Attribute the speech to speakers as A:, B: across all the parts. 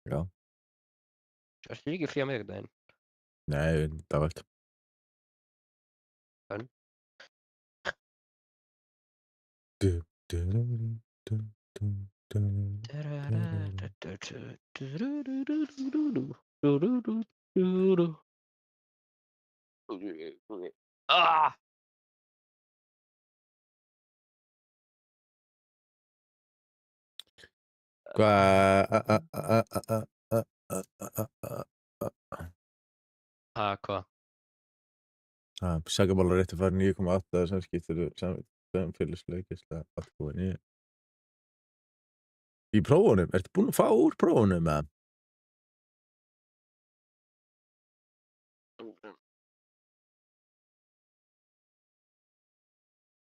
A: Já.
B: Ertu ekki frí á miðvikudaginn?
A: Nei, dávært.
B: En
A: Du, du, du, du, du, du.
B: Ah!
A: Hvað
B: Hvað?
A: Sakamálaréttur fær 9,8 samskipti samfélagslega 8,9. Í prófunum? Ertu búinn að fá úr prófunum eða?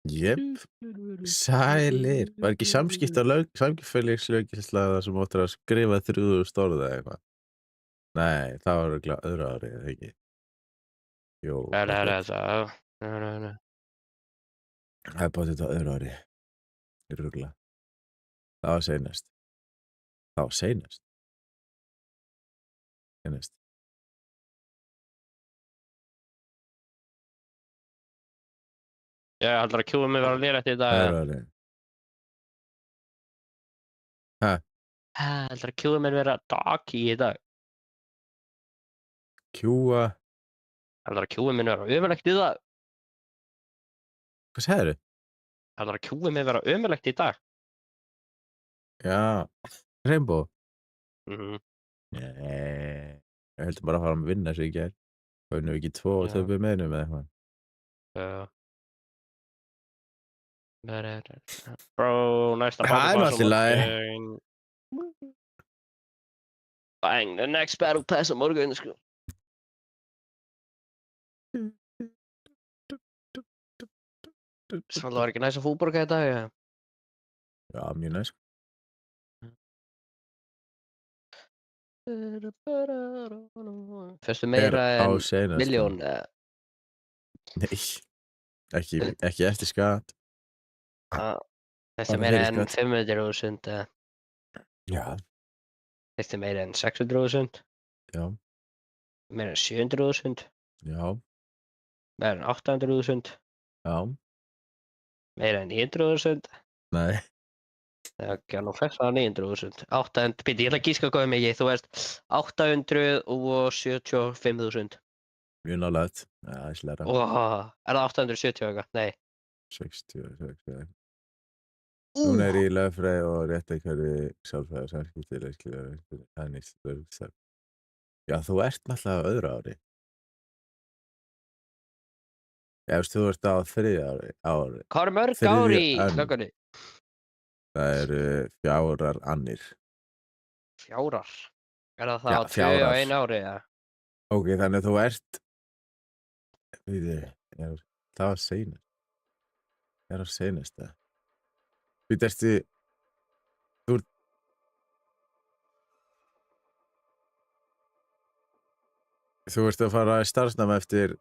A: Jepp. Sælir. Var ekki samfélagslöggæsla þar sem þú áttir að skrifa 3.000 orð eða eitthvað? Nei, það var örugglega öðru ári eða ekki? Jú, pottþétt. Það er pottþétt á öðru ári. Örugglega. Það var seinast. Það var seinast? Seinast.
B: Heldurðu að Q-ið muni vera lélegt í dag eða?
A: Öðru ári. Ha?
B: Heldurðu að Q-ið muni vera doggy í dag?
A: Kjúa.
B: Heldurðu að Q-ið muni vera ömurlegt í dag?
A: Hvað sagðirðu?
B: Heldurðu að Q-ið muni vera ömurlegt í dag?
A: Já. Rainbow?
B: Mhm.
A: Nei. Ég heldur bara að fara að vinna sig í gær. Unnum við ekki 2 og
B: Já.
A: töpuðum einum eða eitthvað?
B: Já. Bro, næsta
A: Það er nú
B: battle pass á
A: allt í lagi.
B: morgun. Bang, the next battle pass á morgun, sko. Svo það var ekki næs að fútbolka í dag, eða?
A: Já, mjög næs.
B: Fékkstu
A: Er
B: meira
A: á
B: en
A: seinasta.
B: milljón, eða?
A: Nei. Ekki eftir skatt.
B: Fékkstu
A: Bara
B: meira
A: fyrir
B: en
A: skatt.
B: 500.000, eða?
A: Já.
B: Fékkstu meira en 600.000?
A: Já.
B: Meira en 700.000?
A: Já.
B: Meira en 800.000?
A: Já.
B: Meira en 900.000?
A: Nei.
B: Já, nú fékkst það 900.000. 800, býttu, ég ætla að gíska hvað mikið, þú veist 875.000.
A: Mjög nálægt. Já, aðeins lægra.
B: Er það 870 eitthvað? Nei.
A: 66. Núna er ég í lögfræði og réttarkerfi, sálfræði og samskipti, leikskóla, þannig lögfræði. Já, þú ert náttúrulega á öðru ári. Já, þú ert á 3. ári.
B: Hvað eru mörg ár
A: Þriðju
B: í
A: önn.
B: löggunni?
A: Það eru 4 annir.
B: 4. Er það
A: Já,
B: þá 2 á
A: 4.
B: 1 ári, eða?
A: Ok, þannig að þú ert, það var seinast. Það er á seinasta. Ertu, þú ert að fara í starfsnám eftir,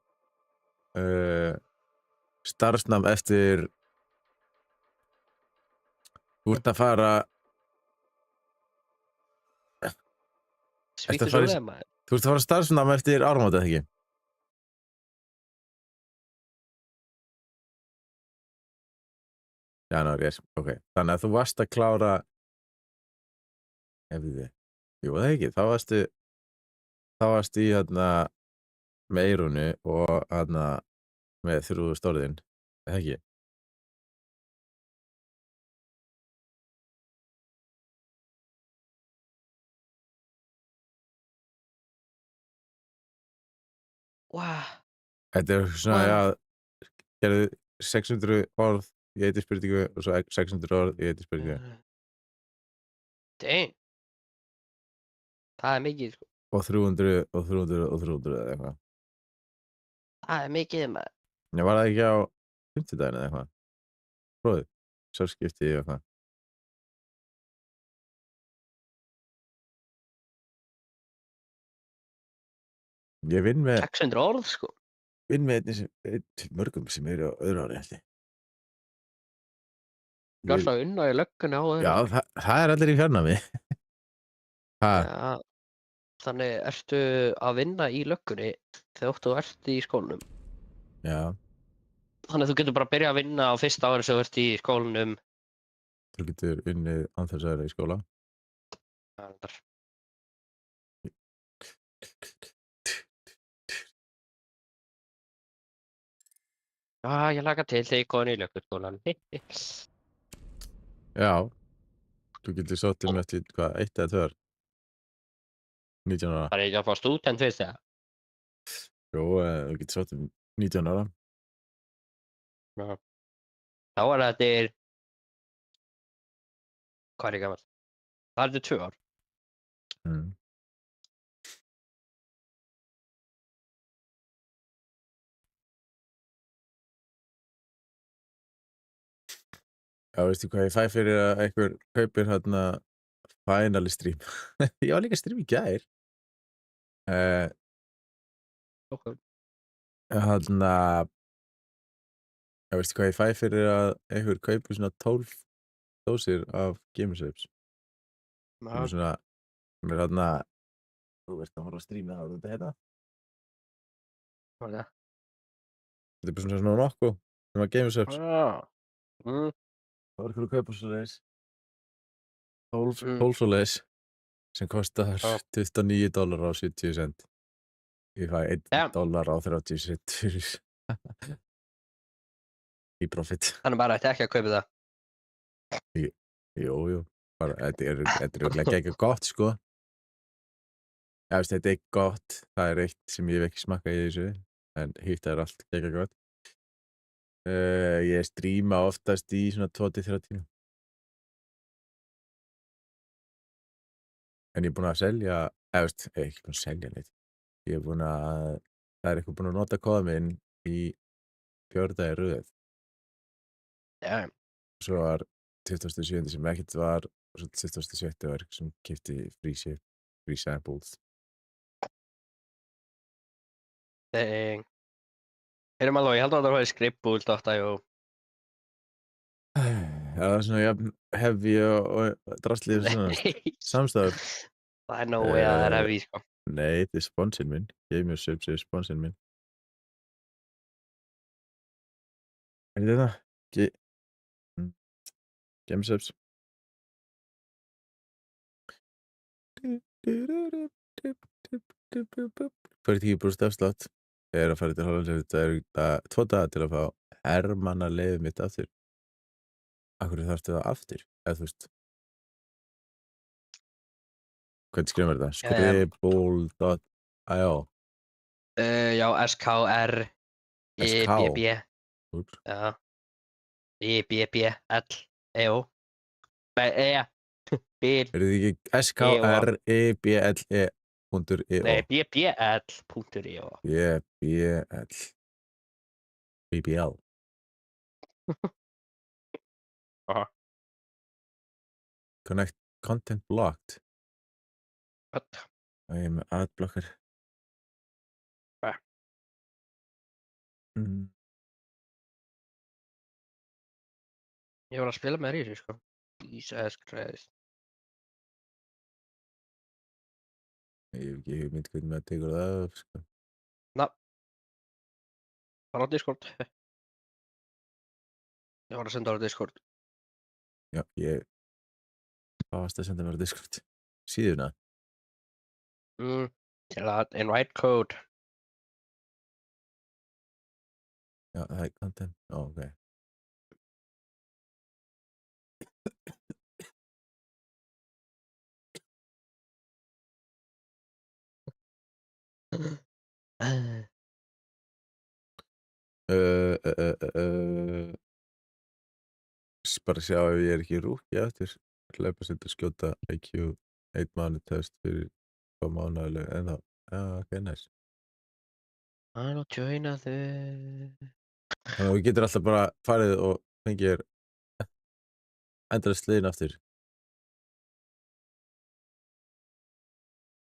A: þú ert að fara,
B: Spýttu svo leið, maður.
A: þú ert að fara starfsnám eftir áramót, eða ekki? Janúar, ok. Þannig að þú varst að klára, jú, það ekki, þá varstu í meirunu og með 3.000 orðin, eða ekki? Þetta er svona, já, gerðu 600 orð í einni spurningu og svo 600 orð í einni spurningu.
B: Damn. Það er mikið, sko.
A: Og 300 og 300 og 300 eða eitthvað.
B: Það er mikið, maður.
A: Nei, var það ekki á 50 eða eitthvað? Prófið, samskipti og eitthvað. Ég vinn með
B: 600 orð, sko.
A: mörgum sem eru á öðru ári, held ég.
B: Þú ert alltaf að unna í löggunni á öðru
A: Já,
B: ári.
A: það er allir í fjarnámi. Ha?
B: Já. Þannig ertu að vinna í löggunni þegar þú ert í skólanum.
A: Já,
B: Þannig að þú getur bara að byrja að vinna á fyrsta ári sem þú ert í skólanum.
A: þú getur unnið án þess að vera í skóla.
B: Það er reyndar. Ég hlakka til þegar ég kom í lögguskólann.
A: Já, þú getur sótt eftir hvað, 1 eða 2 ár, 19 ára.
B: Það er ekki að fá stúdent fyrst eða?
A: Jú, þú getur sótt 19 ára.
B: Já. Þá er þetta, hvað er ég gamall? Það er þetta 2 ár.
A: Mm. Já, veistu hvað ég fæ fyrir að einhver kaupir hérna Finally stream? Ég var líka að stream í gær.
B: Okay.
A: Hérna, veistu hvað ég fæ fyrir að einhver kaupir svona 12 dósir af Gamersapes? Sem er svona, sem er hérna, þú veist að horfa að streama það, þetta heita?
B: Hvað er það?
A: Þetta er bara svona nokkuð, sem var Gamersapes.
B: Mm.
A: Það var einhver að kaupa svoleiðis. 12
B: Mm.
A: svoleiðis, sem kostar
B: Já.
A: $29 og 70 cent. Ég fæ
B: Ja.
A: $1 og 30 cent fyrir í profit.
B: Þannig bara ætti ekki að kaupa það.
A: Jú, bara, þetta er örugglega ekki gott, sko. Já, veist, þetta er gott, það er eitt sem ég hef ekki smakkað í þessu, en hitt er allt ekki gott. Ég streama oftast í svona 2-3 tíma. En ég er búinn að selja, veist, ekki búinn að selja neitt. Ég er búinn að, það er eitthvað búinn að nota kóða minn í 4 daga í röð.
B: Já.
A: Svo var 27. sem ekkert var, og svo 27. var sem keypti free samples.
B: Dang. Heyrðu maður, ég held að það var skrippbúl.io.
A: Já, það er svona jafn heavy og drastlið og svona
B: Nei.
A: samstæður.
B: Það er no way að það er heavy, sko.
A: Nei, þetta er sponsinn minn. Gamersapes er sponsinn minn. Er þetta? Gamersapes. Fyrir 10% afslátt. Ég er að fara til Hollands eftir 2 daga til að fá hermannaleyfið mitt aftur. Af hverju þarftu það aftur? Eða þú veist. Hvernig skrifar þetta? Scribble.io.
B: Já, SKRIBB.
A: Úps.
B: Já. IBBL. Bil.
A: Er þetta ekki SKRIBLE.io?
B: Nei, BBL.io.
A: BBL. BBL.
B: Aha.
A: Connect content blocked.
B: What?
A: Og ég er með adblocker.
B: Hvað? Ég var að spila með þér í þessu, sko. Jesus Christ.
A: Ég hef ekki hugmynd hvernig maður tekur það upp, sko.
B: Bara á Discord. Ég var að senda á Discord.
A: Já, hvað varstu að senda mér á Discord? Síðuna?
B: Til að invite code.
A: Já, það er content. Ok. Bara sjá ef ég er ekki rúkki aftur. Hlaupa sér til að skjóta IQ 1 mánuð test fyrir 2 mánuðarlega en þá. Já, ok, nice.
B: Hann og joina þau.
A: Þannig að þú getur alltaf bara farið og fengið þér endalaust liðin aftur.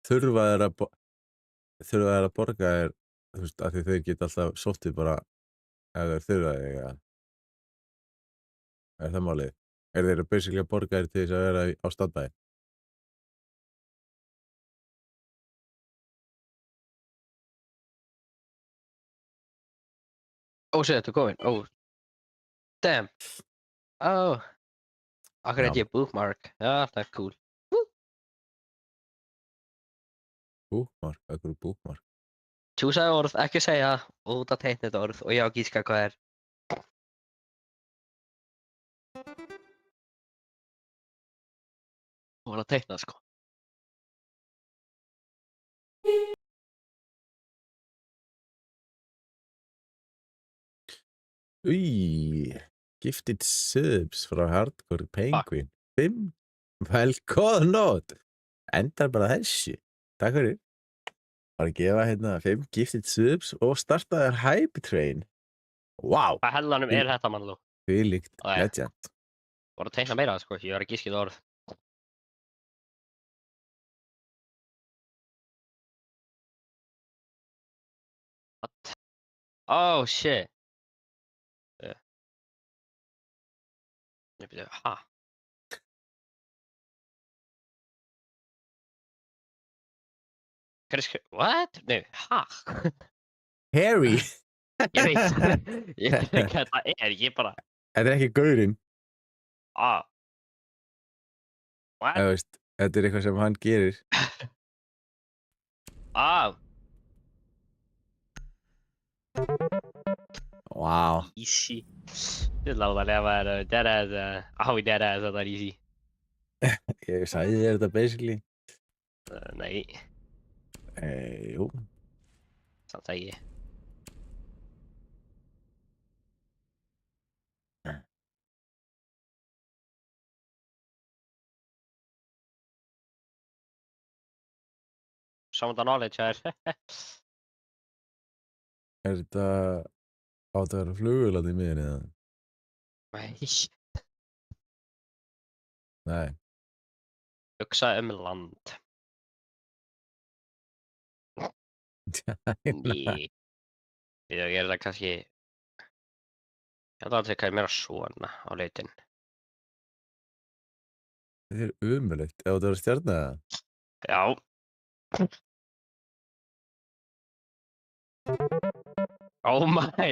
A: Þurfa þær að borga þér, þú veist, af því þeir geta alltaf sóttið bara ef þeir þurfa þig, eða? Er það málið? Er þeir basically að borga þér til þess að vera á standby?
B: Oh shit, þú komin. Oh, damn. Oh. Akkur
A: Já,
B: ég bookmark. Já, það cool.
A: búkmark, akkur búkmark.
B: Tjúsaði orð, ekki segja út að teikna þetta orð og ég á að gíska hvað er. Þú var að teikna sko.
A: Gifted subs frá Hardcore Penguin. 5. Velkomin nót. Endar bara þessu. Takk fyrir. Bara að gefa hérna 5 gifted subs og startaði Hype Train. Wow.
B: Hvað hellanum er þetta mannlú?
A: Fylíkt
B: Nei.
A: legend.
B: Þú var að teikna meira sko, ég var að gíska þetta orð. What? Oh shit. Ég byrja, ha? What? Nei, ha?
A: Harry.
B: Ég veit, ég veit ekki hvað það er, ég bara,
A: Þetta er ekki gaurinn.
B: ah. What?
A: Eða veist, þetta er eitthvað sem hann gerir.
B: Ah,
A: Wow.
B: easy. Ég láta að lefa þér, deadass, deadass, þetta er easy.
A: Ég sagði þér þetta basically.
B: Nei,
A: Jú.
B: samt segi ég. Some of the knowledge her.
A: Er þetta átt að vera flugvél í miðinni eða?
B: Nei,
A: Nei.
B: hugsa land. Nei. Ég er það kannski, ég held að það er meira svona á leitin.
A: Þetta er umulegt. Ef þetta var stjarna eða?
B: Já. Oh my.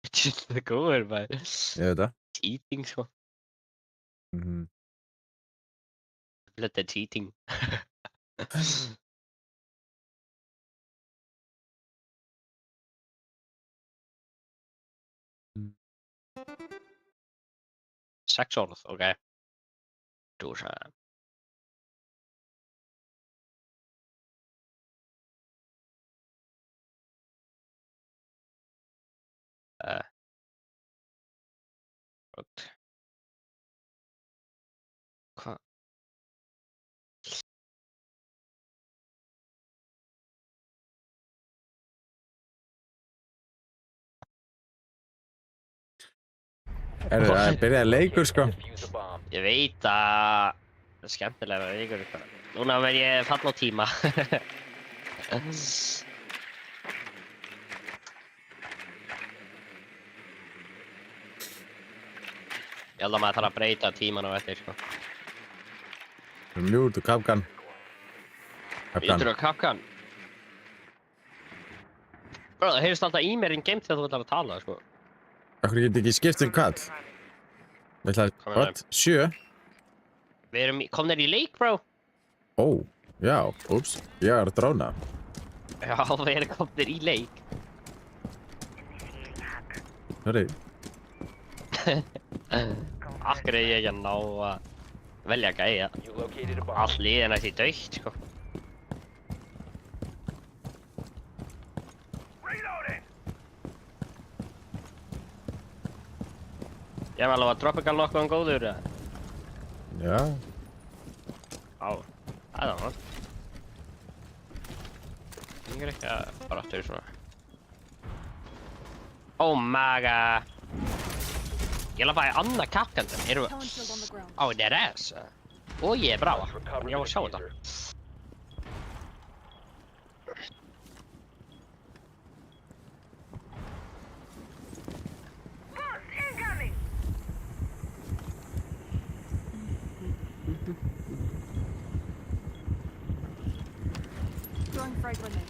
B: Þetta er góður maður.
A: Ég veit það.
B: Cheating sko. Þetta er cheating. Sex orð, ok. Þú sagði. Gott. Hvað?
A: Það byrjaði leikur sko.
B: Ég veit að það er skemmtilega leikur eitthvað. Núna verð ég falla á tíma. Ég held að maður þarf að breyta tíman á eftir sko.
A: Mute Kapkan.
B: Mute Kapkan. Bro, það heyrst alltaf í mér in game þegar þú ætlar að tala sko.
A: Akkur get ekki skipt kall. Við ætlaði, what? 7?
B: Við erum komnir í leik, bro.
A: Ó, já, úps. Ég er að drána.
B: Já, við erum komnir í leik.
A: Hörru.
B: Akkur er ég ekki að ná að velja gæja. All liðin ætti dautt, sko. Ég var alveg að Tropical nokkuð góður, eða?
A: Já.
B: Á, það var nátt. Ég er ekki að bara aftur svona. Oh my god. Ég lappaði annað kapkandum, erum við... Á, það er ass. Og ég er bráða, en ég var að sjá þetta.
C: Throwing frag grenade.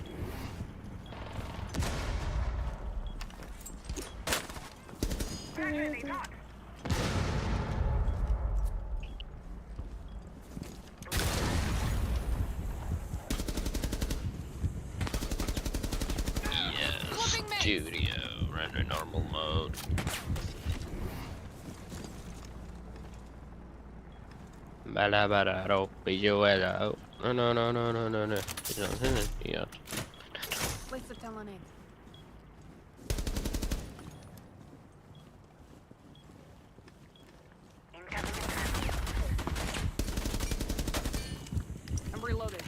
B: Yes, studio, render normal mode. Bada bada ro, bijuela. No. Yeah.
C: Waste of time on it. I'm reloaded.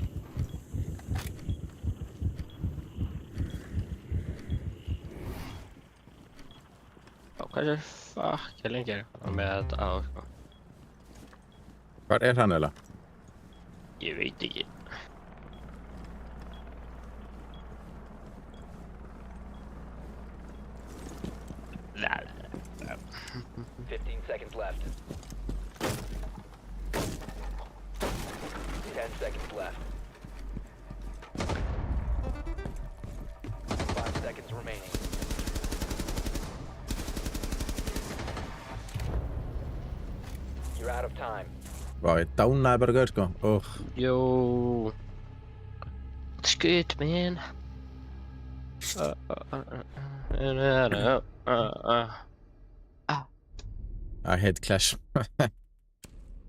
B: Hversu fuck er lengi hann með þetta á, sko?
A: Hvar er hann eiginlega?
B: Ég veit ekki. Nei.
D: 15 seconds left. 10 seconds left. 5 seconds remaining. You're out of time.
A: Vá, ég dánaði bara gaur, sko.
B: Yo. It's good, man.
A: I hate Clash.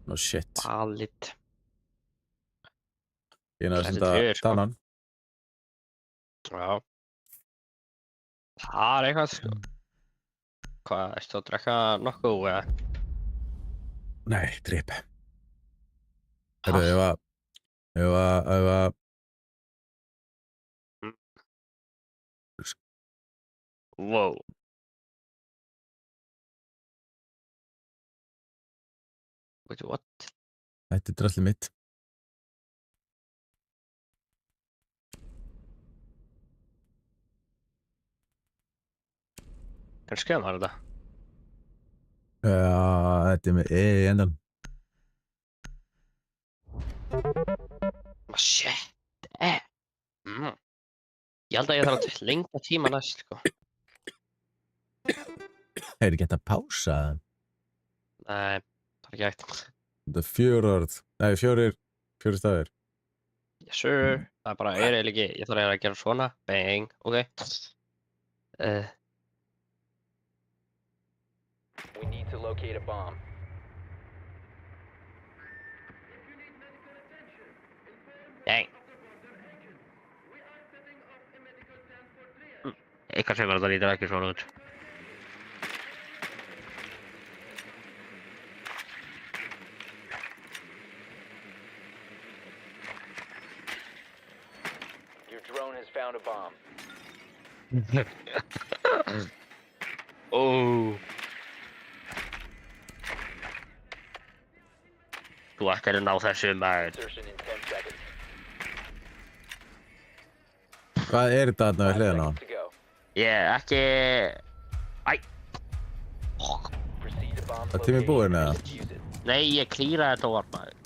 A: No shit.
B: Valid.
A: Ég náði
B: Þetta
A: sem
B: er
A: þetta
B: tvö, sko.
A: dánan.
B: Já. Það er eitthvað, sko. Hvað, ertu að drekka nokkuð, eða?
A: Nei, drip. Herðu, ef að...
B: Wow. Wait, what?
A: Þetta er drastlið mitt.
B: Hvernig skemmt var þetta?
A: Þetta er með í endan.
B: Shit. Ég held að ég þarf að lengja tíma næst, sko.
A: Hefur ekki hægt að pása það?
B: Nei, það er ekki hægt.
A: Þetta er fjórir stafir.
B: Yes, sir. Það er bara, er eiginlega ekki, ég þarf að gera svona. Bang, ok.
D: We need to locate a bomb.
B: Dang. Eitthvað sem þetta lítur ekki svona út.
D: Your drone has found a bomb.
B: Oh. Þú ættir að ná þessu, maður.
D: Insertion in 10 seconds.
A: Hvað er þetta þarna við
D: 5
A: hliðina á?
D: seconds to go.
B: Ég ekki... Æ.
D: Proceed to bomb
A: Það tími búinn, eða?
D: location. Use it.
B: Nei, ég klíraði þetta orð, maður.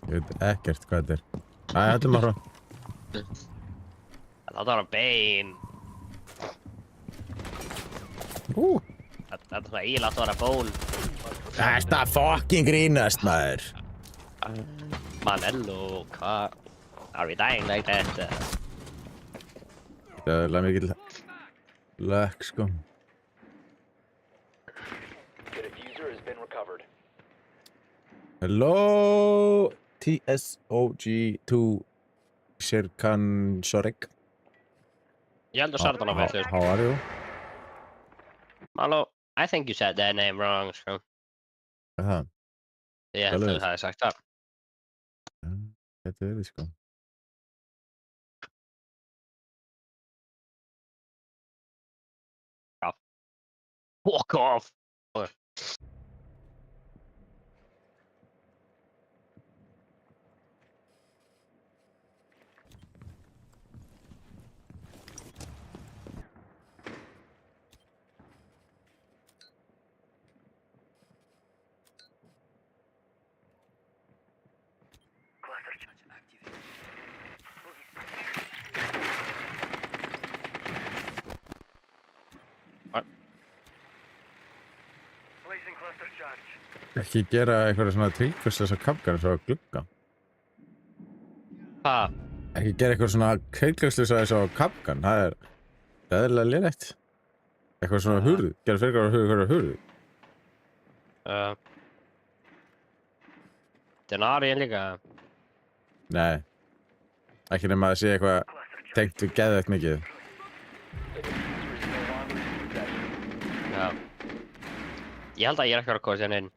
A: Ég veit ekkert hvað þetta er. Æ, hættum áfram.
B: Það var bein. Þetta er eiginlega að vera bón.
A: Þetta fucking grínast, maður.
B: Manello, hvað? Are we dying like that?
A: Það er mikil lökk, sko.
D: The diffuser has been recovered.
A: Hello, TSOG2 Sherkan Shorek.
B: Ég heldur Sardan á með
A: How are you?
B: Halló, I think you said that name wrong, sko.
A: Hvað er það?
B: Ég held að
A: Svoleiðis.
B: þú hefði sagt það.
A: Þetta er þið, sko.
B: Fuck off!
A: Ekki gera eitthvað svona tilkvæmstlösa kapgar eins og að glugga.
B: Það,
A: Ekki gera eitthvað svona tilkvæmstlösa eins og kapgan. Það er eðlilega lélegt. Eitthvað svona hurð. Gera fyrir eitthvað hurð.
B: Denarian líka.
A: Nei. Ekki nema að sé eitthvað tengt við geðveikt mikið.
B: Já. Ég held að ég er ekki að koma sér inn.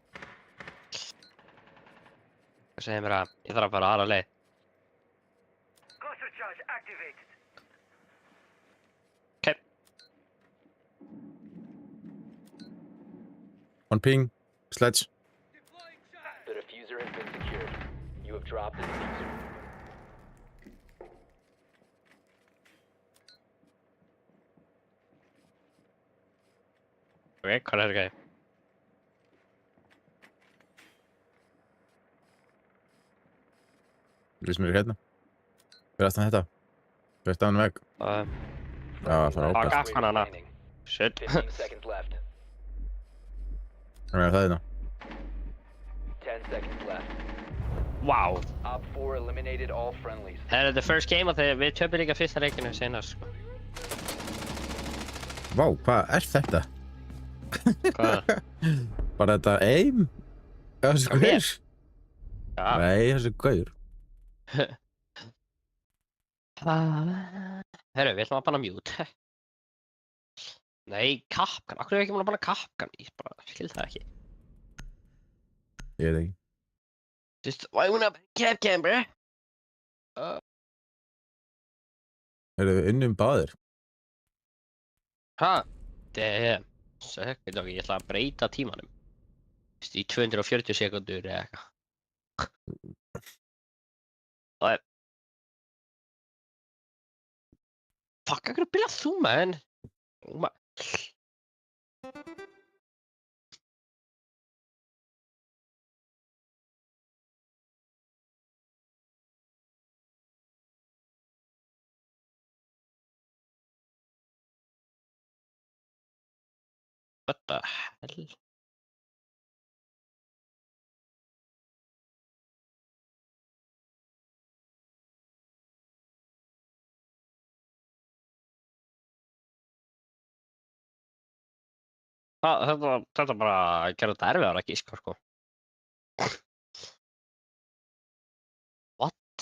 B: Það segir mér að ég þarf að fara aðra leið. Ok.
A: On ping. Sledge.
D: The diffuser has been secured. You have dropped the diffuser.
B: Ok, hvað er þetta?
A: Lýs mér hérna. Fyrir aftan þetta. Fyrir aftan vegg. Já, það fara
B: Fuck.
A: óbært.
B: Banana.
D: Remaining.
B: Shit.
D: 15 seconds left.
A: Það er það hérna.
D: 10 seconds left.
B: Wow.
D: Op 4 eliminated all friendlies.
B: Það er the first game og þegar við töpum líka fyrsta leikinu senast, sko.
A: Vá, hvað er þetta?
B: Hvað?
A: Bara þetta aim? Þessi
B: Ok.
A: gaur?
B: Já.
A: Nei, þessi gaur.
B: Herru, við ætlum að banna mute. Nei, Kapkan. Akkur er ekki múin að banna Kapkan? Ég bara skil það ekki.
A: Ég veit ekki.
B: Just, why wanna Kapkan, bro?
A: Erum við unnum báðir?
B: Ha? Damn. Sökk, veit ekki, ég ætla að breyta tímanum. Í 240 sekundur eða eitthvað. Það er... Fuck, akkur byrjað þú, man? What the hell? Þetta bara gerði þetta erfiðara að gíska, sko. What?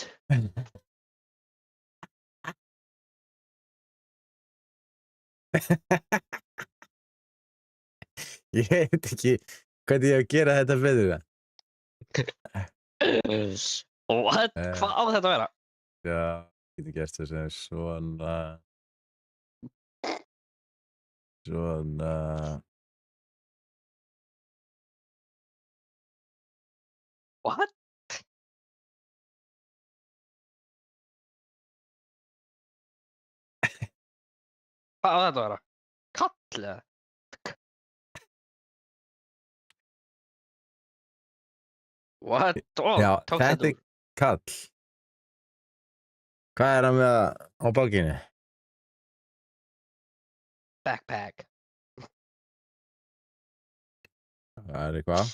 A: Ég veit ekki hvernig ég á að gera þetta betur það.
B: What? Hvað á þetta að vera?
A: Já, ég geti gert þess að svona... Svona...
B: What? Hvað á þetta að vera? Kall eða? What? Ó,
A: Já,
B: tók
A: þetta er
B: úr.
A: kall. Hvað er hann með á bakinu?
B: Backpack.
A: Það er eitthvað.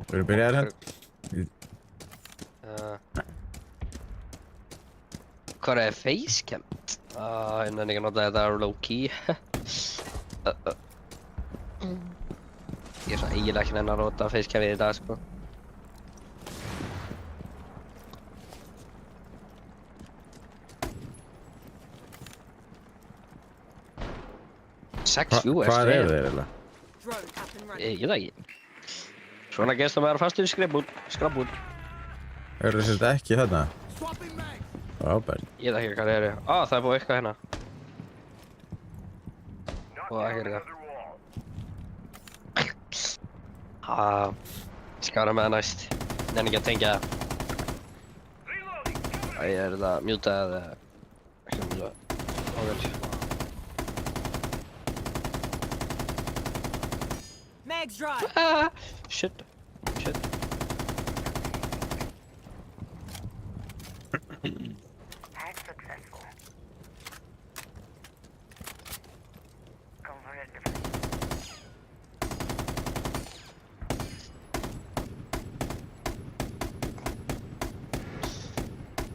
A: Við erum byrjaðir hérna.
B: Hvað er facecam? Ég nenni ekki að nota þetta low-key. Ég er svona eiginlega ekki nenni að nota facecamið í dag, sko. Sex US.
A: Hvað eru þeir eiginlega?
C: Drone up and running.
B: Ég veit ekki. Svona gerst að vera fastur í skrabbút.
A: Eru þetta ekki þarna? Frábært.
B: Ég veit ekki hvað það eru. Það er búið eitthvað hérna. Og ekki er eitthvað. Skára með það næst. Nenni ekki að tengja það. Ég er þetta mjútað eða... Ekki mjútað. Óvel.
C: Mags dry.
B: Shit.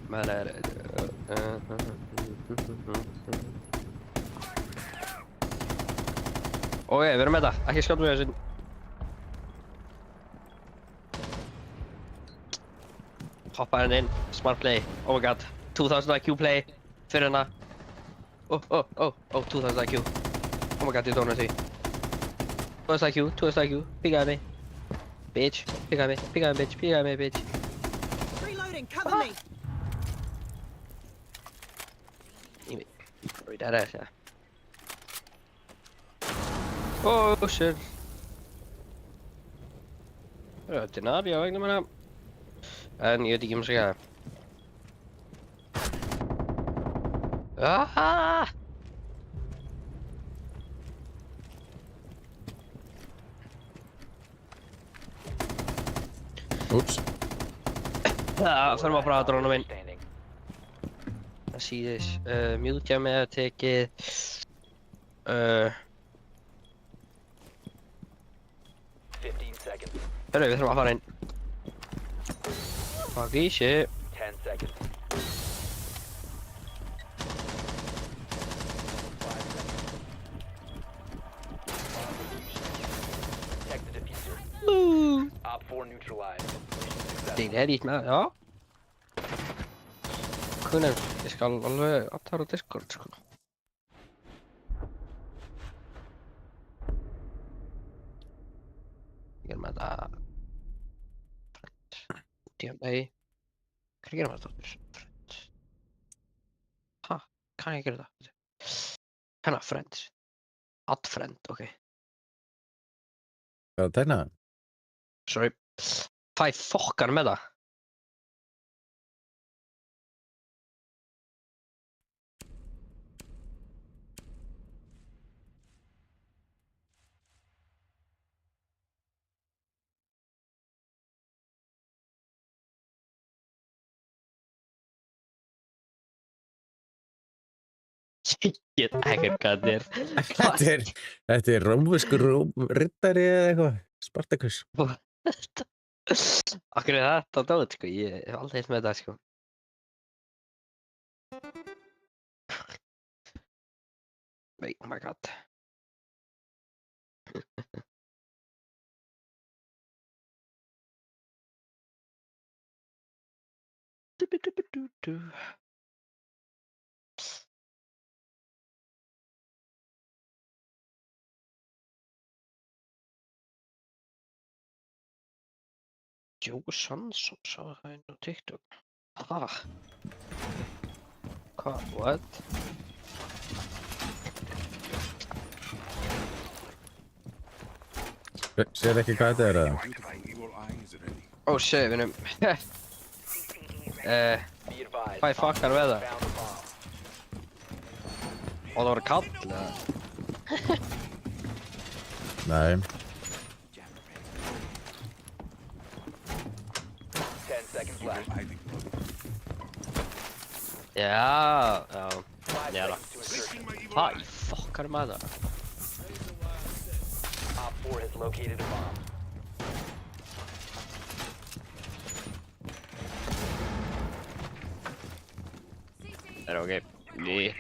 B: Men er... Ok, við erum með þetta. Ekki skjóta mig þessu. Hoppa henni inn. Smart play. Oh my god. 2000 IQ play. Fyrir hana. Oh, 2000 IQ. Oh my god, ég dóna því. 2000 IQ, 2000 IQ. Píkaði mig. Bitch. Píkaði mig, bitch. Píkaði mig, bitch.
C: Reloading, cover me.
B: Oj, där är det. Oh shit. Til nær, ég vegna meina. En ég veit ekki segja. Ah!
A: Úps.
B: Förum að prata drónum minn.
D: Standing.
B: Það síðis. Mute jamið er tekið.
D: 15 seconds.
B: Hörru, við þurfum að fara inn. Fuck í shit.
D: 10 seconds. 5 seconds. Protect the diffuser. Op 4 neutralized. Mission successful.
B: Det er dit med, ja. Kunne, ég skal alveg aðtara Discord, sko. Ég er með þetta... DMA... Hvað gerum við þetta? Friends... Ha? Kann ég gera þetta? Hérna, friends. Add friend, ok.
A: Hvað er að tegna?
B: Sorry. Hvað er fokkan með það? Ég get ekkert hvað þetta er.
A: Þetta er rómverskur riddari eða eitthvað. Spartacus.
B: Akkur er þetta dót, sko. Ég hef aldrei heilt með þetta, sko. Wait, oh my god. Joe Sanson sá það inn á TikTok. Ha? Hvað? What?
A: Sér ekki hvað þetta er eða?
B: Oh shit, við erum...
D: Be advised.
B: Hvað fuckar við það?
D: Found a bomb.
B: Og það voru kall, eða?
A: Nei.
D: 10 seconds left.
B: Já, já.
D: 5
B: Yeah.
D: seconds to insertion.
B: Hvað í fokkar með það?
D: Op 4 has located a bomb.
B: Er það ok? Nei.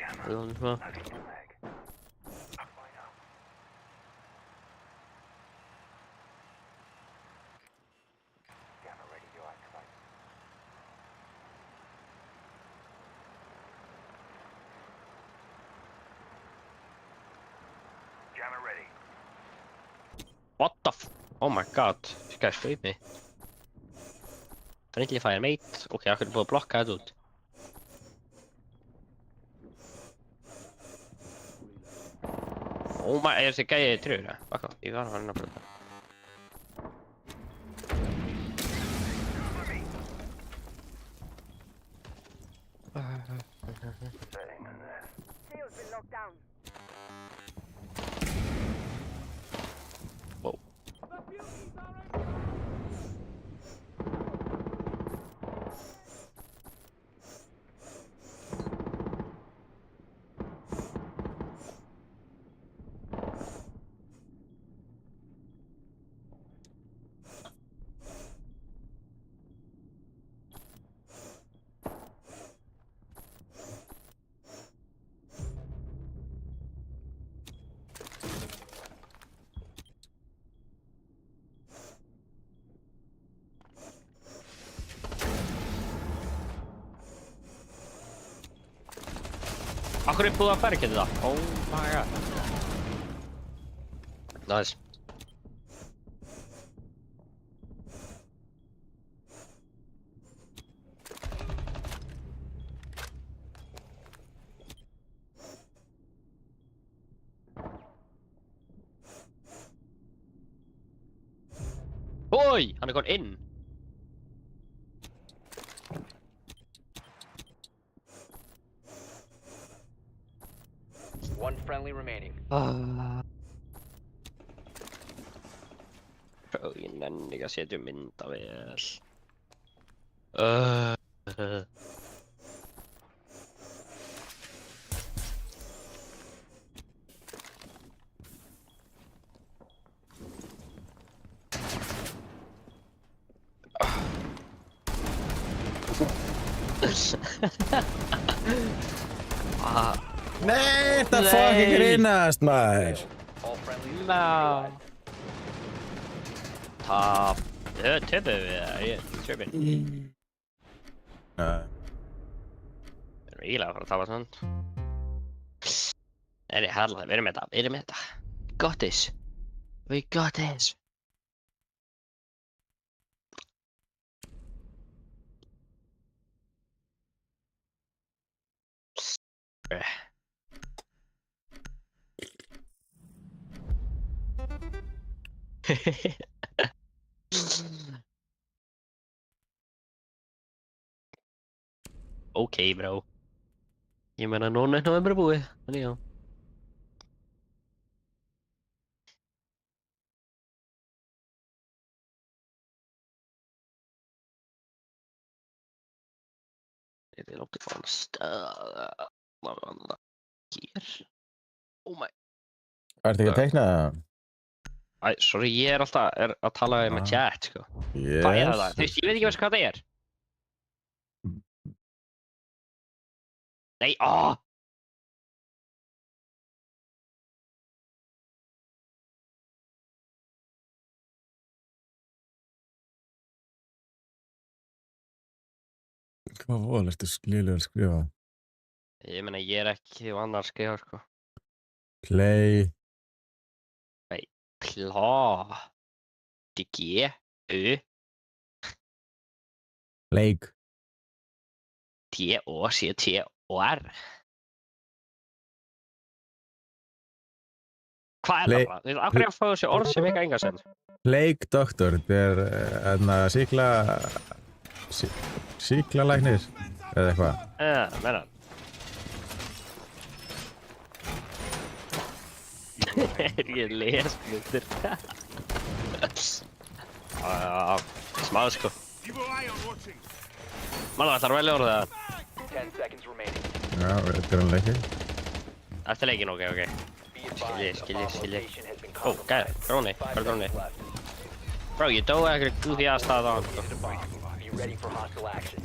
B: What the f... Oh my god. This guy sprayed me. Friendly fire mate. Ok, jag kunde bara blocka det ut. Oh my... Är det gay tror jag? Backa. Vi har en på det.
C: Shields been locked down.
B: Whoa. Okkur er búið að bergja þetta. Oh my god. Nice. Oj, han er gått inn.
D: One friendly remaining.
B: Ég nenni ekki að setja myndavél.
A: Nei, það fucking grínast, maður.
D: All friendly.
B: No. Tap. Töpum við það, ég töpum.
A: Nei.
B: Við erum eiginlega að fara að tapa svona. Nei, herrlega, við erum með þetta. Got this. We got this. Okej, bro. Ég meina, núna er november búið. Þannig já. Þetta er lóttið fann stað. Hér. Oh my.
A: Ertu ekki að teikna það?
B: Æ, sorry, ég er alltaf að tala með chat, sko.
A: Yes.
B: Hvað er það? Þú veist, ég veit ekki hvað það er. Nei,
A: Hvað vol ertu skliluð að skrifa?
B: Ég meina, ég er ekki vannar að skrifa, sko.
A: Play.
B: Plá. G-U.
A: Leik.
B: T-O-C-T-O-R. Hvað er
A: Play-
B: það bara? Þú veist, af hverju að fá þessi orð sem ekki enga sinn?
A: Leik doktor. Þetta er síklalæknir eða eitthvað.
B: Meina. Er ég lesmyndir? Smá, sko. Mann, það þarf vel að orða það.
D: 10 seconds remaining.
A: Já, þetta er hann leikir.
B: Eftir leikin, ok.
D: Be advised,
B: Skilji.
D: location has been
B: Ó, gæði, dróni. Hvað er dróni? Bro, ég dói ekkert goofy ass það á hann, sko.
D: Be ready for hostile action.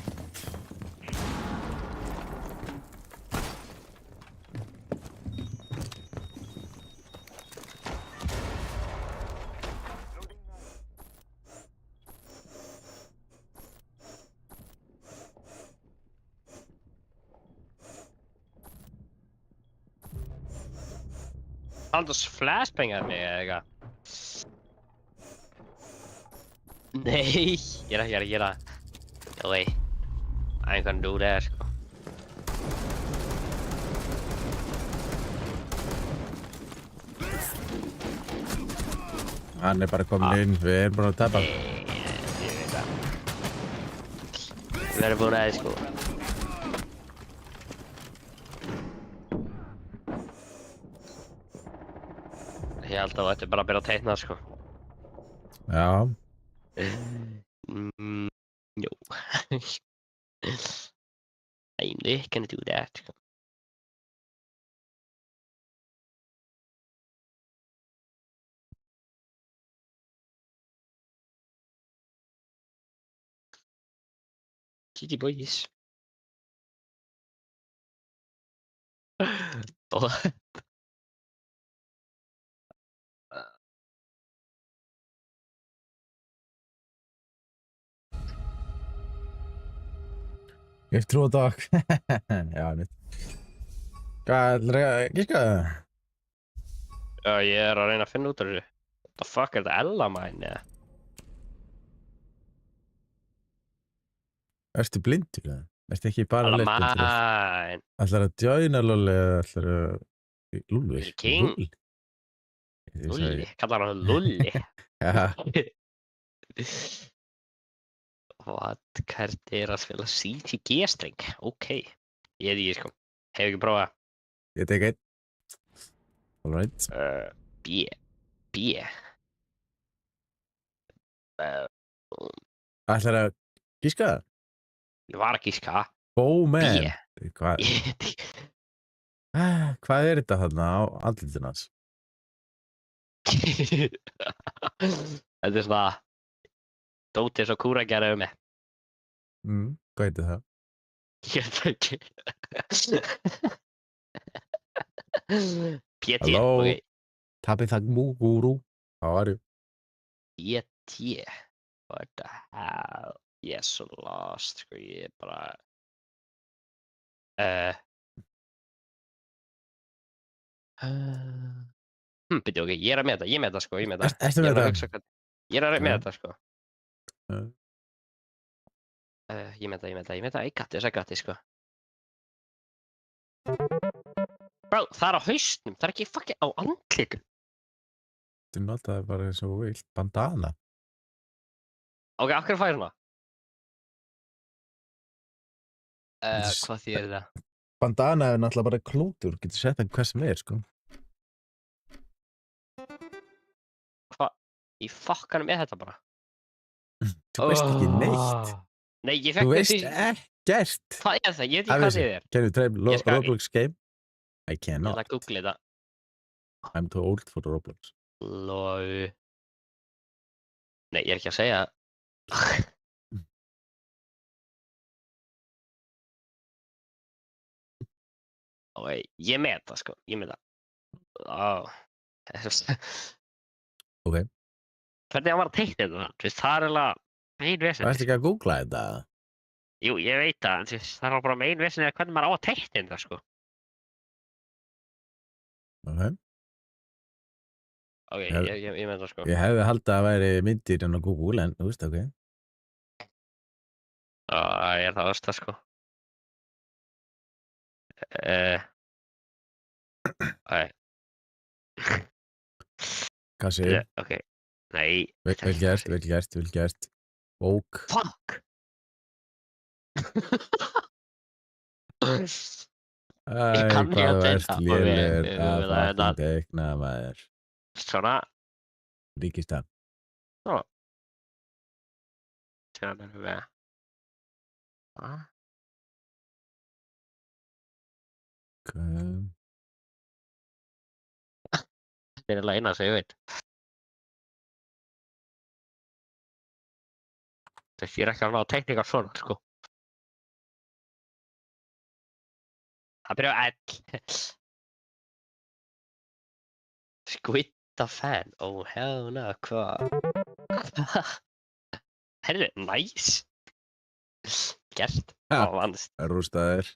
B: Halldórs flashbangaði mig eða eitthvað. Nei, ég er ekki að gera það. No way. I ain't gonna do that, sko.
A: Hann er bara komin inn, við erum bara að tapa.
B: Ég veit það. Við erum búin að það, sko. Ég held að þetta er bara að byrja að teikna, sko.
A: Já.
B: No. I'm not gonna do that, sko. GG boys.
A: If true talk. Já, mitt. Hvað ætlar að gíska það?
B: Já, ég er að reyna að finna út af þessu. What the fuck, er þetta Ella mine, eða?
A: Ertu blindur eða? Ertu ekki bara
B: Ella
A: lesblindur?
B: mine.
A: Ætlar að joina Lulli eða ætlar að... Lúlli?
B: Þessi king.
A: Lúlli? Ég
B: Lulli,
A: sagði-
B: kallar hann Lulli.
A: Ja,
B: What, hvernig er að spila CTG-streng? Ok, ég veit ekki, sko. Hef ekki prófað.
A: ég tek einn. Alright.
B: B. B.
A: Ætlar að gíska það?
B: Ég var að gíska.
A: Bowman.
B: B.
A: Hvað, hvað er þetta þarna á andlitinu hans?
B: Þetta er svona dótið svo kúra gera mig.
A: Hvað heitir það?
B: Ég veit það ekki. PT,
A: Halló?
B: ok.
A: Tabitha Muguru. How are you?
B: PT. What the hell? Ég er svo lost, sko, ég er bara... Byrju, ok, ég er að með þetta, sko, ég er með þetta.
A: Ertu
B: Ég
A: með
B: er að
A: þetta?
B: hugsa hvað... Ég er að með
A: Já.
B: þetta, sko.
A: Já.
B: Ég með þetta, ég gatti, sko. Bro, það er á hausnum, það er ekki fucking á andlitum.
A: Þú notaði bara eins og þú vilt. Bandana.
B: Ok, af hverju fæ ég svona?
A: Getur-
B: Hvað þýðir það?
A: Bandana er náttúrulega bara klútur. Getur sett það hvað sem er, sko.
B: Hvað? Í fokkanum er þetta bara?
A: Þú veist ekki neitt.
B: Nei, ég
A: Þú
B: fekk
A: veist
B: því...
A: ekkert.
B: Hvað er það? Ég veit ekki hvað þið er.
A: Can you try
B: Ég skal-
A: Roblox game? I
B: Ég
A: cannot.
B: ætla að googla þetta.
A: I'm too old for Roblox.
B: Lóu... Nei, ég er ekki að segja... Ok, ég með það, sko. Ég með það.
A: Ok.
B: Hvernig hann var að teikna þetta? Þú veist, það er alveg megin
A: Það
B: vesinn.
A: ert ekki að googla þetta.
B: Jú, ég veit það, en þú veist, það er bara megin vesinn eða hvernig maður á að teikna þetta, sko.
A: Ok.
B: Ok,
A: Já.
B: ég með það, sko.
A: Ég hefði haldið að það væri myndir en á Google, en þú veist, ok.
B: Ég er það versta, sko. Ok,
A: Hvað segir?
B: ok. Nei.
A: Vel gert, vel gert, vel gert. Bók.
B: Fuck!
A: Æ,
B: kann ekki
A: hvað
B: að
A: þú ert
B: teikna.
A: lélegur
B: Ok,
A: að
B: það er
A: fucking teikna, maður.
B: Svona.
A: Ríkistan.
B: Svona erum við.
A: Hvað?
B: Það er alveg eina sem ég veit. Þess ég er ekki að ná teikningar svona, sko. Það byrja á L. Squidda fan. Oh hell no, hvað? Herðu, nice. Gert.
A: Ha.
B: Vannst.
A: Rústaðir.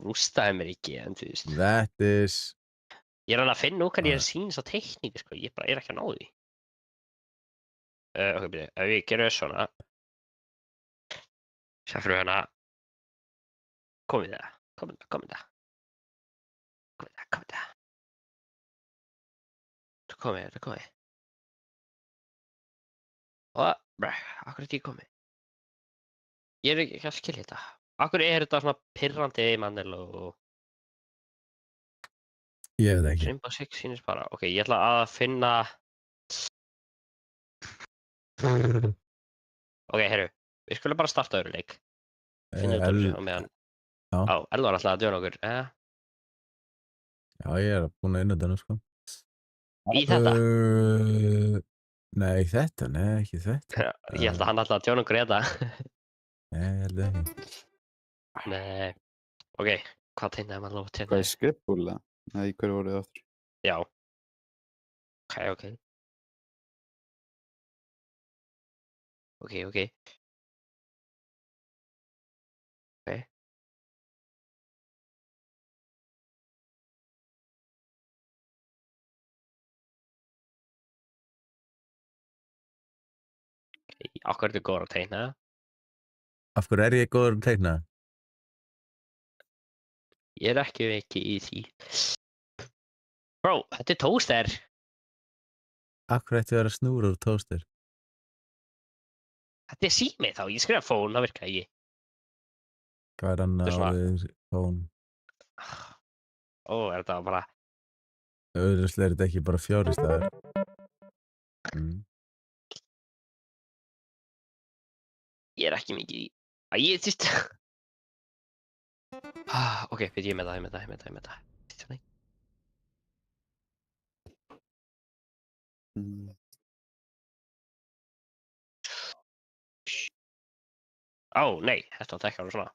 B: Rústaði mér ekki, en þú veist.
A: That is...
B: Ég er að finna úr hvernig ég sýnist á teikningu, sko. Ég bara er ekki að ná því. Ok, byrju. Ef ég gerum svona. Sjafur hérna. Komið það. Komið það. Það komið. Og, akkur er þetta komið? Ég er ekki að skilja þetta. Akkur er þetta svona pirrandi mannel og
A: Ég veit ekki.
B: Rainbow Six sýnist bara. Ok, ég ætla að finna... Ok, heyrðu. Við skulum bara starta öðru leik. Finna út af þessu á meðan.
A: Já.
B: Elvar ætlaði að djóna okkur.
A: Já, ég er búin að innöndana, sko.
B: Í þetta?
A: Nei, þetta, nei, ekki þetta.
B: Ég held að hann ætlaði að djóna okkur í þetta.
A: Nei, ég held ekki.
B: Nei. Ok, hvað tegnaði maður lótt
E: Hvað
B: hérna?
E: er skrippbúla? Nei, hverju voruð þið aftur?
B: Já. Ok. Ok. Akkur er þetta góður að teikna?
A: Af hverju er ég góður að teikna?
B: Ég er ekki í því. Bro, þetta er tóster.
A: Af hverju ætti að vera snúr úr tóstur?
B: Þetta er sími þá, ég skrifa phone, það virka ekki.
A: Hvað er
B: Þetta er
A: annað á
B: svona-
A: við phone?
B: Ó, er þetta bara...
A: Auðvitað er þetta ekki bara 4 staðar.
B: Ég er ekki mikið í... ég týst... ok, veit ég með það.
E: Mm.
B: Ó, nei, þetta var tekka alveg svona.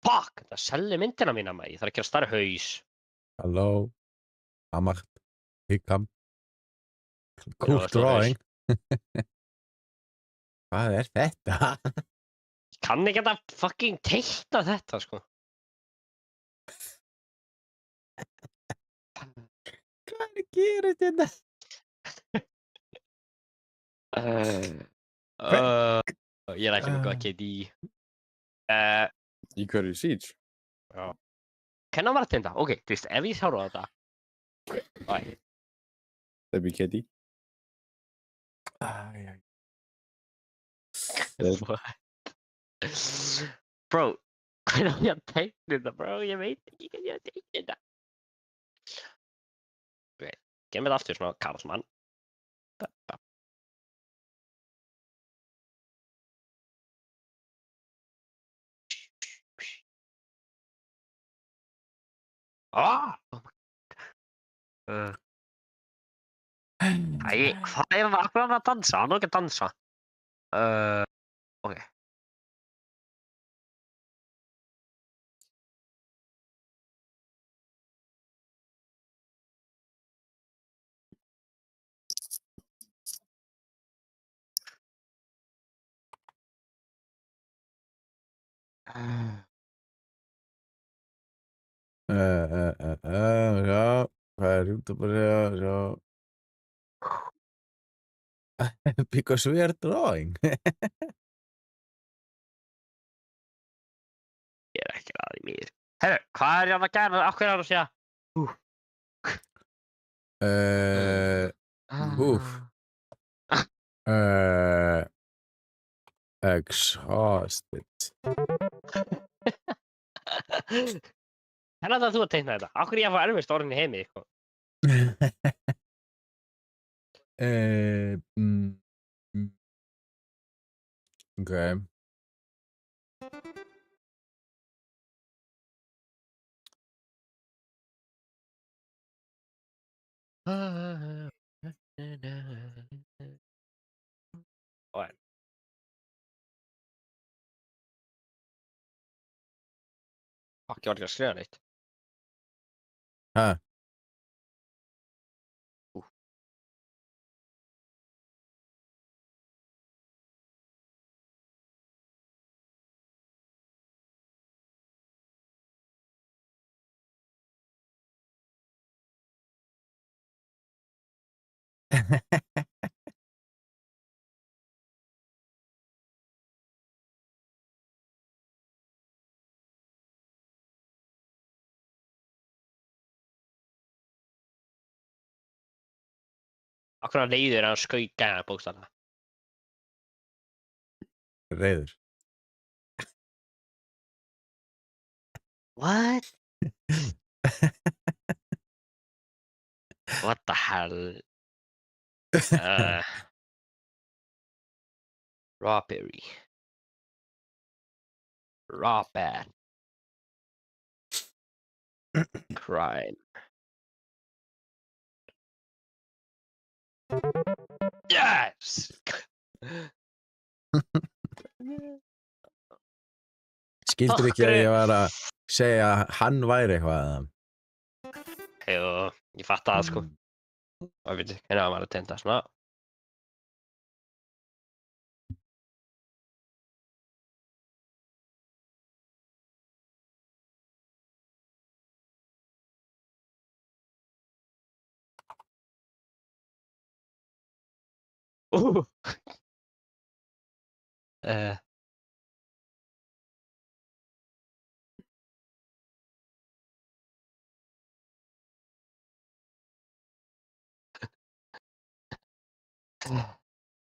B: Fuck, það selði myndina mína maður, ég þarf að gera starri haus.
A: Halló? Amacht? Hikkam?
B: Já,
A: Cool
B: það er
A: drawing. Hvað er þetta?
B: Ég kann ekki að fucking teikna þetta, sko.
A: Hvað er að gera þetta?
B: Ég er ekki með góða KD.
E: Í hverju Siege?
B: Hvernig var þetta? Ok, þú veist, ef ég sjálf á þetta.
E: Það byrði Kitty.
B: Bro, hvernig var ég að teikna þetta, bro? Ég veit ekki hvernig ég að teikna þetta. Ok, gef mér það aftur svona Karlsmann. Hvað er hann að dansa? Hann er ekki að dansa. Ok.
A: Já, hvað er út að bara sjá? Because we are drawing.
B: Ég er ekki að því mér. Herru, hvað er hann að gera? Af hverju er hann að segja?
A: Exhausted.
B: Hennar það þú að teikna þetta? Af hverju ég að fá erfist orðin í heimi, sko?
A: Ok.
B: Alright. Fuck, ég var ekki að skrifa neitt.
A: Ha?
B: Af hverju hann leiður hann skaut gæna bókstafna?
A: Reiður.
B: What? What the hell? Robbery. Robber. Crime. Yes!
A: Skildur ekki að ég var að segja að hann væri eitthvað eða?
B: Jú, ég fatt það sko. Og veit ekki, hvernig var maður að tenda svona. Uh.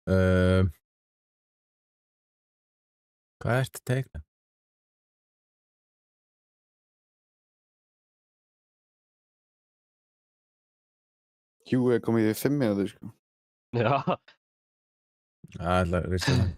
B: Uh.
A: Hvað ertu að teikna?
E: Hugh er komið í 5 mínútur, sko.
B: Já.
A: Það er að rista það.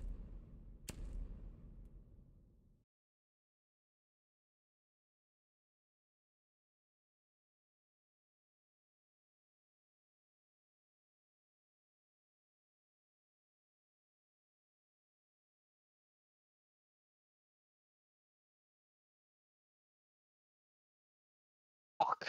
B: Fuck.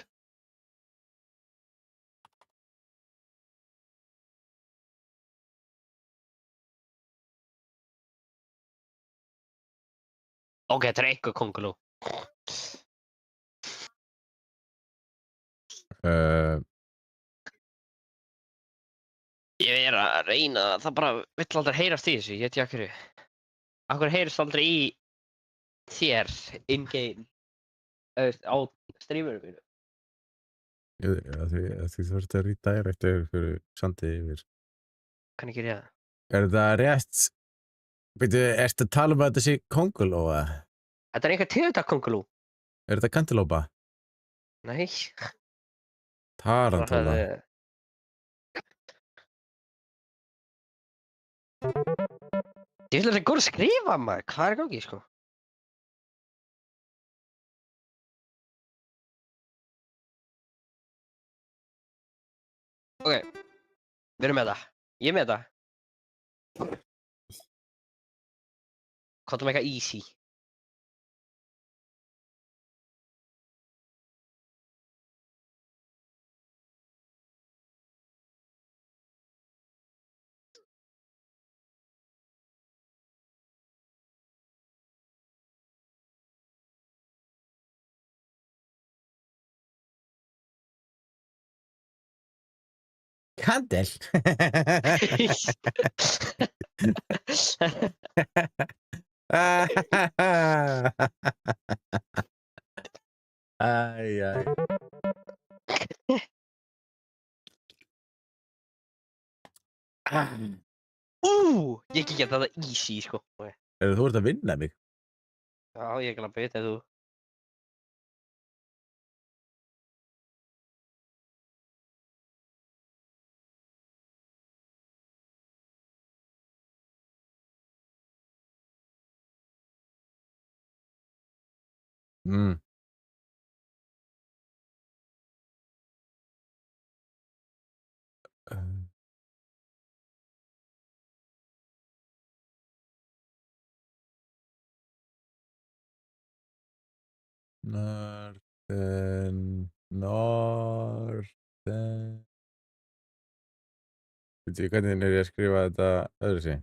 B: Ok, þetta er eitthvað kongulú. Ég er að reyna, það bara vill aldrei heyrast í þessu, ég veit ekki af hverju. Af hverju heyrist aldrei í þér, in-game, á streamurum mínu?
A: Því þú ert að rýta direkt fyrir sandi yfir.
B: Kann ekki réða.
A: Er það rétt? Veitu, ertu að tala um að þetta sé kongulóa?
B: Þetta er einhver tegund af kongulú.
A: Er þetta kantilópa?
B: Nei.
A: Tarantúla?
B: Ég vil að það er góð að skrifa maður, hvað er í gangi, sko? Ok, við erum með það. Ég er með það. Hvað er eitthvað easy?
A: Kandel? Æj, æj.
B: Ég ekki geta þetta easy, sko. Ok.
A: Þú ert að vinna mig?
B: Já, ég er glæð að þú.
A: Mm. Norðan. Veitu, hvernig er ég að skrifa þetta öðru sig?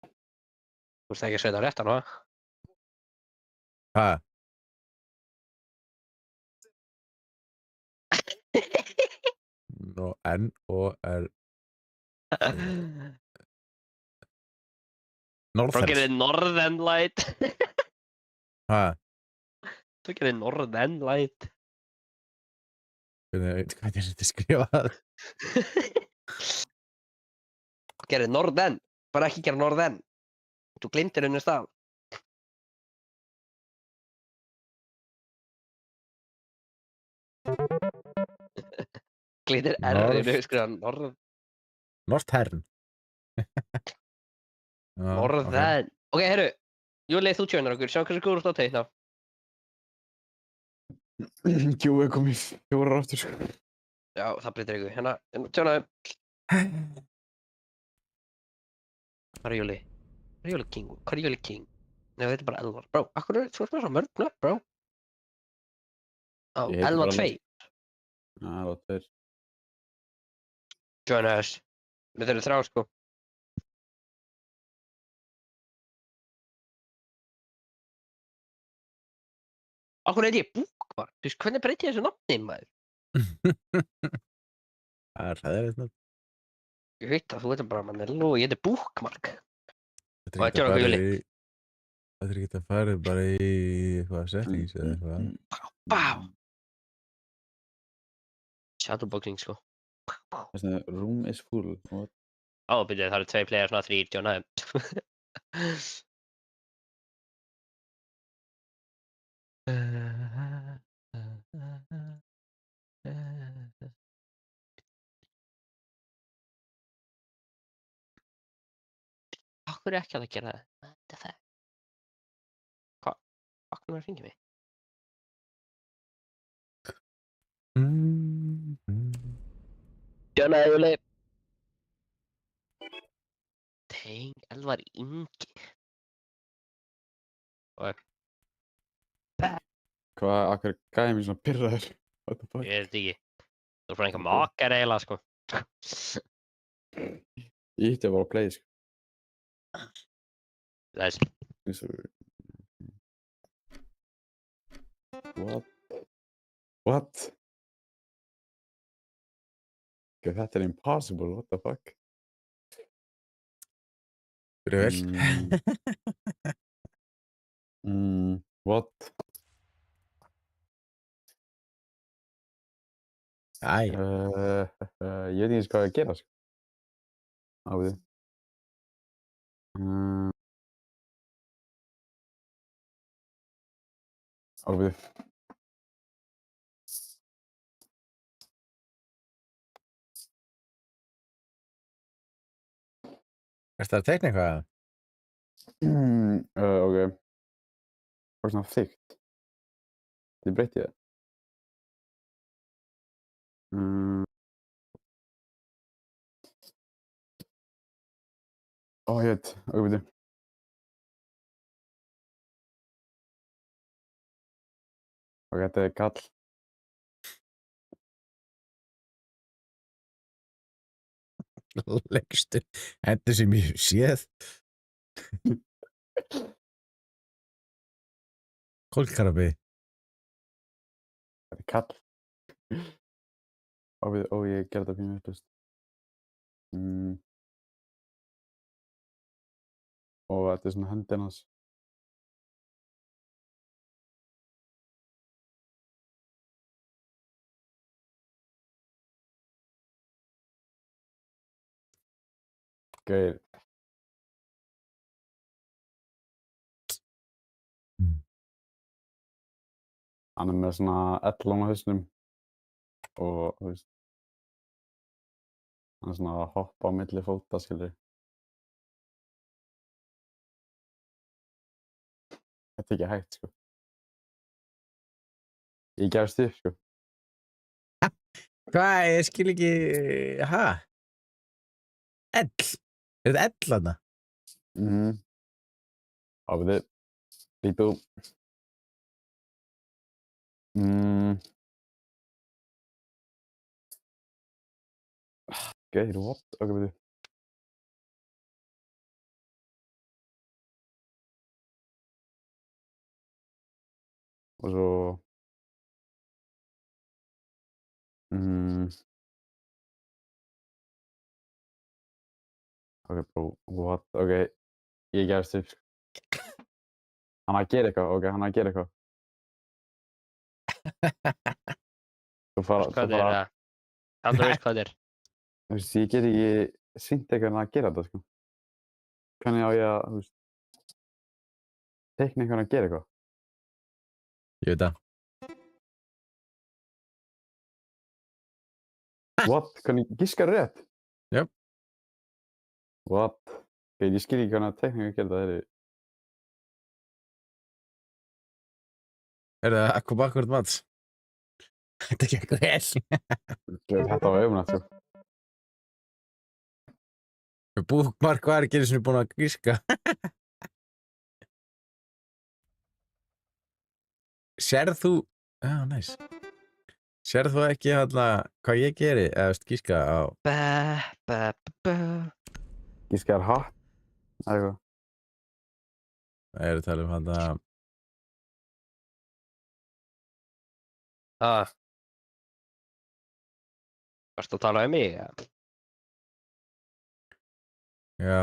B: Þú veist ekki að segja þetta rétt, alveg?
A: Ha? N-O-R.
B: Frá
A: Norðan.
B: gerði Northern Light.
A: Ha?
B: Þú gerði Northern Light.
A: Hvernig er þetta skrifað?
B: Gerði Northern. Bara ekki gera Northern. Þú glimtir henni stað. Glittir R-inu, skrifa
A: Northern.
B: Northern. Ok, heyrðu. Júli, þú tjónar okkur. Sjáum hversu góður þú ert að teikna.
E: Hugh er komið í 4 aftur, sko.
B: Já, það breytir ykkur. Hérna, tjónaðu. Hvað er Júli? Hvað er Júli King? Hvað er Júli King? Nei, þetta er bara Elvar. Bro, akkur er þú ert með svo mörg nöfn, bro? Á,
E: Ég heiti
B: Elvar
E: bara
B: 2.
E: Það var 2.
B: Join us. Við þurfum 3, sko. Akkur er ég búkvar? Þú veist, hvernig breyti ég þessu nafni, maður?
A: Það er ræðilegt nafn.
B: Ég veit að þú veit bara Manello og ég heiti Bookmark.
A: Þetta
B: Og
A: er
B: þetta er okkur Júli.
A: ekki að fara bara í eitthvað settings eða eitthvað.
B: Bá! Shadowboxing, sko.
E: Þess að room is full. What?
B: Á, byrju, það eru 2 players, svona 3, John. Akkur er ekki að gera það? Þetta er það. Hvað? Akkur er að hringja mig? John Júli. Teng, Elvar Ingi. Og
E: Hvað, akkur gæði mér svona pirraður? What the fuck?
B: ég veit ekki. Þú er bara einhver makar eiginlega, sko.
E: Ég hitti bara að play, sko.
B: Þess.
E: Eins og... What? What? Ok, þetta er impossible, what the fuck?
A: Fyrir vel.
E: What?
A: Æ,
E: Ég veit ekki eins hvað að gera, sko. Á við. Á við.
A: ertu að teikna eitthvað?
E: Ok. Hvað er svona þykkt? Þið breytti það? Ó, ég veit. Ok, veitu. Ok, þetta er kall.
A: Leggstu hendur sem ég hef séð. Kólkarabbi.
E: Þetta er kall. Ó, við, ó, ég gerði þetta pínu vitlaust. Og þetta er svona höndin hans. Gauir. Hann er með svona ellón á hausnum og, þú veist, hann er svona að hoppa á milli fóta, skilurðu. Þetta er ekki hægt, sko. Ég gefst upp, sko.
A: Hvað, ég skil ekki, ha? Ell? Er þetta ell þarna?
E: Á við þið. Lítu. Gauir, what? Ok, við þið. Og svo... Ok, bro, what? Ok, ég gefst upp, sko. Hann að gera eitthvað, ok, hann að gera eitthvað. Þú
B: Hvað er það? Aldrei veist hvað þetta er.
E: Þú veist, ég get ekki sýnt einhvern að gera þetta, sko. Hvernig á ég að, þú veist, teikna einhvern að gera eitthvað?
A: Ég veit það.
E: What? Hvernig giskar rétt?
A: Jöp.
E: What? Ok, ég skil ekki hvernig að teikna að gera þetta,
A: Er það akkur bakvörð mats? Þetta gekk vel.
E: Þetta var öfnætt, sko.
A: Bookmark var ekki einu sinni búinn að gíska. Sérð þú... Já, næs. Sérð þú ekki hérna hvað ég geri, eða veist gíska á...
E: Giskar hatt? Eða eitthvað?
A: Það er að tala hérna...
B: Varstu að tala um mig?
A: Já,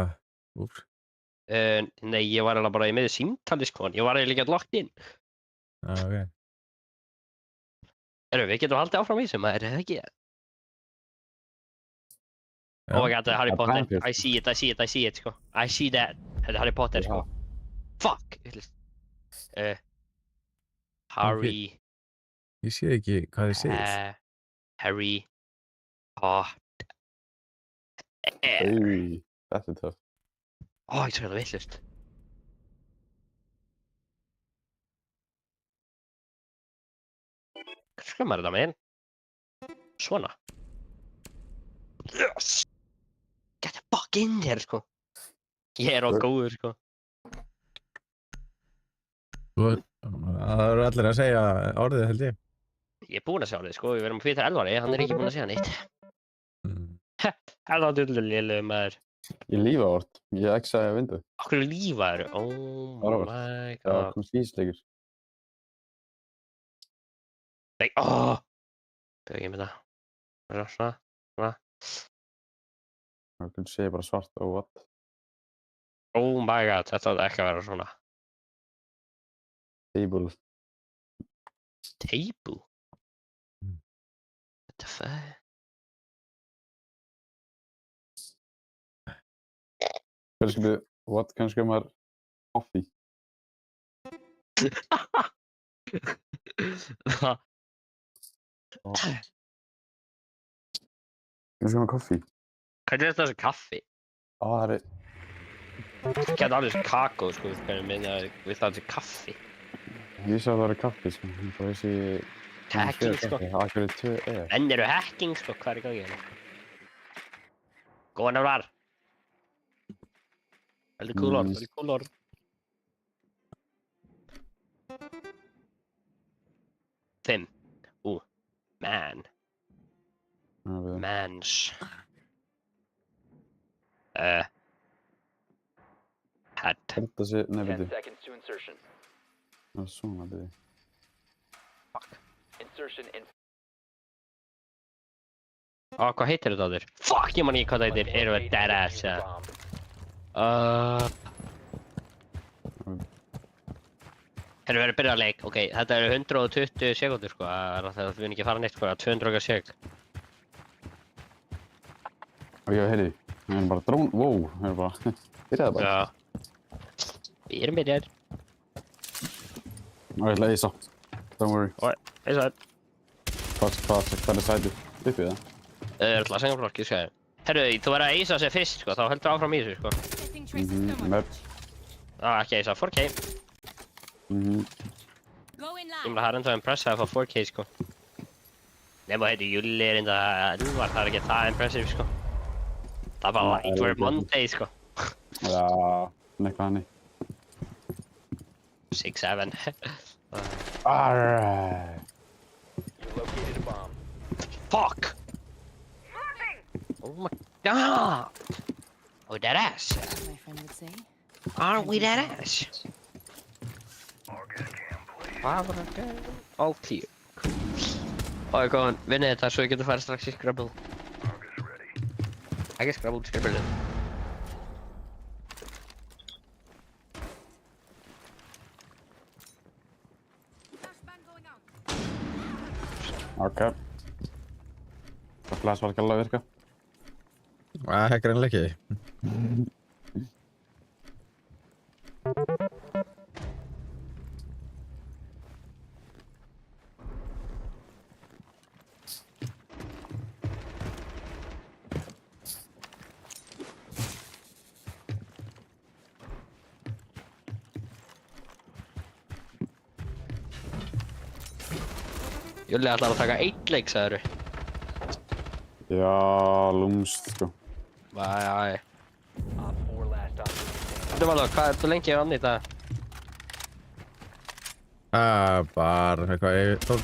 A: úps.
B: Nei, ég var eiginlega bara í miðju símtali, sko. Ég var eiginlega ekki locked in.
A: Já, ok.
B: Við getum haldið áfram í þessu, maður, eða ekki?
A: Já.
B: Oh my god, það er Harry
E: Það er
B: Potter.
E: Bambi,
B: I see it, sko. I see that. Þetta er Harry Potter, sko. Fuck! Harry...
A: Ég sé ekki hvað þið segir.
B: Harry Potter.
E: Ey, þetta er töff.
B: Ég svo það villust. Hvað skrömmar þetta með hinn? Svona. Yes! Get the fuck in here, sko. Ég er á góður, sko.
A: Það eru allir að segja orðið, held ég.
B: Ég er búinn að sjá þig, sko. Við erum Peter Elvari, hann er ekki búinn að segja neitt. Hello, dullulilu, maður.
E: Ég lífa vort. Ég exaði að vindu.
B: Akkur lífaður? Oh my
E: Það
B: god.
E: kom slísleikur.
B: Nei, Byrja ekki með það. Svona.
E: Það sé bara svart og what.
B: Oh my god, þetta átti ekki að vera svona.
E: Table.
B: Teibu? What the fuck?
E: Kannski við, what, kannski maður coffee. Kannski maður coffee.
B: Hvernig er þetta þessi kaffi?
E: Það er,
B: Ég get alveg þessi kakó, sko, hvernig minna við það þessi kaffi.
E: ég sá það er kaffi, sko. Það er þessi...
B: Hacking, sko.
E: Það er 2
B: En eru hacking, sko, hvað er í gangi hérna? Góðan efrar. Veldig kúlor. Fimm. Man. Mans. Head.
E: Þetta sé, nei,
D: 10
E: beti.
D: seconds to insertion.
E: Það er svona, beti.
B: Fuck.
D: Insertion in
B: Hvað heitir þetta á þér? Fuck, ég man ekki hvað það heitir. Erum við deadass, ja. Við erum byrjað að leik. Ok, þetta eru 120 sekúndur, sko. Það er við ekki fara neitt, sko. 200 sek.
E: Og ég heyrði, það er bara drón, wow, það er bara, byrjaði bara.
B: Já. Við erum byrjað.
E: Og ég ætla að eisa. Don't worry.
B: Eisa það.
E: Hvað er sætið? Uppið það?
B: Það er alltaf að segja fólki, sko. Herru, þú verður að eisa sig fyrst, sko. Þá heldur áfram í þessu, sko.
C: Getting traces of no one.
E: Map.
B: Ekki eisa, 4K.
C: Go in
B: Ég
C: loud.
B: meina, það er enda impressive að fá 4K, sko. Nefn að heitir Júli er enda Elvar, það er ekki það impressive, sko. Það er bara Lightware Monday, sko.
E: Já, nekvað hannig.
B: 6-7.
E: Alright.
D: you located a bomb.
B: Fuck! Oh my god! Oh, that ass.
C: My friend would say.
B: Aren't we that ass? Hvað var þetta? All clear. Góðan, vinnið þetta svo ég getur farið strax í Scrabble. Ekki Scrabble, Scrabble.
C: Flashbang going out.
E: Ok. Það flash var ekki alveg að virka.
A: Það er greinlega ekki.
B: Júli ætlar að taka 1 leik, sagður.
E: Já, lúmst, sko.
B: Æ.
D: Op 4 last operator.
B: Þetta var það, hvað er þú lengi að annað í dag?
A: Bara eitthvað, ég tók...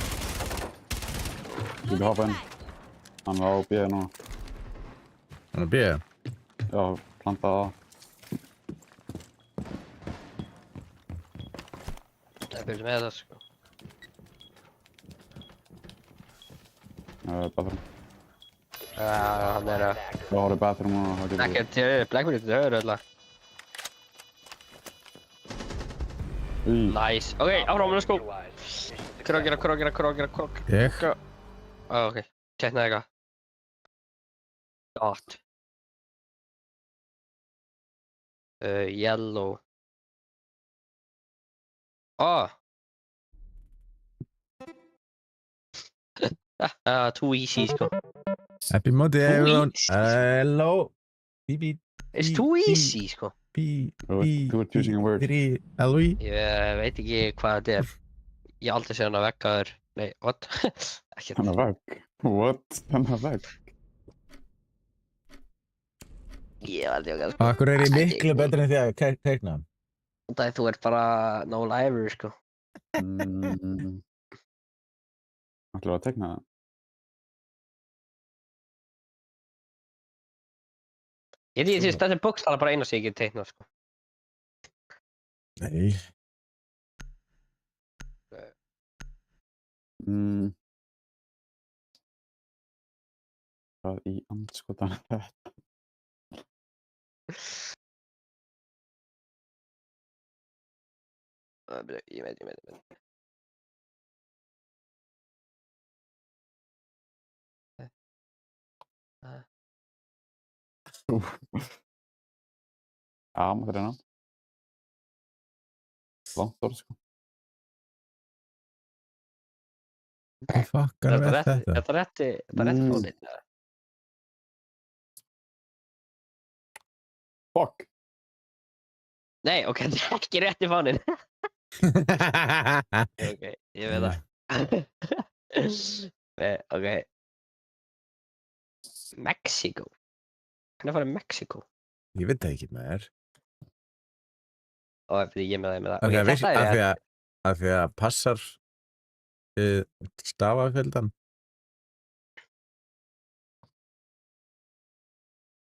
E: Þú getur hoppað inn. Hann var á bíða núna.
A: Hann er bíða.
E: Já, plantaði það.
B: Það byrjum með það, sko.
E: Bara fyrir.
B: Hann er að...
E: Það horfði bathroom og það getur...
B: Ekkert, Blackbeard er döður öll. Nice. Ok, áfram, let's go. Krog.
A: Ég?
B: Ok, tjettnaði eitthvað. Gott. Yellow. Too easy, sko.
A: Happy Monday, everyone. Hello. Bí.
B: It's too easy, sko.
E: Þú ert choosing a word.
A: Elvi.
B: Ég veit ekki hvað þetta er. Ég hef aldrei séð hann að veggaður. Nei, what? Ekkert.
E: Hann er vegg. What? Hann er vegg.
B: Ég hef aldrei okkar, sko.
A: Akkur er ég miklu betri en því að teikna hann.
B: Það er þú ert bara no liver, sko.
E: Ætlaðu að teikna það?
B: Ég veit því að þetta er bókstala bara eina sem ég get teiknað, sko.
A: Nei.
E: Hvað í andskotan er þetta?
B: Ég veit.
E: Já, maður reyna. Langt orð, sko.
A: Hvað fuckar er þetta?
B: Þetta er rétti fóninn.
E: Fuck!
B: Nei, ok, þetta er ekki rétti fóninn. Ok, ég veit það. Ok. Mexico. Hvernig farið Mexico?
A: Ég veit það ekki með þér.
B: Ég er með það.
A: Ok,
B: Ok, þetta er
A: af því að passar stafafjöldan.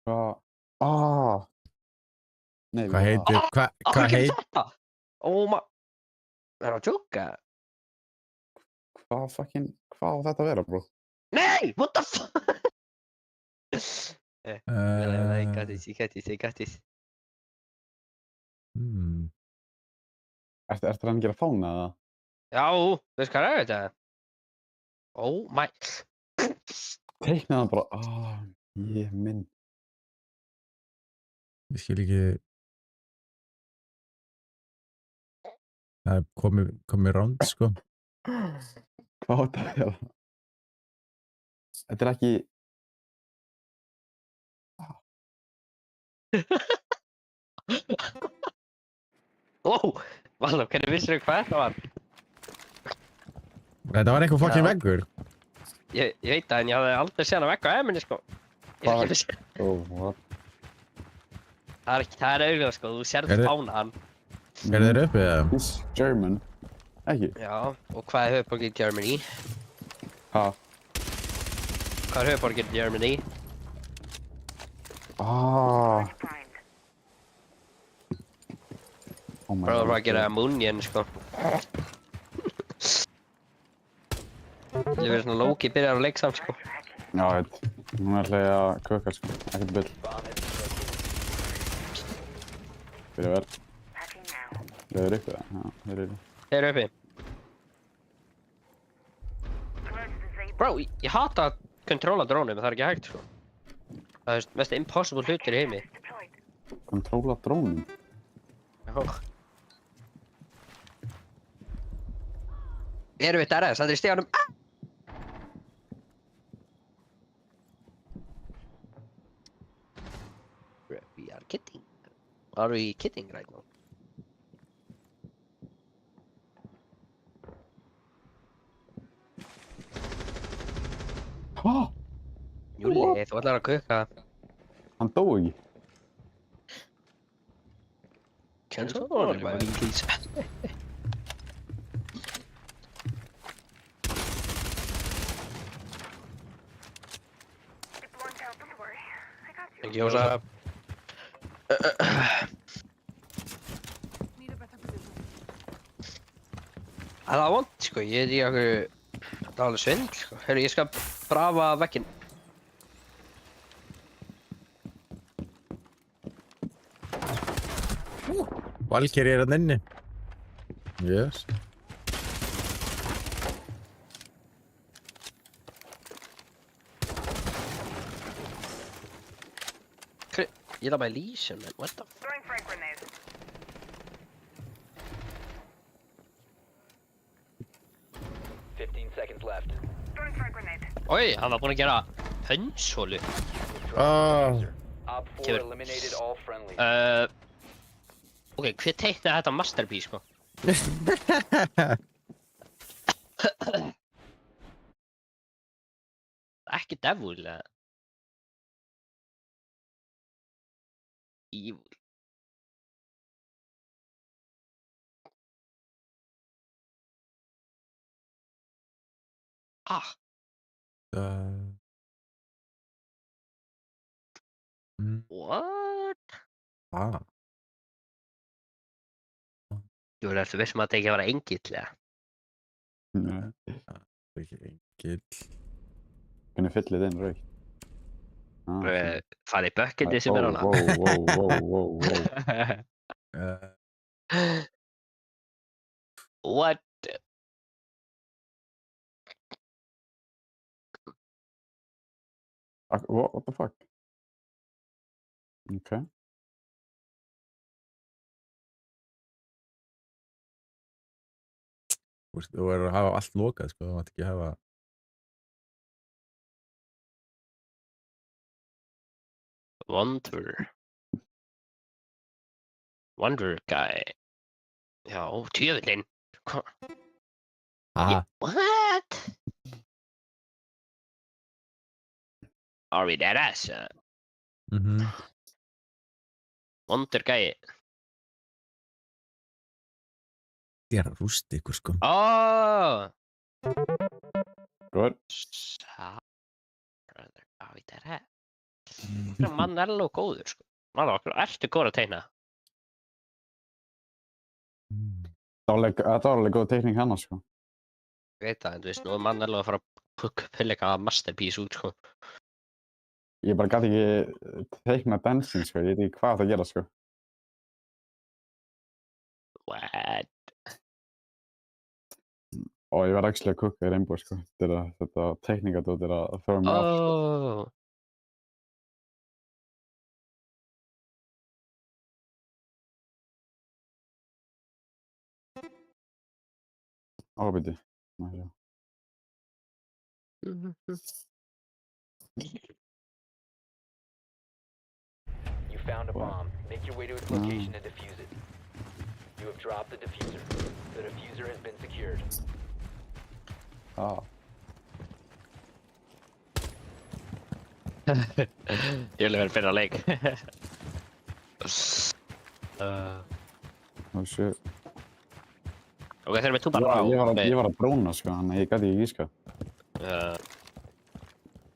E: Hvað? Nei,
A: Hvað heitir... Hvað heitir...
B: þetta? Það er að djóka.
E: Hvað á þetta að vera, bro?
B: Nei, what the fuck? Ég gætist.
E: Ertu hann að gera fána, eða?
B: Já, veist hvað er þetta? Oh my...
E: Teiknaði hann bara... ég minn.
A: Ég skil ekki... Það er komið ránd, sko.
E: Hvað á þetta að vera? Þetta er ekki...
B: Valur, hvernig vissir þú hvað þetta var?
A: Þetta var eitthvað fucking
B: Já.
A: veggur.
B: Ég veit það, en ég hafði aldrei séð hann að vegga á eminni, sko. Ég er ekki að sé.
E: What?
B: Það er auðvitað, sko, þú sérð
A: Er þið-
B: fána hann.
A: Er þeir uppið það?
E: He's German. Ekki?
B: Já, og hvað er höfuborgin Germany?
E: Ha?
B: Hvað er höfuborgin Germany?
E: Oh my
B: Bráður
E: God.
B: bara að gera munjen, sko. Ég verið svona Loki byrjar að leiksa, sko.
E: Já, veit. Hún er hlæði að köka, sko. Ekkert bill. Byrja vel. Leður upp það? Já, þeir eru.
B: Þeir eru uppi. Bro, ég hata að kontróla drónum, en það er ekki hægt, sko. Það er mest impossible hlutir í heimi.
E: Kontróla drónum?
B: Já. Erum við DRS, það er í stíðanum. We are kidding. Are we kidding right now?
E: Hva?
B: Júli, þú ætlar að kukka.
E: Hann dó ekki?
B: Cancel order, please. Thank you, what's up?
C: Need a better position.
B: Það var vond, sko, ég veit ekki okkur... Það var alveg svindl, sko. Heyrðu, ég skal brafa vegginn.
A: Valkyrie hann inni. Yes.
B: Ég er bara Elysium, man. What the f...
C: Throwing frag grenade.
D: Seconds left.
C: Throwing frag grenade.
B: Oj, han var búinn að gera hönsólu.
D: Op 4
B: Kjör.
D: eliminated all friendly.
B: Ok, hver teiknaði þetta masterpiece, sko? Ekki devil, eða? Evil. Ah, what? Jú, ertu vissum að þetta ekki að vera engill, eða?
E: Nei.
A: Ekki engill.
E: Hvernig fyllið inn raukt?
B: Farið í bucketið sem er hana.
E: Wow.
B: What?
E: What the fuck? Okay.
A: Þú verður að hafa allt lokað, sko. Þú mátt ekki hafa...
B: Wonder guy. Já, tjöfullinn.
A: Aha.
B: What? Are we dead ass? Wonder guy.
A: Ég er að rústa ykkur, sko.
B: Oh!
E: Good.
B: Are we dead ass? Það er Manello góður, sko. Manello, ertu góður að teikna?
E: Þetta var alveg góð teikning hann, sko.
B: Ég veit það, en þú veist, nú er Manello að fara að pilla eitthvað masterpiece út, sko.
E: Ég bara gæti ekki teikna dancing, sko. Ég veit ekki hvað það gera, sko.
B: What?
E: Og ég var actually að kukka í Rainbow, sko. Þetta teikningadót er að þróa mig af, sko.
B: Oh!
E: Ábyrdi.
D: You found a bomb. Make your way to its location and defuse it. You have dropped the diffuser. The diffuser has been secured.
B: Ég vil vera fyrir að leik.
E: Oh shit.
B: Ok, þeir eru með túbar á.
E: Ég var að bróna, sko, þannig að ég gæti ekki gíska.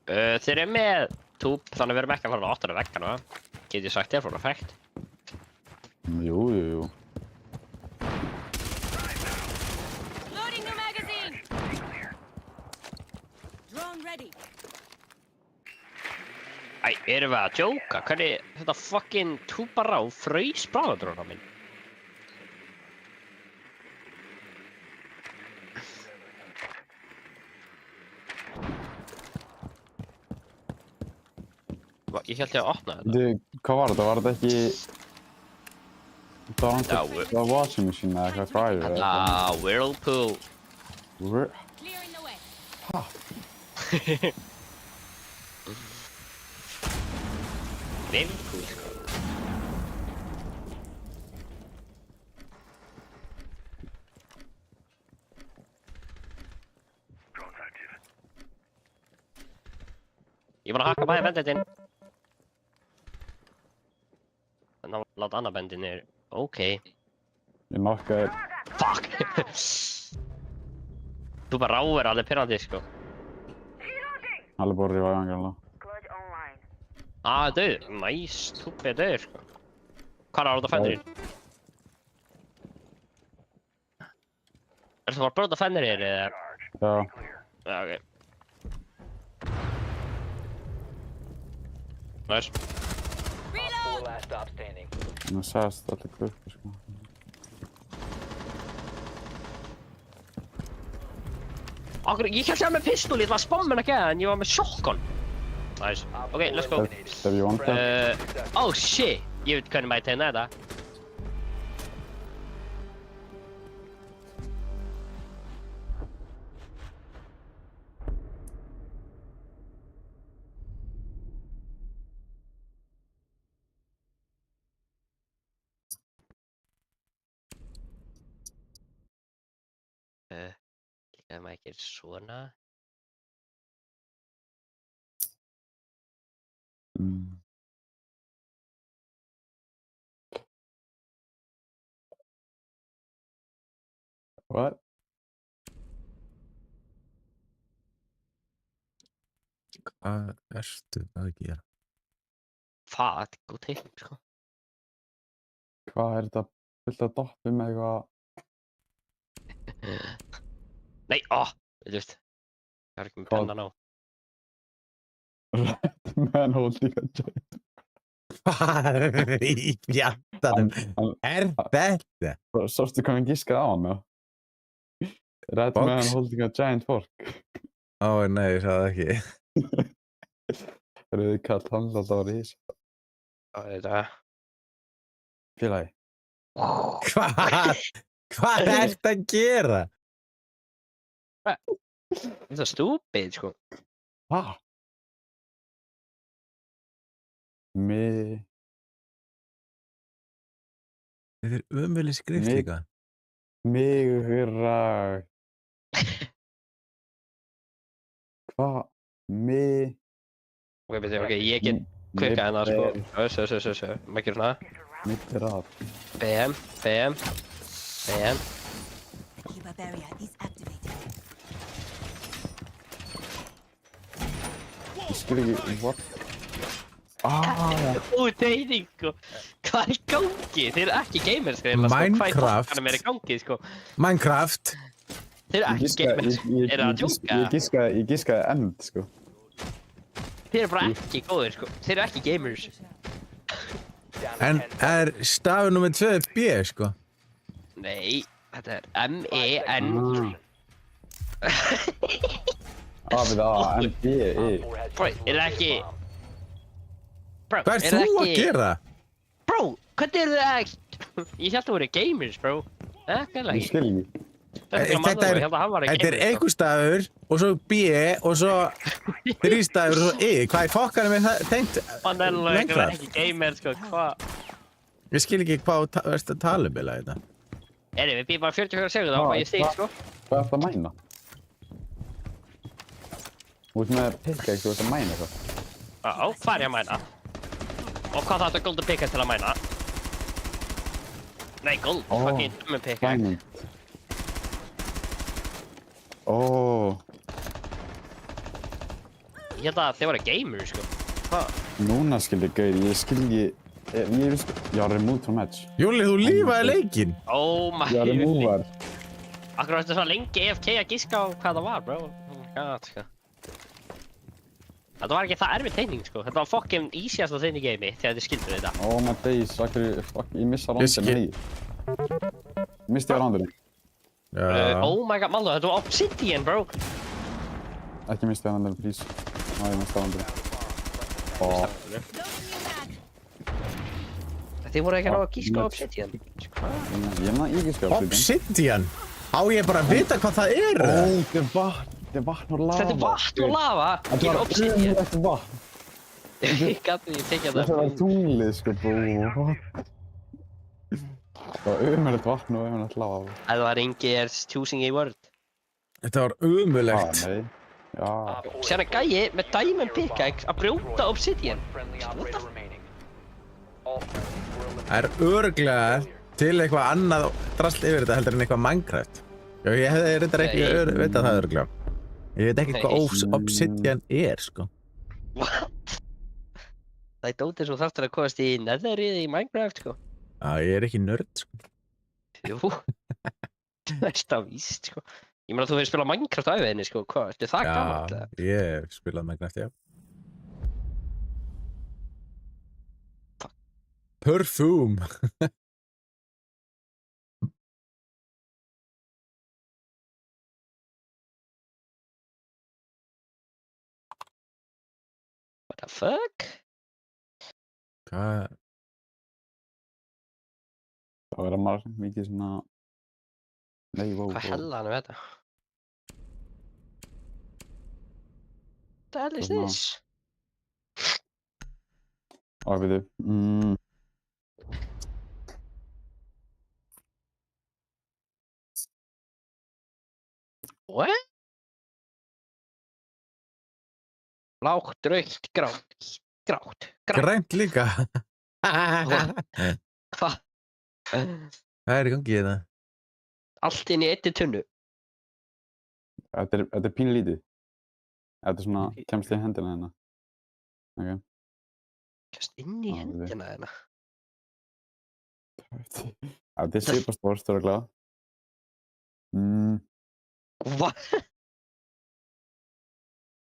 B: Þeir eru með túb, þannig við erum ekki að fara á 8. veggana. Get ég sagt þér frá effekt?
E: Jú.
C: Loading new magazine. Drone ready.
B: Æ, erum við að djóka? Hvernig þetta fucking túbar á fraus bráðadróna minn? Ég held ég að opna þetta.
E: Hvað var þetta? Var þetta ekki... Það var
B: Já,
E: einhver... Það var washing machine eða eitthvað fryer eða eitthvað.
B: Whirlpool.
C: Clearing the way.
B: Whirlpool, sko. Ég var að hakka bæði benditinn. En þá láta annað bendið niður. Ok.
E: Ég nokkaði...
B: Fuck! Þú bara ráir alveg pirrandi, sko.
E: Alveg borðið var gangilega.
C: Clutch online.
B: Döður. Næs, túbbi er döður, sko. Hvað er það fennirinn? Er það bara bróta fennirinn, eða?
E: Já.
B: Já, ok. Nice.
D: Op 4 last stop standing.
E: Nú sagðist allir gruppi, sko.
B: Ég hélt ég var með pistol, ég var spommin að geða en ég var með shotgun. Nice. Okay, let's go.
E: Step you want that?
B: Oh shit! Ég veit hvernig maður tegna þetta. Líka maður gerir svona.
E: What?
A: Hvað ertu að gera?
B: Það er góð teikning, sko.
E: Hvað er þetta fullt af doppi með eitthvað?
B: Nei, þú veist. Ég var ekki með
E: Hvað?
B: pennan á.
E: Man holding a giant.
A: Hvað í fjandanum er þetta?
E: Sástu hvað hann giskaði á hann, já? Red
A: Box?
E: man holding a giant fork.
A: Ó, nei, ég sagði það ekki.
E: Rauði kall handlað á rís.
B: Það er þetta.
E: Félagi.
A: Hvað ertu að gera?
B: Þetta er stúpid, sko.
E: Hva?
A: Þetta er ömuleg skrift
E: Mig-
A: líka.
E: Migra. Hva?
B: Ok, ég get kvikað hérna, sko. Maður gerir svona.
E: Migra.
B: BM.
C: Cuba barrier is activated.
E: Ég skil ekki, what?
B: Teikning, sko. Hvað er í gangi? Þeir eru ekki gamers, sko.
A: Minecraft.
B: Hvað í fokkanum er í gangi, sko?
A: Minecraft.
B: Þeir eru ekki gamers. Eru það að djóka?
E: Ég giskaði end, sko.
B: Þeir eru bara ekki góðir, sko. Þeir eru ekki gamers.
A: En er stafur nummer 2 B, sko?
B: Nei, þetta er M-E-N.
E: Við A-N-D-E.
B: Bro, er það ekki... Bro,
A: Hvað ert þú að gera?
B: Bro, hvernig eru það ekki... Ég held að það voru gamers, bro. Hvað er það
E: Ég
B: ekki?
E: skil ekki.
A: Þetta er einhver stafur og svo B og svo 3 stafur og svo I. Hvað í fokkanum er það tengt
B: Manello er
A: Minecraft?
B: ekki gamers, sko. Hvað?
A: Ég skil ekki hvað þú ert að tala um eða þetta.
B: Við býðum bara 44 segundir þá hvað ég stig, sko.
E: Hvað er það að mæna? Þú ert með pickaxe, þú ert að mæna eitthvað.
B: Hvað er ég að mæna? Og hvað þarf þetta golden pickaxe til að mæna? Nei, gold, fucking dummi pickaxe.
E: Diamond.
B: Ég held að þeir voru gamers, sko. Hvað?
E: Núna skil ég gauð, ég skil ekki... Já, remove from match.
A: Júli, þú lífaði leikinn.
B: Oh my
E: Já, remover.
B: Akkur varstu svona lengi AFK að giska á hvað það var, bro. Oh my god, sko. Þetta var ekki það erfið teikning, sko. Þetta var fucking easiest að teikna í game þegar þið skildur þetta.
E: Oh my days, ég missa randinu í. Misti ég randinu.
B: Oh my god, Maldo, þetta var Obsidian, bro.
E: Ekki misti ég randinu, please. Ná, ég misti randinu.
B: Þið voru ekki að ná að gíska á Obsidian.
E: Ég maður ekki skjáð
A: Obsidian? Á ég bara að vita hvað það er?
E: Þetta er vatn og lava.
B: Þetta er vatn og lava.
E: Þetta
B: Gerir
E: var
B: Obsidian.
E: umrætt vatn.
B: Ég gæti því að tekja
E: Þetta var
B: það.
E: tunglið, sko, bro. Það var umrætt vatn og umrætt lava.
B: Það var Ingers choosing a word.
A: Þetta var ömulegt.
E: Nei. Já.
B: Sérna gæi með diamond pickaxe að brjóta Obsidian.
A: Það er örugglega til eitthvað annað drasl yfir þetta heldur en eitthvað Minecraft. Já, ég hefði reyndar ekki vitað það örugglega. Ég veit ekki hvað Obsidian er, sko.
B: What? Það er dótið svo þarftur að komast í netherið í Minecraft, sko.
A: Já, ég er ekki nörd, sko.
B: Jú. Það er stað víst, sko. Ég meina þú hefur spilað Minecraft á æfiðinni, sko. Hvað, ertu það gammalt?
A: Já, ég spilaði Minecraft, já. Perfume.
B: What the fuck?
A: Hvað?
E: Það verða marg mikið svona... Nei,
B: Hvað hellan er þetta? The hell is
E: Svona-
B: this?
E: Ó, veitu.
B: What? Blátt, rautt, grátt, grátt.
A: Grænt líka.
B: Hvað?
A: Hvað er í gangi hérna?
B: Allt inn í einni tunnu.
E: Þetta er pínu lítið. Þetta er svona, kemst í hendina hérna. Ok.
B: Kast inn í
E: Já, við-
B: hendina hérna.
E: Þetta er svipast stórt, örugglega.
B: What?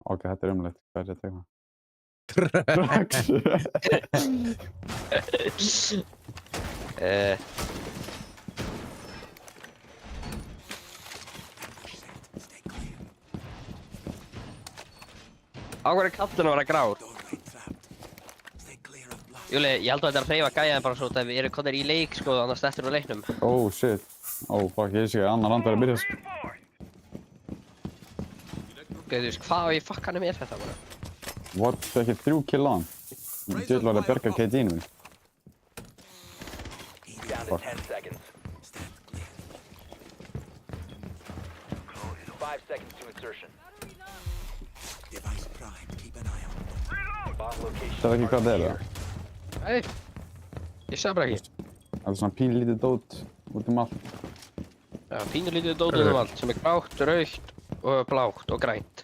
E: Ok, þetta er umleitt. Hvað er þetta eitthvað?
B: Á hverju kallinu var að grár? Júli, ég held að þetta er að hreyfa gæjaðin bara svo að við erum konir í leik sko, annars þetta er á leiknum.
E: Oh shit. Oh fuck, ég sé að annar rand verið að byrja.
B: Gauðus, hvað á ég fokkanum er þetta bara?
E: What? Það er ekki 3 kill á hann. Djöld var að berga KD-inu minn.
D: Down to 10 seconds. 5 seconds to insertion. Bomb location.
E: Það er ekki hvað það er það.
B: Nei, ég sagði bara ekki.
E: Það er svona pínu lítið dót út allt.
B: Já, pínu lítið dótið um allt sem er grátt, rautt og blátt og grænt.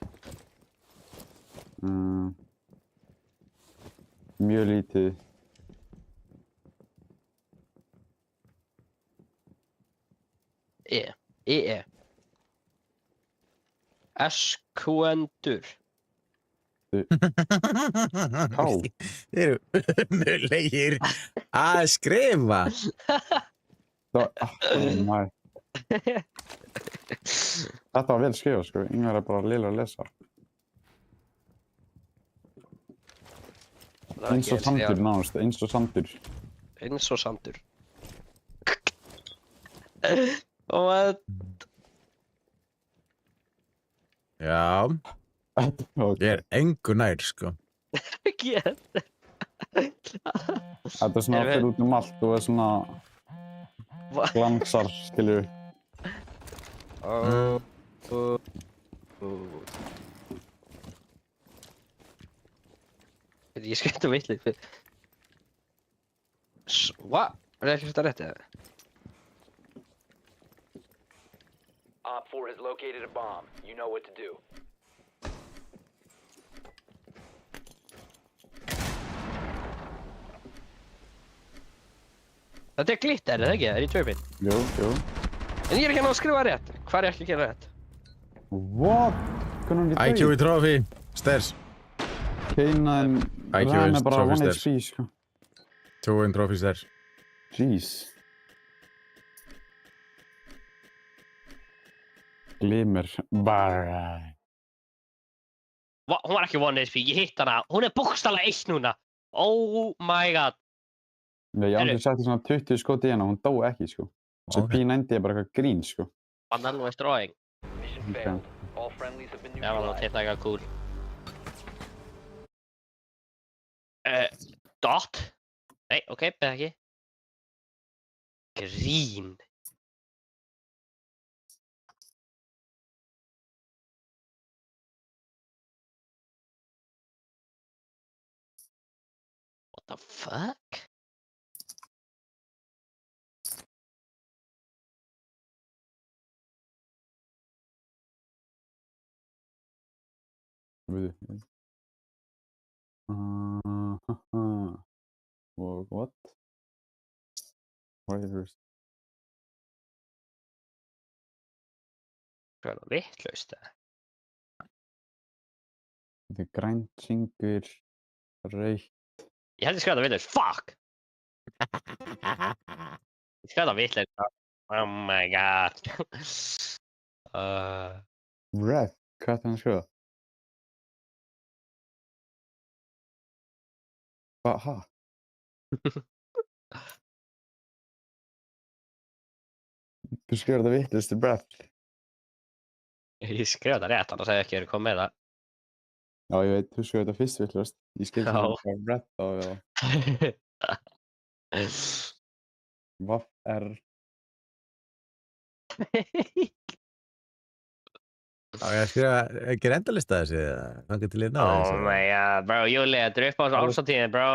E: Mjög lítið.
B: E. Eskvendur.
E: Há.
A: Þeir eru umulegir að skrifa.
E: Næ. Þetta var vel skrifað sko, Ingvar er bara liðlega að lesa. Eins og sandur nánast, eins og sandur.
B: Eins og sandur. Og
A: Já, ég er engu nær, sko.
B: ekki
E: Þetta er svona fyrir út allt og er svona
B: Hva?
E: glansar, skilju.
B: Ég skemmt vittlið. What? Er það ekki þetta rétt eða?
D: Op 4 has located a bomb. You know what to do.
B: Þetta er glitter, er það ekki? Það er í törpinn.
E: Jú.
B: En ég er ekki að ná að skrifa rétt. Hvað er ég ekki að gera rétt?
E: What? Hvernig hann
A: IQ
E: ekki
A: í trófi, sters.
E: Keinaðin
A: IQ
E: ræna
A: is
E: bara
A: trophy
E: 1
A: stairs.
E: HP, sko.
A: 2 trófi, sters.
E: Jeez. Glimmer. Bara.
B: Hún var ekki 1 HP, ég hitt hana. Hún er bókstaflega 1 núna. Oh my god.
E: Nei, ég aldrei setti svona 20 skot í hana, hún dó ekki, sko. Þessi
A: Ok.
E: P90 er bara eitthvað grín, sko.
B: Bannan was drawing.
D: Mission failed. All friendlies have been
B: Já, það var
D: neutralized.
B: þetta eitthvað cool. Dot? Nei, ok, beð ekki. Grín. What the fuck?
E: Veitu. Og what? Riders.
B: Hvað er það vitlaust eða?
E: Þetta er grænt, syngur, rautt.
B: Ég held að skrifa þetta vitlaust. Fuck! Skræða vitleisa. Oh my god.
E: Red, hvað er það að skrifa? Ha? Þú skrifar þetta vitlaust til Brett.
B: Ég skrifa þetta rétt, annars hefði ég ekki verið komið með það.
E: Já, ég veit, þú skrifar þetta fyrst vitlaust. Ég skil
B: Já.
E: það frá Brett á VR.
A: Já, ég skrifa, ekki endalista þessi, þannig til ég ná
B: Oh
A: þessu.
B: my god, bro, Júli, þetta er upp á þessu árshátíðinni, bro.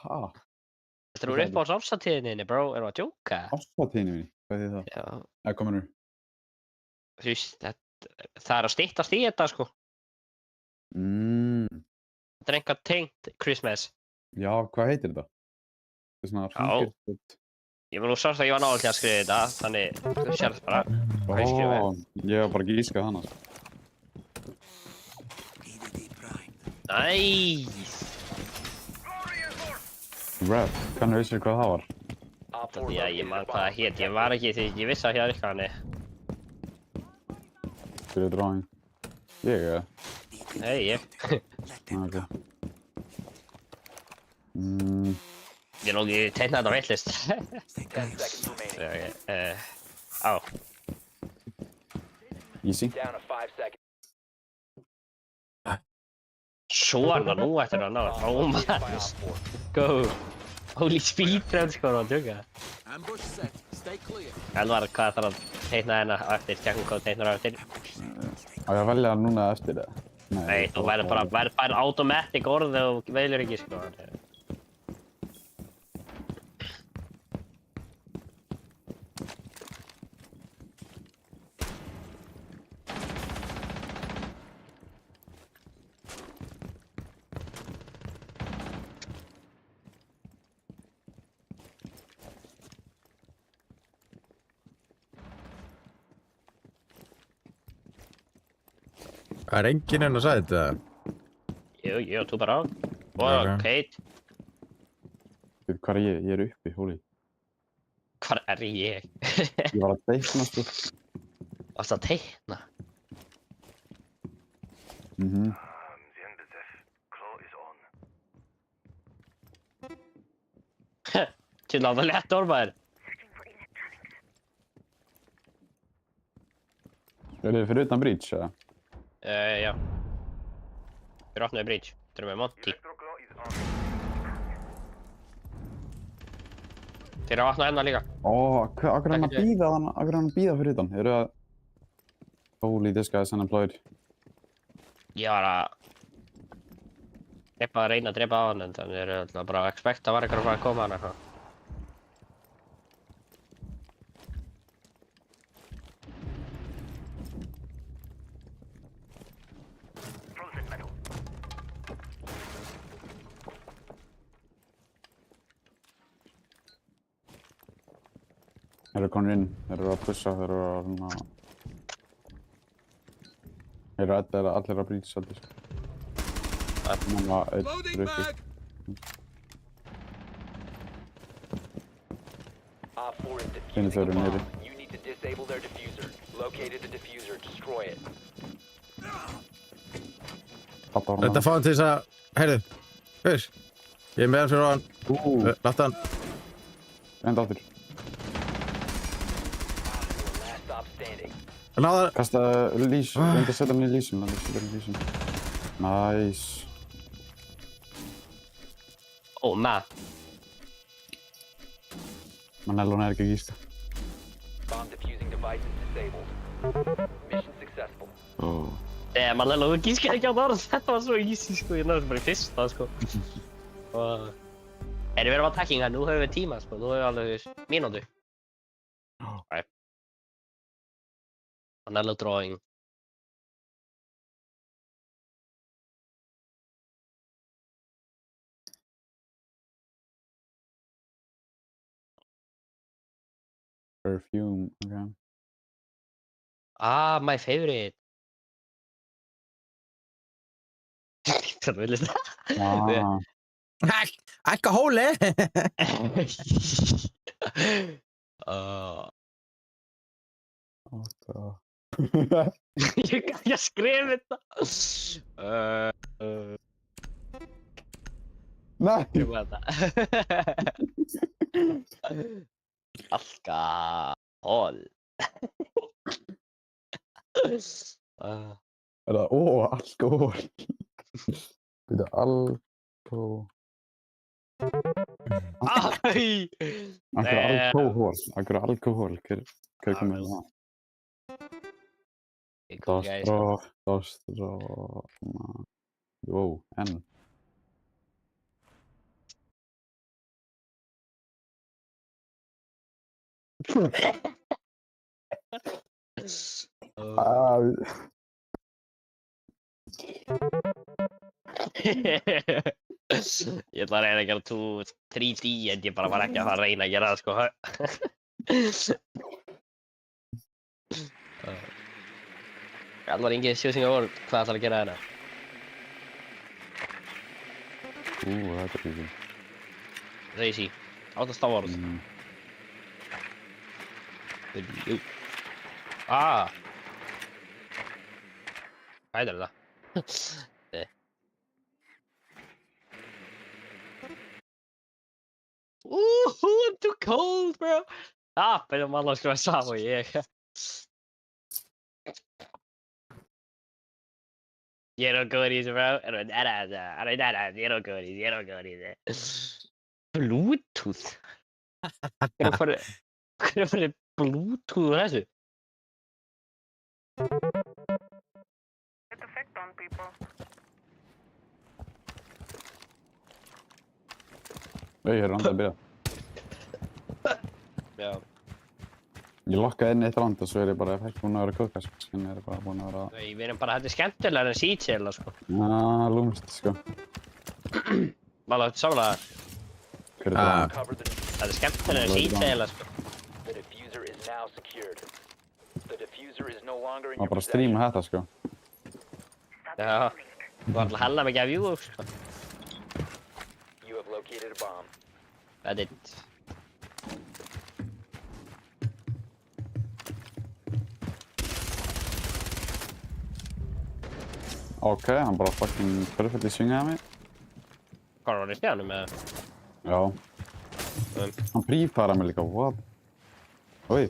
E: Ha?
B: Þetta er upp á þessu árshátíðinni, bro, erum við að djóka?
E: Árshátíðinni minni, hvað er það?
B: Já,
E: Komur nú.
B: þú veist, það er að styttast í þetta, sko. Þetta er einhvað tengt Christmas.
E: Já, hvað heitir þetta? Það er svona
B: Já.
E: hringir.
B: Ég var nú sást að ég var nálega til að skrifa þetta, þannig þú sérst bara hvað ég skrifaði.
E: Ég var bara ekki ískað hana.
B: Næs!
E: Red, kannu vissir hvað það var?
D: Op 4
B: Já, ég
D: located
B: man
D: a
B: hvað það
D: bomb.
B: hét, ég var ekki því ég vissi að hér eitthvað hannig.
E: Fyrir drawing. Ég eða?
B: Nei, ég.
E: Ok.
B: Ég nú ekki teikna þetta veitlist.
D: 10 seconds remaining.
B: Á,
E: Easy.
D: Down to 5 seconds.
B: svona, nú ættir að ná það. Oh
D: Bomb located by
B: man,
D: Op 4.
B: go. Holy speedrun, sko, það tjóka.
F: Ambush set. Stay clear.
B: Elvar, hvað þarf að teikna hérna á eftir? Kjækum hvað teiknar á eftir?
E: Á ég að velja það núna eftir það?
B: Nei, þú verður bara automatic orð og veilur ekki, sko.
A: Það er enginn enn að sagði þetta.
B: Jú, þú bara á. Og
A: Ok.
B: Kate,
E: Hvað er ég? Ég er uppi, holy.
B: hvar er ég?
E: Ég var að teikna, sko.
B: Varstu að teikna? Til að það lett ormaður.
E: Er þið fyrir utan breach, eða?
B: Já. Við opnaði bridge. Þetta er með Monty. Þeir eru að opna hérna líka.
E: Akkur er hann að býða þannig? Akkur er hann að býða fyrir utan? Eru það... Holy, this guy is unemployed.
B: Ég var að reyna að drepa á hann, en þannig eru alltaf bara að expecta var eitthvað að fara að koma hann eitthvað.
E: Þeir eru konur inn, þeir eru að pussa, þeir eru að svona... Þeir eru allir að breach svolítið, sko. Núna, einn
F: Loading
E: er uppi.
F: bag.
D: Op 4 is
E: Finnur
D: defusing
E: þeir
D: a
E: eru niðri.
D: bomb. You need to disable their diffuser. Located the diffuser. Destroy it.
E: Pappa var
A: Þetta fá hann til þess að, heyrðu, fyrr. Ég er með hann fyrir á hann. Látt hann.
E: Enda aftur.
D: Last stop standing.
A: Náða hann.
E: Kasta lýs, reynda að setja hann í lýsum. Nice.
B: Ó, maður.
E: Manellon er ekki að gíska.
D: Bomb diffusing device is disabled. Mission successful.
B: Maður lefði gíska ekki á það, þetta var svo easy, sko. Ég náðu bara í fyrsta, sko. Og... við erum á attacking här, nú höfum við tíma, sko. Nú höfum við alveg mínútu. Nei. Manello drawing.
E: Perfume, ok.
B: Ah, my favorite. Það vil þetta.
E: Ah,
A: Alkohol!
B: Ég kan ekki að skrifa þetta.
E: Nei!
B: Skrifa þetta. Alkohol.
E: Er það alkohol? Býta, alkohol...
B: Æ!
E: Akkur alkohol? Akkur alkohol? Hver komið með það?
B: Ég kom ekki að því, sko.
E: Wow, enn.
B: Ég ætla að reyna að gera 3D en ég bara var ekki að fara að reyna að gera það, sko. Allar Ingi, shooting over, hvað ætlar að gera hérna?
E: Þetta er ekki.
B: Reisi, átt að Star Wars. Jú. Hvað er þetta? I'm too cold, bro. Byrjum alla að skrifa saman og ég. Ég er góður í þessu, bro. Ég er góður í þessu. Bluetooth? Hvernig farið Bluetooth úr þessu?
E: Ég er rand að byrja.
B: Já.
E: Ég lokkaði inn eitt rand og svo er ég bara ekki búinn að vera að kóka, sko. Skinn er bara búinn að vera...
B: Nei, við erum bara, þetta er skemmtilega en Siege, sko.
E: Lúmst, sko.
B: Mála, þetta samlega.
E: Hver er það?
B: Þetta er skemmtilega en Siege, sko.
D: The diffuser is now secured. The diffuser is no longer in
E: Má
D: your
E: bara stríma þetta, sko.
B: Já. Þú var alltaf hella mikið af view, sko.
D: You have located a bomb.
B: Þetta er...
E: Ok, hann bara fucking perfectly swingaði mig.
B: Hvað var hann í stjánu með?
E: Já. Hann prífæra mig líka, what? Oj.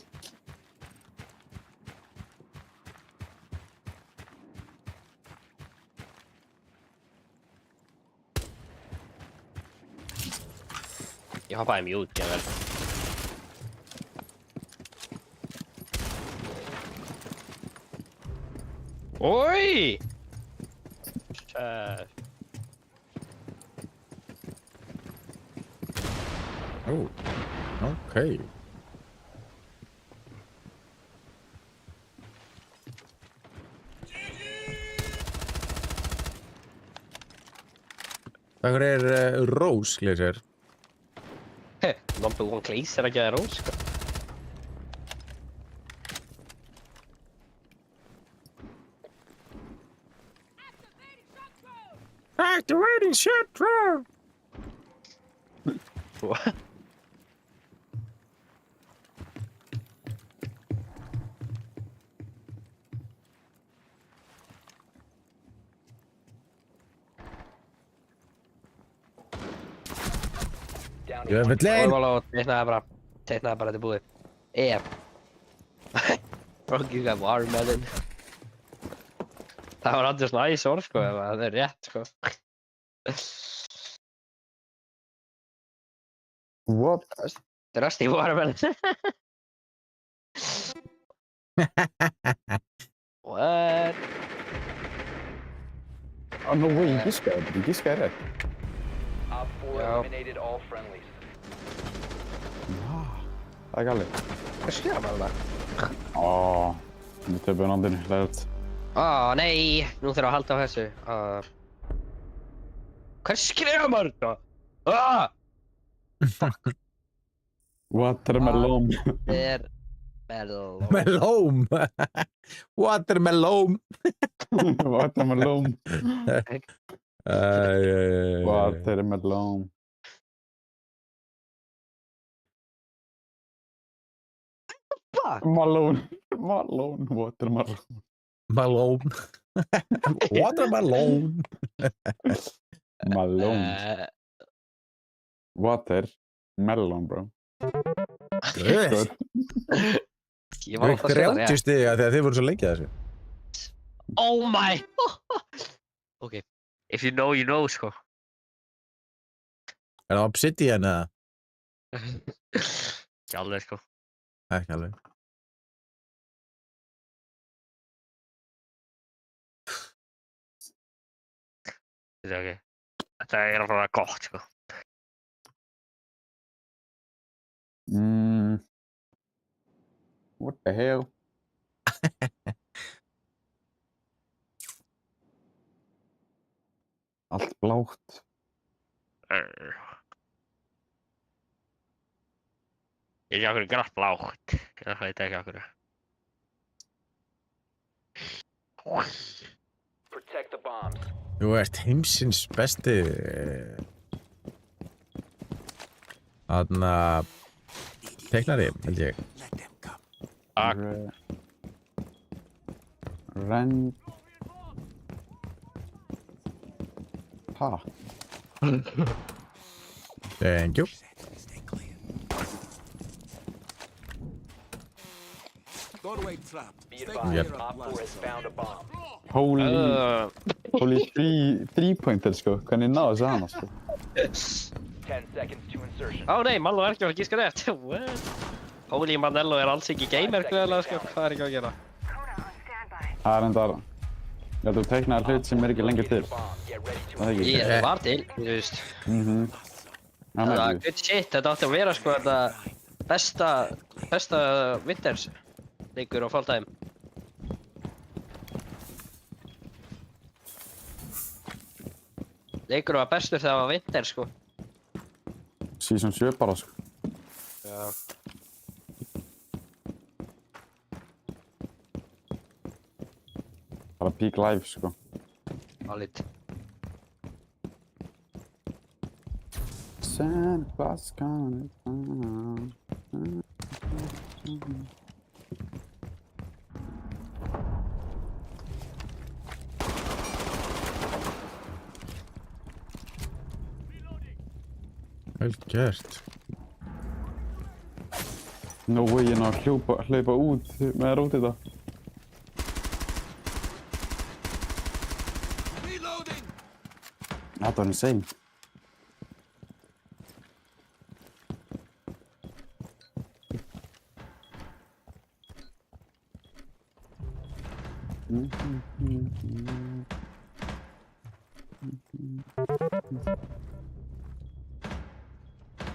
B: Ég hoppaði mute, ég vel. Oj!
A: Okay. Hvað er Rose, Glacier?
B: Number one Glacier að gera Rose, sko.
A: Activating shot drone!
B: What?
A: Ég er með lein!
B: Teiknaði bara þetta er búið. Rocky got watermelon. Það var aldrei svona æs orð, sko, ef það er rétt, sko.
E: What?
B: Rusty watermelon. What?
E: No way, ég giskaði rétt.
D: Op 4
B: Yeah.
D: eliminated all friendlies.
E: Það er galið.
B: Hvað skrifa maður það?
E: Við töfum andinu, lært.
B: Nei, nú þurfum að halda á þessu. Hvað skrifa maður það?
E: Watermelon.
B: Melon.
A: Melón! Watermelón!
E: Watermelon. Watermelon.
B: Fuck!
E: Malone. Malone. Watermelon.
A: Malone. Watermelon.
E: Malone. Watermelon, bro.
A: Guð.
B: Ég var
A: Ég
B: alltaf að segja það,
A: 30 stiga þegar þið voru svo lengi að þessu.
B: Oh my! Ok, if you know, you know, sko.
A: Er það Obsidian eða?
B: Ekki alveg, sko.
A: Ekki alveg.
B: Þetta er ok. Þetta er að fara gott, sko.
E: What the hell? Allt blátt.
B: Ég veit ekki okkur grátt blátt. Ég veit ekki okkur.
D: Protect the bombs.
A: Þú ert heimsins besti þarna teiknari, held ég.
E: Ren... Ha?
A: Thank you.
F: Doorway trapped.
D: Be
F: Stay
D: advised,
F: clear
D: Op
F: of
D: 4 has
F: blast.
D: found a bomb.
E: Holy three-pointer, sko. Hvernig náðu þessu hana, sko?
D: 10 seconds to insertion.
B: Ó nei, Mallo er ekki að gíska rétt. What? Holy Manello er alls ekki gamer, greiðlega, sko. Hvað er ekki að gera?
E: Það er endar... Ég held að þú teiknaðir hlut sem er ekki lengur til.
D: Bomb. Get ready to
E: Það er ekki.
B: Ég var til, þú veist.
E: Það
B: Það
E: er
B: var
E: ekki.
B: good shit, þetta átti að vera, sko, þetta besta Winters leikur á Fall Time. Leikur var bestur þegar það var Winter, sko.
E: Season 7 bara, sko.
B: Já.
E: Bara peak live, sko.
B: Valid.
E: Santa Claus coming down.
A: Vel gert.
E: No way, ég ná að hlaupa út með rótið það.
F: Reloading!
E: Þetta var insane.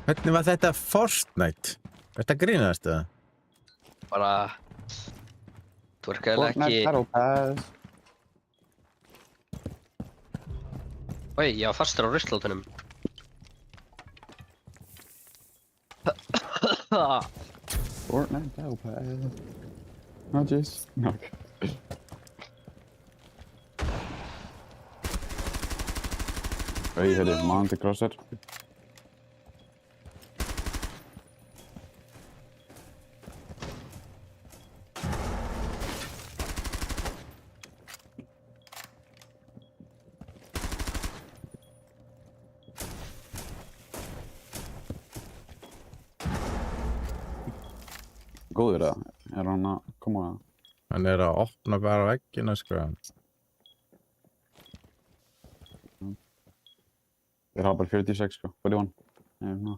A: Hvernig var þetta Fortnite? Þetta grínast það?
B: Bara... Þú er gæðilega
E: Fortnite
B: ekki...
E: Battle Pass.
B: Oi, ég var fastur á ruslótunum.
E: Fortnite Battle Pass. No, just... Okay. Ég hefði Monte Crosser. Góður það? Er hann að koma að...
A: Hann er að opna bara veggina, sko.
E: Þeir hafa bara 46, sko. 41. Nei, ná.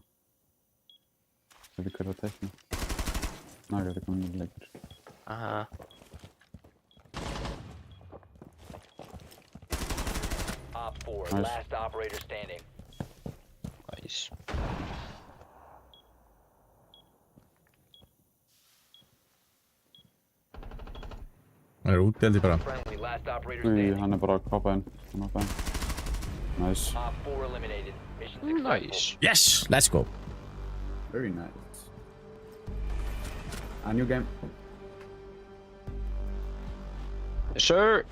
E: Það er hver að teikna. Ná, þetta er komin í leikur.
B: Aha.
D: Op 4,
E: Nice.
D: last operator standing.
B: Nice.
A: Hann er úti held ég bara.
D: Friendly, last operator
E: Úi,
D: standing.
E: hann er bara að koppa inn. Hann er bara... Nice.
D: Op 4 eliminated. Mission successful.
B: Nice.
A: Yes! Let's go!
E: Very nice. A new game.
B: Yes, sir.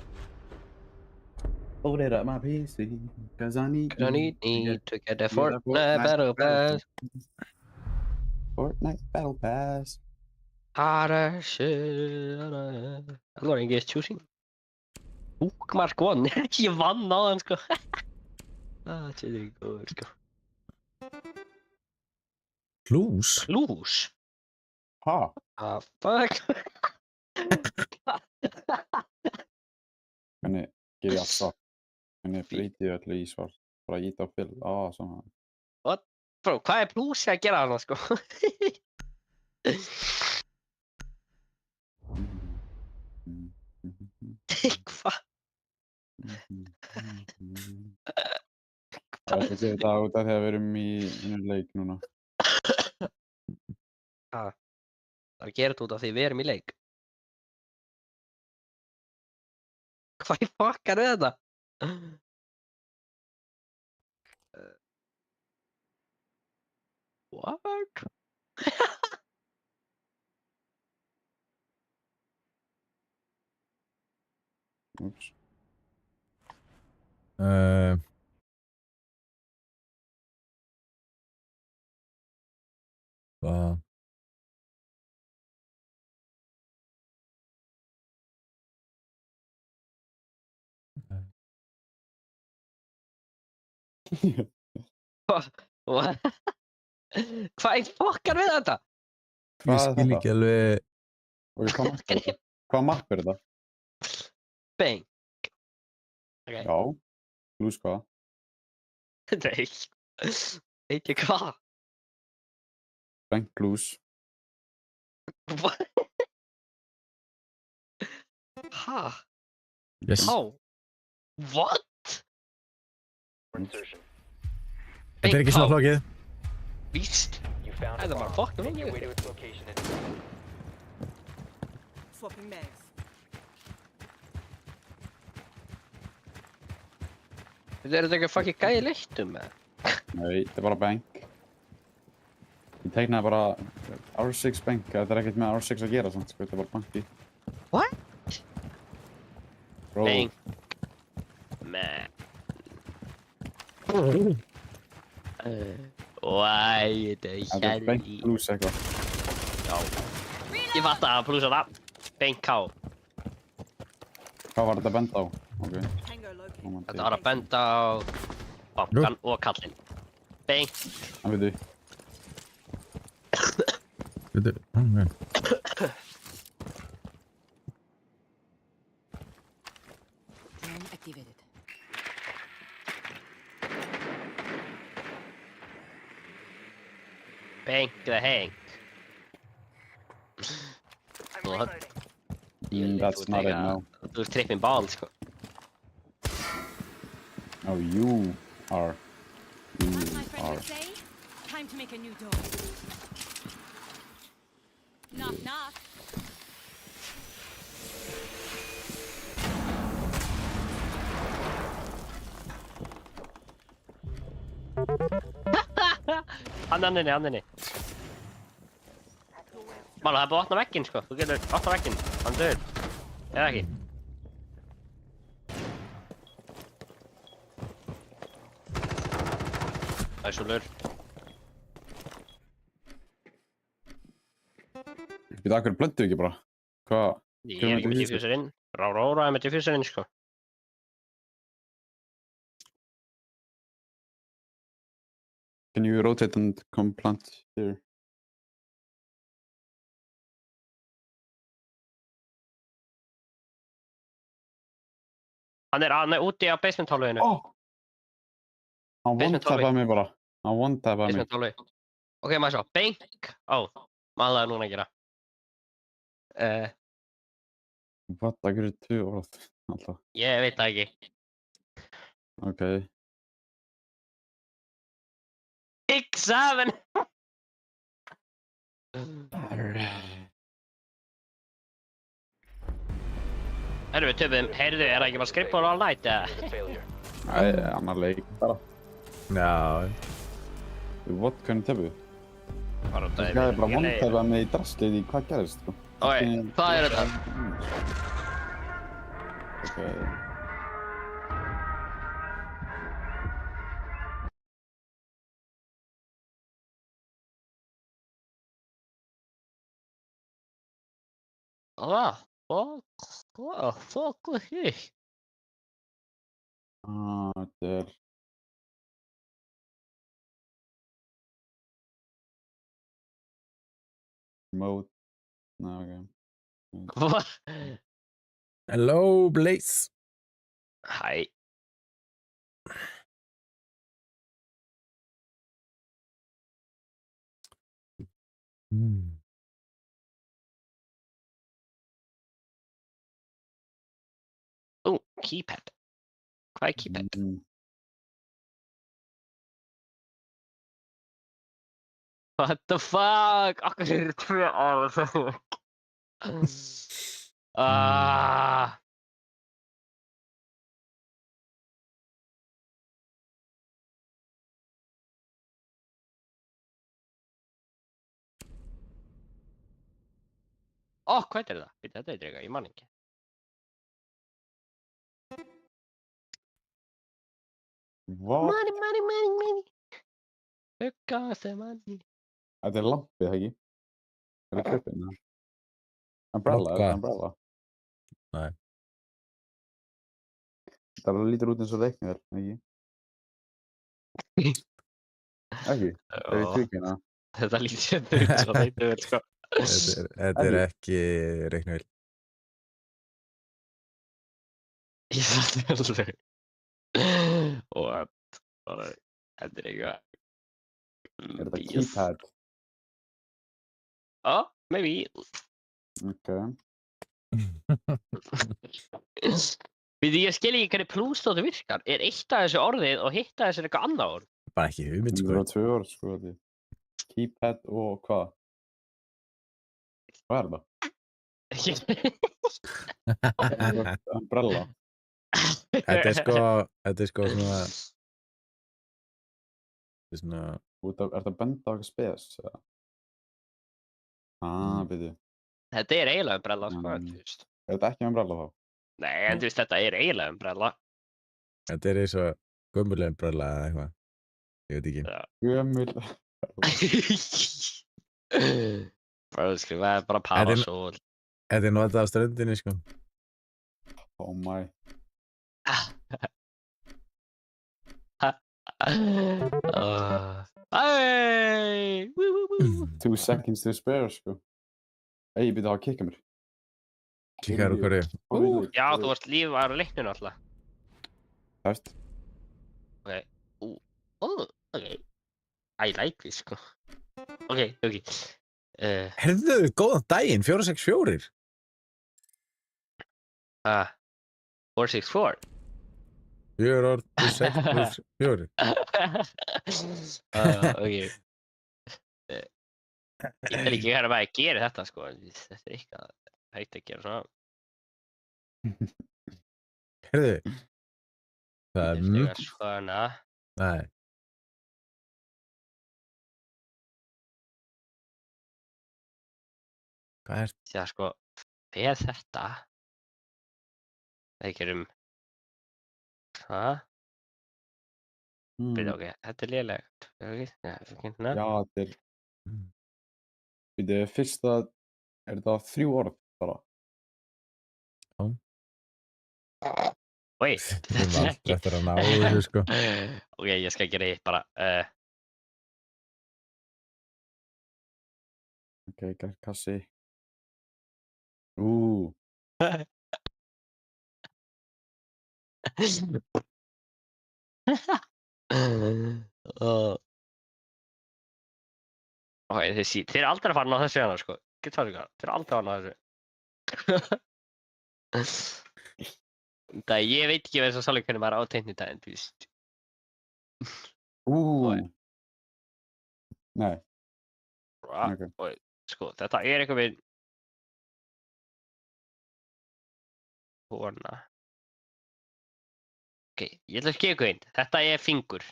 E: Load it up my PC, cause I need
B: to get the
E: the
B: Fortnite
E: Fortnite
B: Battle Pass.
E: Fortnite Battle Pass.
B: Harder shit. Allora, engage choosing. Mark 1. Ég vann á hann, sko. Þetta er góður, sko.
A: Klús?
B: Klús?
E: Ha?
B: Fuck.
E: Hvernig ger ég allt svart? Hvernig breyti ég öllu í svart? Bara íta á fill. Svona.
B: Bro, hvað er plúsi að gera hana, sko? Hvað?
E: Það er að segja þetta út af því að við erum í einu leik núna.
B: Það er að gera þetta út af því við erum í leik. Hvað í fuck er þetta? What?
E: Úps.
A: Hvað?
B: What? Hvað í fuck er við þetta?
A: Ég
E: Hvað er
A: skil
E: þetta?
A: ekki alveg.
E: Ok, hvað mapp er þetta?
B: Bang. Ok.
E: Já. Plus hvað?
B: Nei. Ekki hvað?
E: Bank plus.
B: What? Ha?
A: Yes.
B: How? What?
D: Insertion.
A: Þetta er ekki svona flókið.
B: Víst.
D: You found a
B: Þetta er bara
D: bomb.
B: fucking
D: Make your way
B: flókið.
D: to its location and defuse it.
C: Swapping mags.
B: Þetta er þetta ekki fucking gæði leiktum, eða?
E: Nei, þetta er bara bank. Ég teiknaði bara R6 bank. Þetta er ekkert með R6 að gera samt, sko. Þetta er bara banki.
B: What?
E: Bro,
B: Bang. Man. Why the
E: þetta er bank
B: hell?
E: plus eitthvað.
B: Já. Ég fatt að plúsa það. Bang K.
E: Hvað var þetta að benda á? Ok.
C: Tango located.
E: Moment,
B: Þetta var að benda á bankan og kallinn. Bang.
E: Það veitu.
A: Veitu, ok.
C: Drone activated.
B: Bang the hang. What?
E: That's not it, no.
B: Þú ert trippin ball, sko.
E: No, you are. You
C: As my friend
E: are.
C: would say, time to make a new door. Knock knock.
B: Hann inni. Mála, það er búið að opna vegginn, sko. Þú getur opna vegginn. Hann döður. Eða ekki. Það er svo lur.
E: Býta, akkur blöndu ekki bara? Hvað?
B: Ég
E: Hver
B: er
E: með
B: ekki með
E: diffuser?
B: diffuserinn. Ráraði með diffuserinn, sko.
E: Can you rotate and come plant here?
B: Hann er úti á basement-hálfinu.
E: Oh! Hann
B: Basement
E: one-tappaði
B: hallway.
E: mig bara. Hann one-tappaði mig.
B: Basement-hálfinu. Ok, maður sjá. Bank. Ó. Maður það er núna að gera.
E: What? Það gerir 2 orð. Alltaf.
B: Ég veit það ekki.
E: Ok.
B: X7! Herru, við töfum. Heyrðu, er það ekki bara skrippból all night, eða?
D: It's a failure.
E: Æ, annar leik bara.
A: Já.
E: What? Hvernig töfum við?
B: Bara út af
E: Það er bara one-tappaði mig í drastlið í hvað gerðist, sko.
B: Ok, hvað er þetta?
E: Ok.
B: Fuck with you.
E: Þetta er... Mode... Nei, ok.
B: What?
A: Hello, Blaze.
B: Hi. Keypad. Hvað er keypad? What the fuck? Akkur eru 2 orð. Hvað er það? Þetta er eitthvað, ég man ekki.
E: What?
B: Money. Huggaðast money.
E: Þetta er lampið, ekki? Er það klippin? Umbrella, er
A: Hvað?
E: þetta umbrella?
A: Nei.
E: Það lítur út eins og reiknivél, ekki? Ekki? Það er tvíkina.
B: Þetta lítur út svo reiknivél, sko.
A: Þetta er ekki reiknivél.
B: Ég þarf alveg. Og bara, þetta er eitthvað.
E: Er þetta keypad?
B: Maybe.
E: Ok.
B: Ég skil ekki hvernig plúsdóttir virkar. Er eitt af þessu orðið og hitt af þessu er eitthvað annað orð?
A: Bara ekki hugmynd,
E: Það
A: sko.
E: eru 2 orð, sko, þetta. Keypad og hvað? Hvað er það? Umbrella.
A: Þetta er sko svona... Þetta er svona...
E: Er það benda á eitthvað spes? Byrju.
B: Þetta er eiginlega umbrella, sko,
E: Mm.
B: þú veist.
E: Er þetta ekki umbrella þá?
B: Nei, en þú veist, þetta er eiginlega umbrella.
A: Þetta er eins og gömmuleg umbrella eða eitthvað. Ég veit ekki.
E: Gömul.
B: Bara skrifaði bara parasol.
A: Þetta er notað af ströndinni, sko.
E: Oh my.
B: Hey!
E: 2 seconds to spare, sko. Ég byrja að kikka mér.
A: Kíkar úr hverju.
B: Já, þú varst lífar á leikninu alltaf.
E: Hæft.
B: Ok. I like this, sko. Ok.
A: Herðu, góðan daginn, 464.
B: 464.
A: 4 orð, 6 plus 4.
B: Ok. Ég vil ekki hérna maður gera þetta, sko. Þetta er eitthvað hægt að gera svona.
A: Herðu. Það er
B: Þetta er svona.
A: Nei. Hvað er
B: Já, sko, fer þetta. Það gerum. Byrja, ok, þetta er lélegt.
E: Já, þetta er... Byrja, fyrsta... Er þetta 3 orð, bara?
B: Wait,
A: Við erum aldrei eftir að ná þessu, sko.
B: Ok, ég skal gera eitt bara.
E: Ok, kassi.
B: Ok, þeir eru aldrei að fara að ná þessu hérna, sko. Get það líka, þeir eru aldrei að fara að ná þessu. Það, ég veit ekki eins og svolítið hvernig maður á teikni þetta, en þú veist.
E: Nei. Ok.
B: Og, sko, þetta er eitthvað við... Svona. Ok, ég ætla að skilja ykkur einn. Þetta er fingur.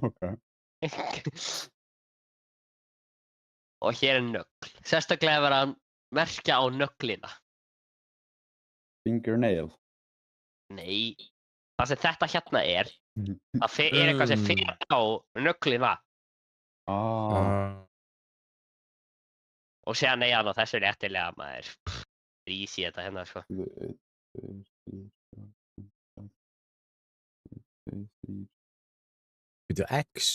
E: Ok.
B: Og hér er nögl. Sérstaklega verður að merkja á nöglina.
E: Fingernail.
B: Nei. Það sem þetta hérna er eitthvað sem fer á nöglina.
E: Ah.
B: Og Og séðan neðan á þessu réttilega maður rísi þetta hérna sko.
E: Bíddu, 1, 2, 3, 4, 5, 6, 7, 8, 9, 10.
A: Bíddu, X.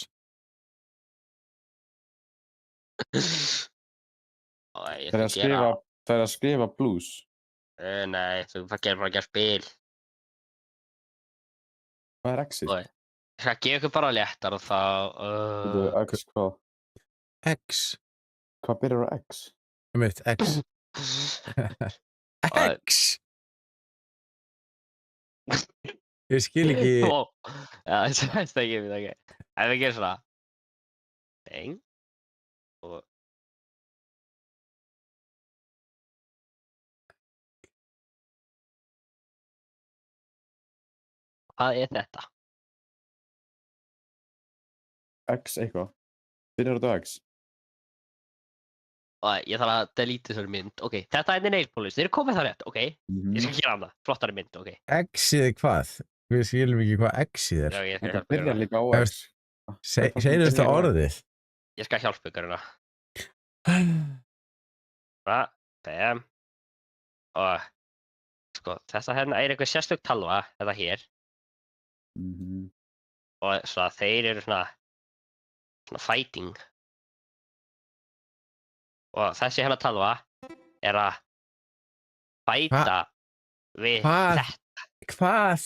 B: Æ, ég
E: Það er
B: ætla
E: að
B: að gera...
E: skrifa blues.
B: Nei, þú gerir bara ekki að spil.
E: Hvað er X-ið?
B: Ég ætla að gefa ykkur bara léttar og þá...
E: Bíddu, X hvað?
A: X.
E: Hvað byrjar á X?
A: Mitt, X. X. Ég skil ekki...
B: Já, það veist ekki við það ekki. Ef við gerum svona... Bang. Og... Hvað er þetta?
E: X eitthvað. Byrjar þetta á X?
B: Ég þarf að delete þessari mynd. Ok, þetta er nail polish. Þeir eru komið það rétt, ok? Ég skal gera hana. Flottari mynd, ok?
A: X-ið hvað? Við skilum ekki hvað X-ið er.
B: Já, ég skal
E: Þetta
B: hjálpa ykkur
E: byrjar
B: hana.
E: líka á X.
A: Segir þetta orðið.
B: Ég skal hjálpa ykkur hana. Svona, bam. Og... Sko, þetta hérna er einhver sérstök talva, þetta hér. Og svona, þeir eru svona fighting. Og þessi hérna talva er að fighta við
A: Hvað?
B: þetta.
A: Hvað?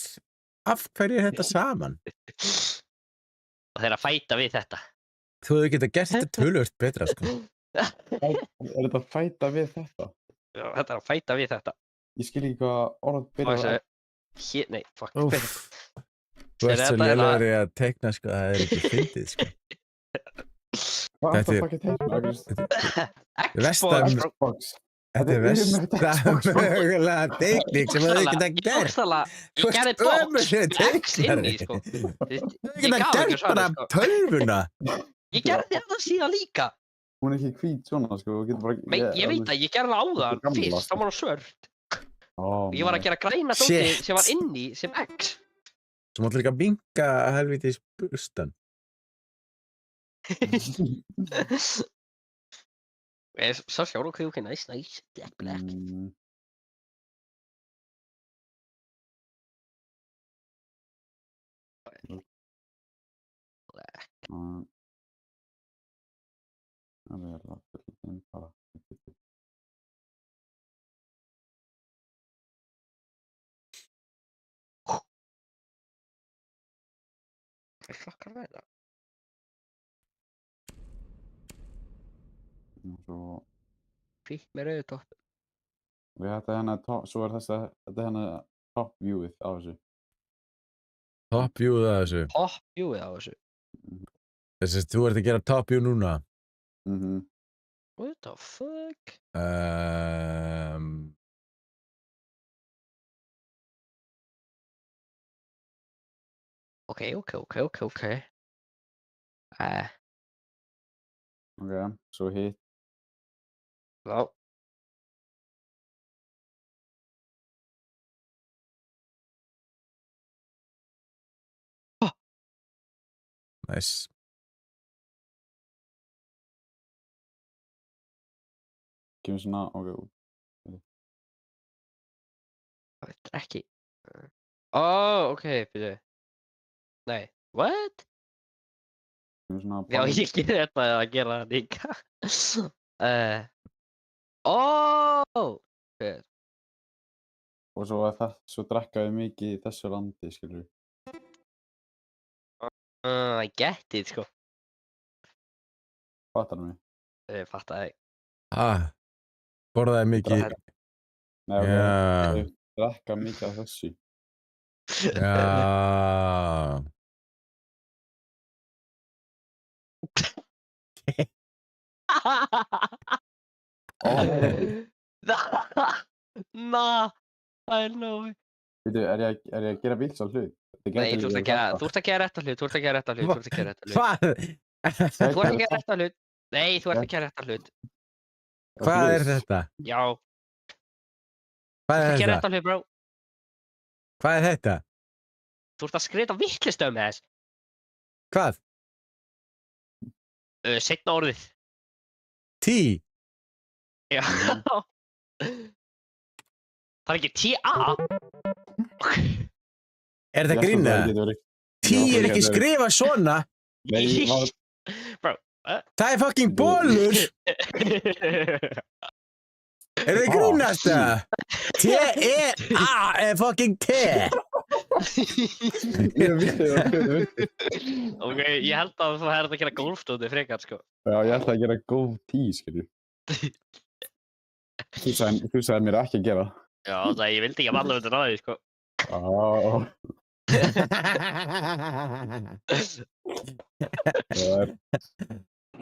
A: Af hverju er þetta saman?
B: Og þeir eru að fighta við þetta.
A: Þú hefur getað gert þetta tölvöld betra, sko.
E: Er þetta að fæta við þetta?
B: Já, þetta er að fighta við þetta.
E: Ég skil ekki hvað orð
B: Og
E: byrjar á
B: þessu...
E: X.
B: Hér, nei, fuck.
A: Úff. Þú ert svo
B: Þetta er
A: lélegur í að teikna, sko, það er ekki fyndið, sko.
E: Hvað
A: Þetta
E: er
A: er-
E: það að teikna?
B: Xbox, bro.
E: Xbox.
A: Þetta er versta mögulega teikning sem þú hefur getað gert.
B: Bókstaflega,
A: Þú
B: ég gerði
A: ert
B: box
A: ömurlegur
B: með X inn í,
A: teiknari.
B: sko.
A: Þú
B: Ég
A: hefur
B: gaf
A: getað
B: ykkur
A: gert bara
B: svarið, sko.
A: tölvuna.
B: Ég gerði þetta síðan líka.
E: Hún er ekki hvít svona, sko. Þú getur bara...
B: Ég veit það, ég gerði það áðan,
E: Þetta er gamla,
B: fyrst, þá var það svört.
E: Ó,
B: Ég var að gera græna
A: Shit.
B: dótið sem var inni sem X.
A: Svo máttu líka minka helvitis bustan.
B: Så sjovt, okay, nice, black.
E: Það er alltaf bara...
B: Hvað fuckar það þetta? Fínt með rauðu topp.
E: Þetta hérna, svo er þetta hérna top viewið á þessu.
A: Top viewið að þessu.
B: Top viewið á þessu.
A: Þess að þú ert að gera top view núna.
B: What the fuck? Ok.
E: Ok, svo hitt.
B: Já.
A: Nice.
E: Kemur svona, ok.
B: Það veit ekki. Ok, byrju. Nei, what?
E: Kemur svona...
B: Já, ég gerði þetta að gera það líka. Ok.
E: Og svo er það, svo drekkaði mikið í þessu landi, skilur.
B: I get it, sko.
E: Fattar mig?
B: Ég fattaði.
A: Borðaði mikið.
E: Nei, ok.
A: Já.
E: Þau drekka mikið af þessu.
A: Já.
B: I know.
E: Veitu, er ég að gera vilsa hlut?
B: Nei, þú ert að gera rétta hlut.
A: Hvað?
B: Þú ert að gera rétta hlut. Nei, þú ert að gera rétta hlut.
A: Hvað er þetta?
B: Já,
A: Hvað
B: þú ert
A: er
B: að gera
A: þetta?
B: rétta hlut, bro.
A: Hvað er þetta?
B: Þú ert að skrifa vitlistöð með þess.
A: Hvað?
B: Seinna orðið.
A: Tí?
B: Já. Það er ekki TA.
A: Er það grínna? T er ekki skrifað svona.
E: Nei,
B: Bro.
A: Það er fucking bólur. Er það grínast það? T-E-A er fucking T.
E: Ég vissi það.
B: Ok, ég held að þú hefði að gera golfstóti frekar, sko.
E: Já, ég ætla að gera góð tí, skilju. Þú sagði mér ekki að gera.
B: Já, það ég vildi ekki að valla undir náði, sko.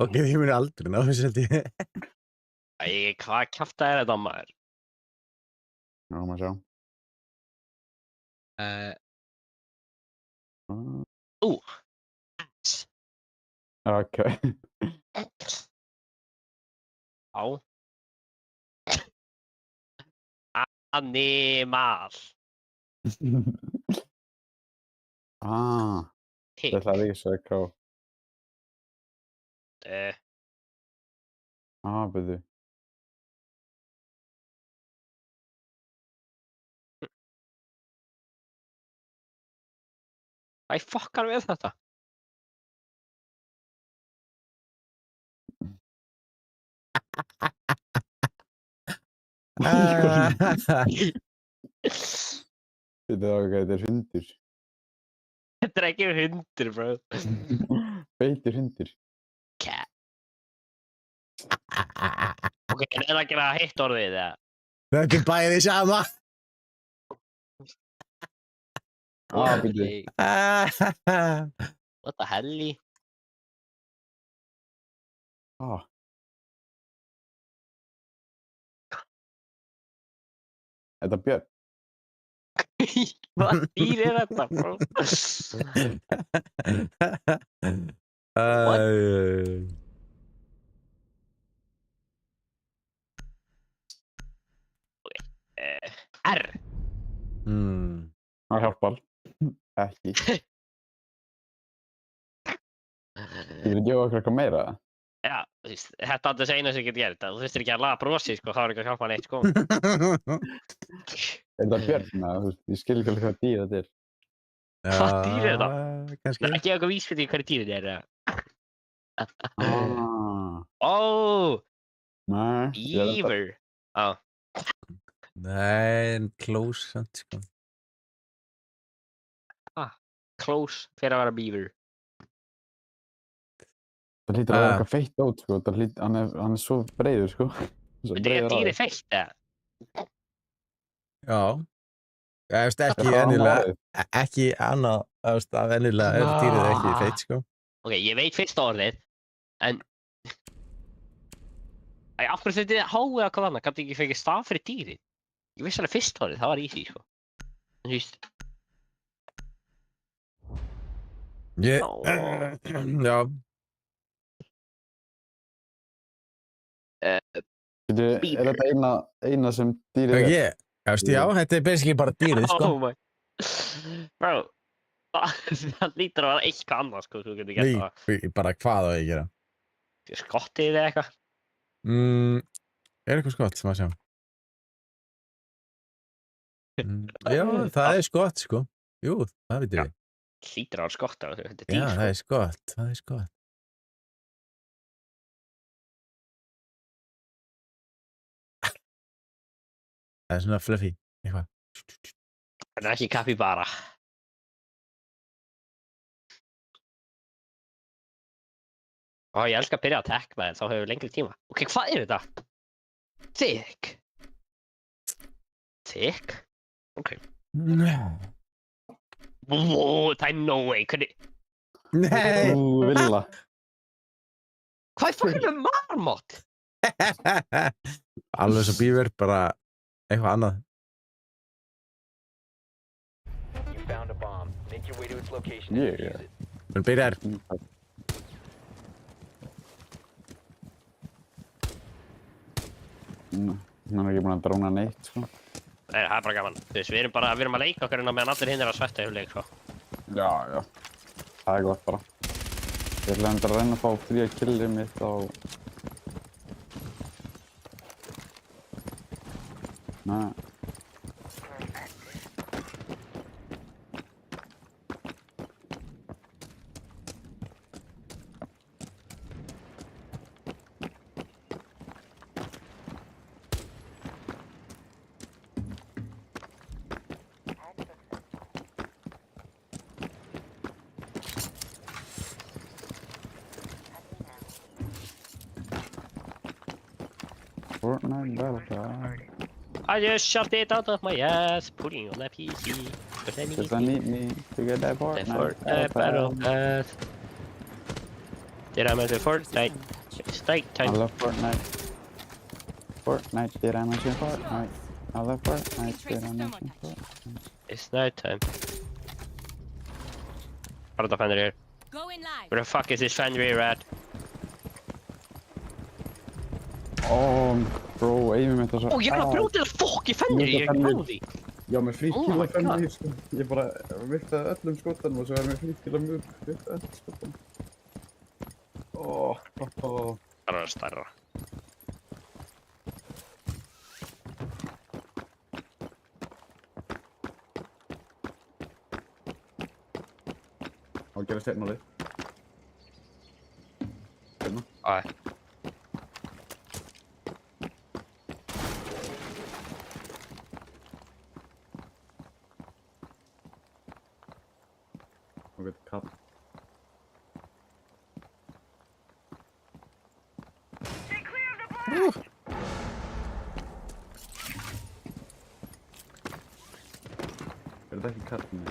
A: Ok, ég muni aldrei ná þessu held ég.
B: Æ, hvað kjafta þetta, maður?
E: Já, maður sjá. Ok.
B: Á. Animal.
E: Ég ætla að vísa ekki á. Byrju.
B: Hvað fokkar við þetta?
E: Þetta er hundur.
B: Þetta er ekki hundur, bro.
E: Feitur hundur.
B: Cat. Ok, en er það að gera heitt orðið, eða?
A: Þetta er bæði sama.
E: Byrju.
B: What the hell?
E: Þetta er björn.
B: Hvað dýr er þetta, bro? R.
E: Það hjálpar. Ekki. Ég vil gefa okkur eitthvað meira.
B: Já, þetta er það eina sem ég get gert. Þú þurftir ekki að laga brosi, sko, þá er ekki að hjálpa hann eitt, sko.
E: Er þetta björn? Ég skil ekki alveg hvað dýr þetta er.
B: Hvað dýr er þetta?
A: Kannski.
B: Það er ekki eitthvað vísbending hverju dýrið er, eða?
E: Nei.
B: Beaver.
A: Nei, close samt, sko.
B: Close fyrir að vera beaver.
E: Það hlýtur að vera eitthvað feitt át, sko. Hann er svo breiður, sko.
B: Þetta er dýrið feitt, eða?
A: Já. Ég veist ekki ennilega, ekki annað, af ennilega er dýrið ekki feitt, sko.
B: Ok, ég veit fyrsta orðið, en... Af hverju þetta er háið að hvað annað, kannski ekki fengið staf fyrir dýrið? Ég vissi alveg fyrsta orðið, það var easy, sko. En þú veist...
A: Já.
E: Er þetta eina sem dýrið er?
A: Já, þetta er basically bara dýrið, sko.
B: Oh my... Bro, það lítur að vera eitthvað annað, sko, þú getur gert það.
A: Nei, bara hvað á ég að gera?
B: Skottið eða eitthvað?
A: Er eitthvað skott, sem að sjá? Já, það er skott, sko. Jú, það veitum við.
B: Lítur að vera skott á þetta, þetta er dýr,
A: Já,
B: sko.
A: það er skott, það er skott. Það er svona fluffy, eitthvað.
B: Þetta er ekki kapibara. Ég elska að byrja að tekna en þá hefur við lengri tíma. Ok, hvað er þetta? Thick. Thick? Ok. Það er no way, hvernig...
A: Nei!
E: Villa.
B: Hvað er fyrir með marmot?
A: Alveg svo beaver, bara eitthvað annað.
D: You found a bomb. Make your way to its location and defuse it.
A: Men byrjar.
E: Hann er ekki búinn að dróna neitt, sko.
B: Nei, það er bara gaman. Þú veist, við erum að leika okkur hérna meðan allir hinn er að svetta yfir leik, sko.
E: Já. Það er gott bara. Ég ætla að reyna að fá 3 killið mitt á... Nei. Fortnite Battle Cry.
B: I just shot it out of my ass, putting on a PC. Cause I need
E: Cause I need me to get that
B: the
E: Fortnite
B: Battle Pass. Did I mention Fortnite? It's night
E: I
B: time.
E: love Fortnite. Fortnite, did I mention Fortnite? I love Fortnite, did I mention Fortnite?
B: It's night time. Har du Fenrir here?
C: Going live.
B: Where the fuck is this Fenrir at?
E: Oh, bro, aimið mitt var svo...
B: Ó, ég er að brjóta það fokk í Fenrir, ég er ekki á því.
E: Já, með flýtt
B: Oh
E: til
B: my
E: að fenni því, sko. Ég bara viltaði öllum skotanum og svo er með flýtt til að mjög viltaði öllum skotanum.
B: Það er stærra.
E: Á að gera setnálið. Hérna.
B: Æ.
E: Og við kapp. Er þetta ekki kattinu?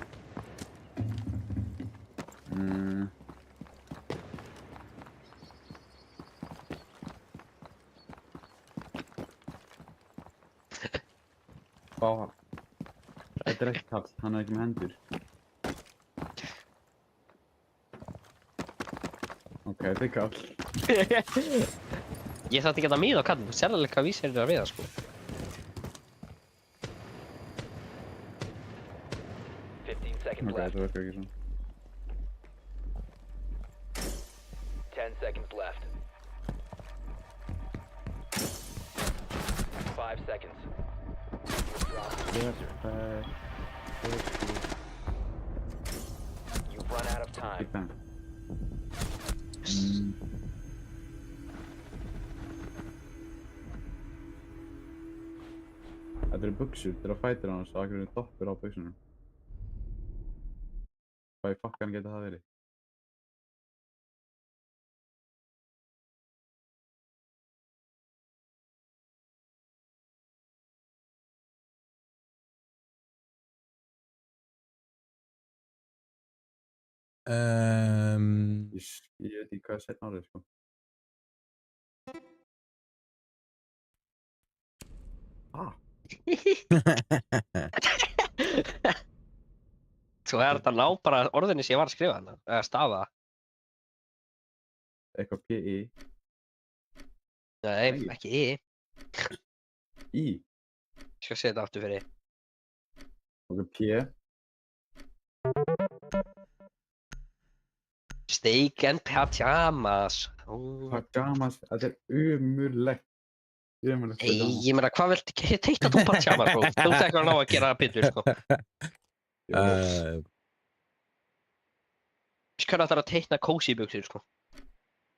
E: Bá. Þetta er ekki kall, hann er ekki með hendur. Ok, þetta er kall.
B: Ég þátti ekki að miða á kallin, þú sér alveg hvað vísir þetta að viða, sko.
D: 15 seconds
E: Ok,
D: left.
E: þetta verður ekki svona.
D: 10 seconds left. 5 seconds. Drop the diffuser. You've run out of time.
E: Big bang. Þetta eru buxur til að fætir hans og akkur er doppur á buxunum. Hvað í fokkan geta það verið? Ég veit ekki hvað er setna árið, sko.
B: Svo er þetta ná bara orðinni sem ég var að skrifa hana, eða stafa.
E: Eitthvað P.I.
B: Nei,
E: Nei.
B: ekki I.
E: I.
B: Ég skal setja þetta aftur fyrir.
E: Og P.
B: Steak and pajamas.
E: Pajamas. Þetta er umurlegt. Umurlegt
B: Ei,
E: pajamas.
B: ég meina, hvað viltu teikna þú pajamas, bro? Þú ert eitthvað að ná að gera pittur, sko. Hvað ætlar að teikna cozy buxur, sko?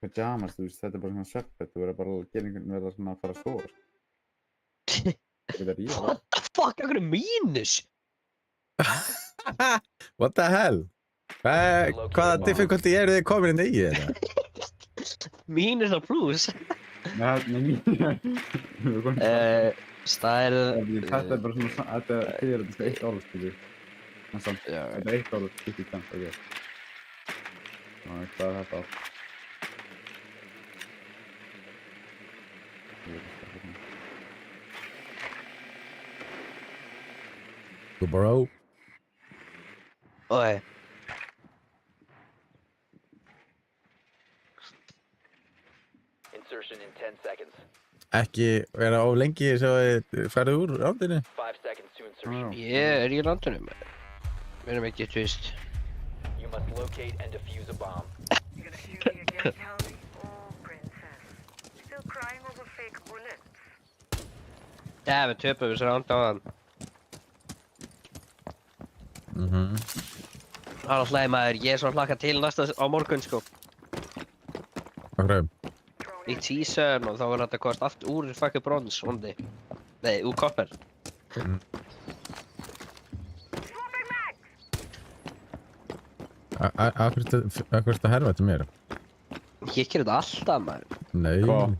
E: Pajamas, þú veist, þetta er bara svona sveppfett. Þú verður bara að gera einhvern verða svona að fara að sofa. Þetta er ríða.
B: What the fuck, hvað er mínus?
A: What the hell? Hvaða difficulty eru þið komin inn í þetta?
B: Mínus og plus.
E: Nei,
B: Stærð...
E: Þetta er bara svona, þetta er eitt orð, skilur. Þetta er eitt orð, skilur tvennt, ok. Hvað er þetta á?
A: Bro.
B: Oi.
D: Insertion in 10 seconds.
A: Ekki vera of lengi svo þið ferðu úr rándinu.
D: 5 seconds to insertion.
B: Ég er í landunum. Við erum ekki, þú veist.
D: You must locate and defuse a bomb.
G: You gonna shoot me again, Callie? Oh, princess. Still crying over fake bullets?
B: Við töpum þessu rándi á þann. Það er alltaf maður, ég er svona hlakka til næsta á morgun sko.
A: Okkur.
B: Nýtt season og þá er þetta kost allt úr fucking brons, vondi. Nei, úr copper.
A: Akkur ertu að herfa þetta mér?
B: Ég gerir þetta alltaf maður.
A: Nei.
E: Hvað?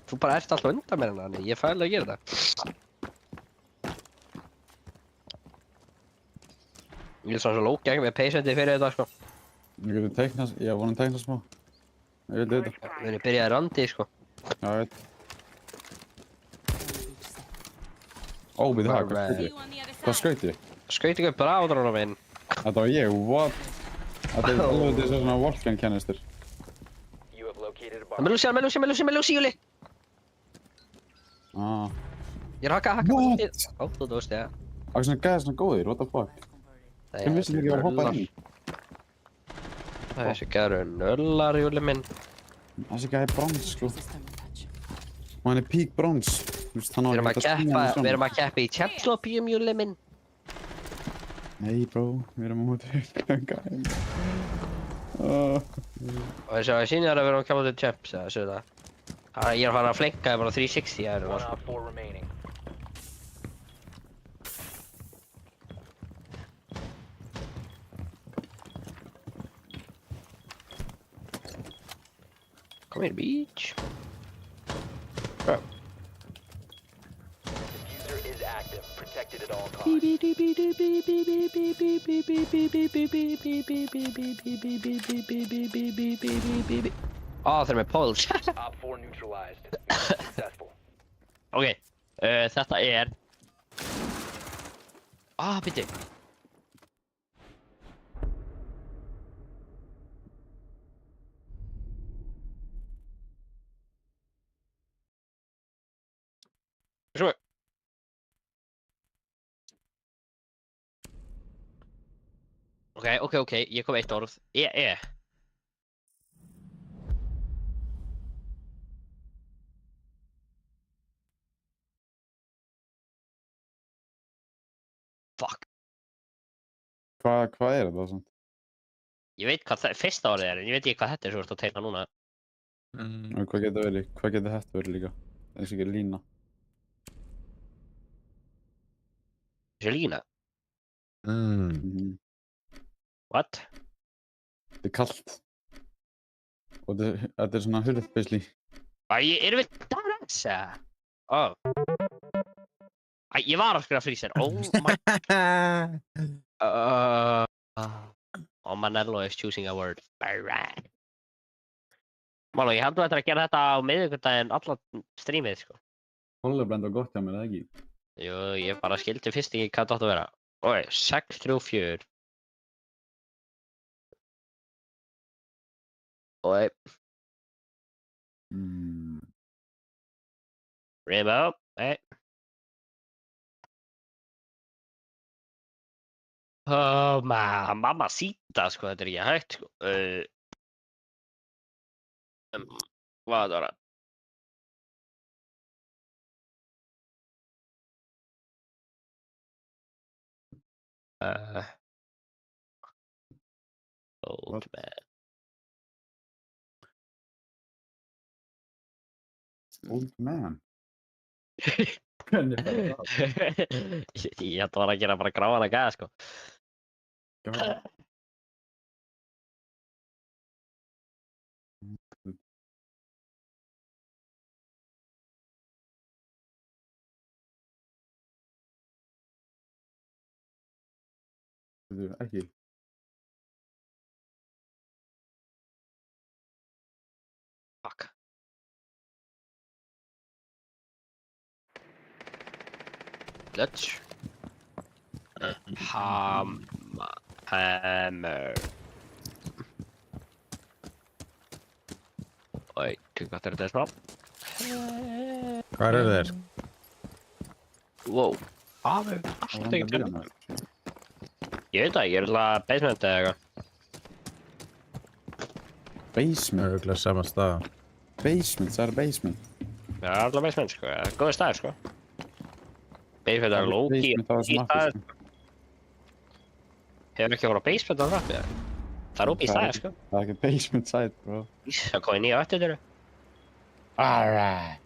B: Þú bara ert alltaf undan mér hérna, ég fæ alveg að gera þetta. Ég er svona svo lókgeng með patienti fyrir þetta sko.
E: Ég getur teiknað, ég var að teikna smá. Ég veit þetta.
B: Við erum byrjaði randi sko.
E: Já, ég veit. Ó, við það, hvað skaut ég?
C: You on the other
E: Hvað
C: side.
E: skaut ég?
B: Skaut ekki upp bráðurum minn.
E: Þetta var ég, what? Þetta er alveg svona Wolfgang kennistur.
D: You have located a bomb.
B: Með Lucy, Júli!
E: Ah.
B: Ég er hakka.
E: What?
B: Ó, þú dóst, já.
E: Það er svona gæði svona góðir, what the fuck? Hvernig vissi þið ekki að hoppa inn?
B: Þessi gæður nöllar, Júli minn.
E: Þessi gæði er brons, sko. Og hann er peak brons.
B: Við erum að keppa í Chapsloppium, Júli minn.
E: Nei, bro, við erum á móti gæðin.
B: Og þessi að sýnja að við erum að keppa til Chaps, eða séu það. Ég er að fara að flenka þér bara 360 að erum
D: One
B: sko.
D: op 4 remaining.
B: Kom hér, beach.
D: Diffuser is active. Protected at all costs.
B: Þeir eru með poles.
D: Op 4 neutralized. Mission successful.
B: Ok, þetta er... Býttu. Svo. Ok, ég kom eitt orð. Fuck.
E: Hvað er þetta svona?
B: Ég veit hvað fyrsta orðið er, en ég veit ekki hvað þetta er svo að teikna núna.
E: Og hvað getur verið? Hvað getur þetta verið líka? Þessi ekki lína.
B: Þessi lína.
E: Mhm.
B: What?
E: Þetta er kallt. Og þetta er svona hurð, basically.
B: Erum við Darex, eða? Ég var að skrifa freezer. Oh my... Manello is choosing a word. Alright. Mála, ég heldur þetta að gera þetta á miðvikudaginn allan streamið, sko.
E: Hollebrand var gott hjá mér, eða ekki?
B: Jú, ég bara skildi fyrst ekki hvað þetta átti að vera. 6-3-4. Rainbow, mamacita, sko, þetta er ekki hægt, sko. Hvað var það? Old man.
E: Old man? Hvernig fyrir það?
B: Ég ætti að gera bara gráðana gæða, sko.
E: Ekki.
B: Fuck. Let's hammer. Hvað er þetta smá?
A: Hvað eru þeir?
B: Wow. Við erum alltaf ekki penna. Ég veit það, ég er alltaf basement eða eitthvað.
E: Basement?
A: Örugglega sama stað.
E: Basement, það er basement.
B: Það er alltaf basement, sko. Góður staður, sko. Basement er low-key.
E: Basement á þessu mappi, sko.
B: Hefur ekki voru á basement á rappi, eða? Það er opið í staði, sko.
E: Það er ekki basement side, bro.
B: Það komið nýja öttir þeirra.
E: Alright.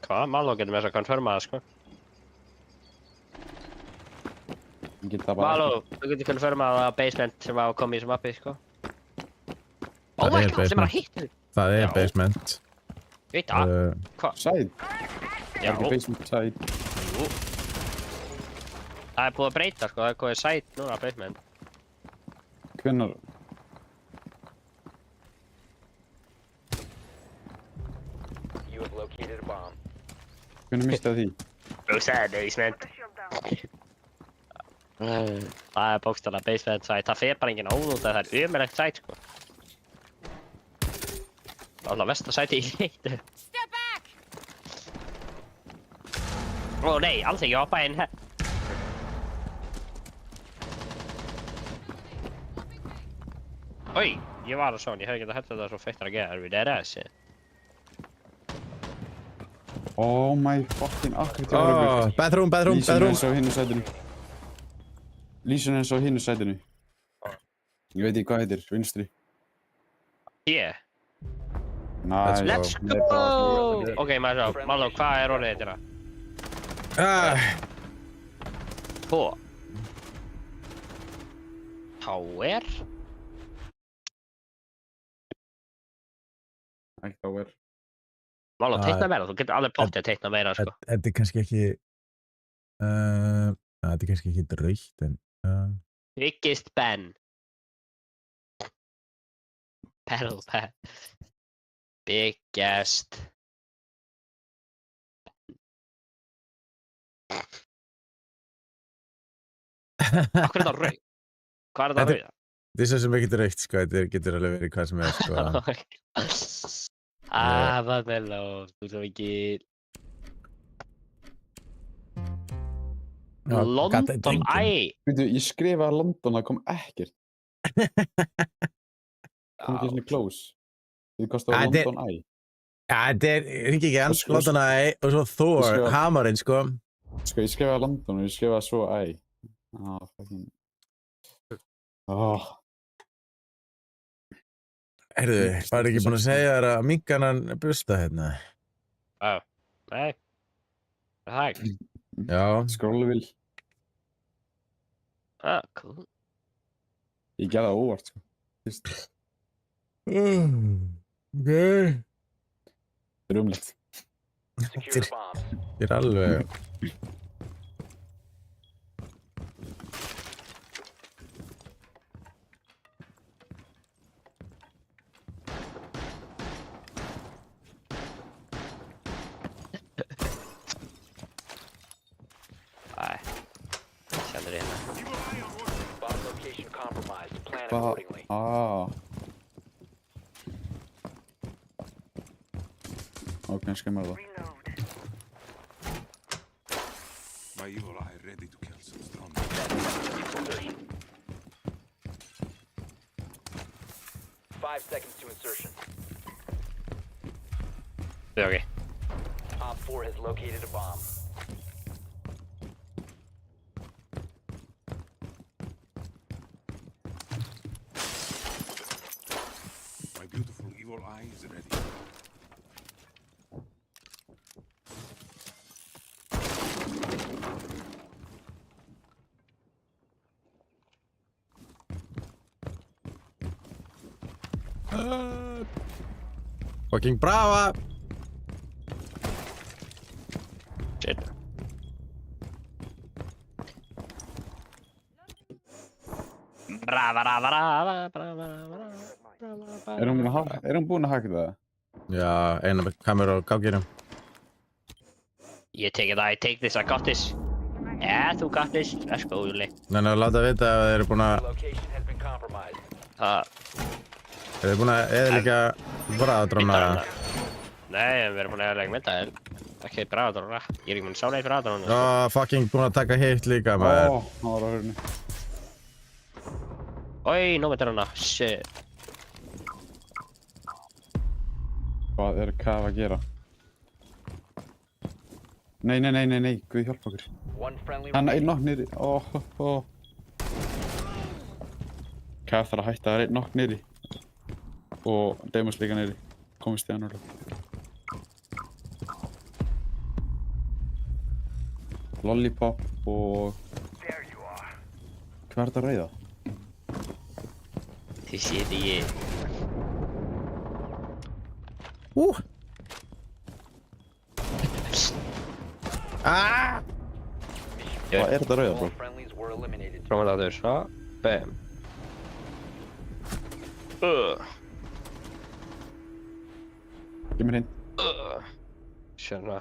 B: Hvað? Maló getur með þess að konfirma það, sko.
E: Ég get það bara
B: Maló, þú getur konfirma að basement sem var að koma í þessu mappi, sko. Oh
A: Það
B: my
A: er
B: god, sem er
A: basement.
B: að hitta þig.
A: Það er
B: Já.
A: basement.
B: Ég veit það.
E: ekki. Side? Það
B: Já,
E: er ekki basement side.
B: það er búið að breyta, sko. Það er komið site núna, basement.
E: Hvenær?
D: You have located a bomb.
E: Hvenær mistaði því?
B: Þú sagði basement. Það er bókstaflega basement site. Það fer bara enginn ónútt að það er ömurlegt site, sko. Það er alltaf versta site í heitu.
C: Step back!
B: Ó nei, alls ekki hoppa inn. Oj, ég var svona, ég hefði getað hægt þetta svo feittar að gera, við það þessi.
E: Oh my fucking akkurat ég var að byrja.
A: Bathroom, bathroom,
E: Lýsun
A: bathroom.
E: eins og hinu sætinu. Lýsun eins og hinu sætinu. Ég veit ekki hvað heitir, vinstri.
B: Yeah.
E: Nice.
B: Let's
E: Nei, bara-
B: go! Ok, maður sjá, Maló, hvað er orðið þetta? Hó. Tower?
E: Ekki þá er.
B: Maló, teikna meira, þú getur alveg pottið að teikna meira, sko.
A: Þetta er kannski ekki... Þetta er kannski ekki rautt, en...
B: Biggest Ben. Battle Ben. Biggest. Akkur er þetta rauð? Hvað er þetta rauð?
A: Þetta er svo sem ekki rautt, sko. Þetta getur alveg verið hvað sem er, sko.
B: Vanello, þú svo ekki...
A: Já, gat-
B: London
A: drenginn.
B: Eye.
E: Veitu, ég skrifaði London, það kom ekkert. Kom ekki svona close. Þú kostaði
A: Þetta er-
E: London Eye.
A: Já, þetta er ringi ekki hans,
E: Sko-
A: London Eye og svo Thor,
E: Sko-
A: hamarinn, sko.
E: Sko, ég skrifaði London og ég skrifaði svo Eye. Fucking...
A: Herðu, var ekki búin að segja þér að minka hann busta hérna?
B: Nei. Það er ekki.
A: Já.
E: Skróluvíl.
B: Cool.
E: Ég gerði það óvart, sko. Fyrst.
A: Ok.
E: Rúmlegt.
D: Secure the bomb.
A: Þetta er alveg...
B: Æ. Sendur hérna.
D: Bomb location compromised. Plan
E: Hvað?
D: accordingly.
E: Ok, skemmar það.
G: Reload.
F: My evil eye ready to kill some strong.
D: 5 seconds to insertion.
B: Ok.
D: Op 4 has located a bomb.
F: My beautiful evil eye is ready.
A: Fucking brava!
B: Shit. Brava.
E: Er hún búin að haka það?
A: Já, eina með kameru á gáginum.
B: Ég take it, I take this, I got this. Yeah, þú got this. Let's go, Júli.
A: Þannig að láta vita ef þeir eru búin að...
D: Location has been compromised.
A: Þeir eru búin að eðlika bráðadróna.
B: Nei, við erum búin að eðlega mynda. Ekki bráðadróna. Ég er ekki búin að sá neitt bráðadróna.
A: Já, fucking búin að taka hitt líka, maður.
E: Það var á hörnu.
B: Oi, nú myndir hana. Shit.
E: Hvað er Kav að gera? Nei, Guð hjálpa okkur.
D: One friendly
E: Hann er
D: remaining.
E: nokk niðri. Kæf þarf að hætta, það er einn nokk niðri. Og Deimos líka niðri. Komist í hann orðið. Lollipop og...
G: There you are.
E: Hvað er þetta rauða?
B: Þið séð ég.
A: Ah!
E: Hvað er þetta rauða,
D: All
E: bro?
D: friendlies were eliminated.
B: Framhættur, svo. Bam.
E: Gef mér hinn.
B: Sérna.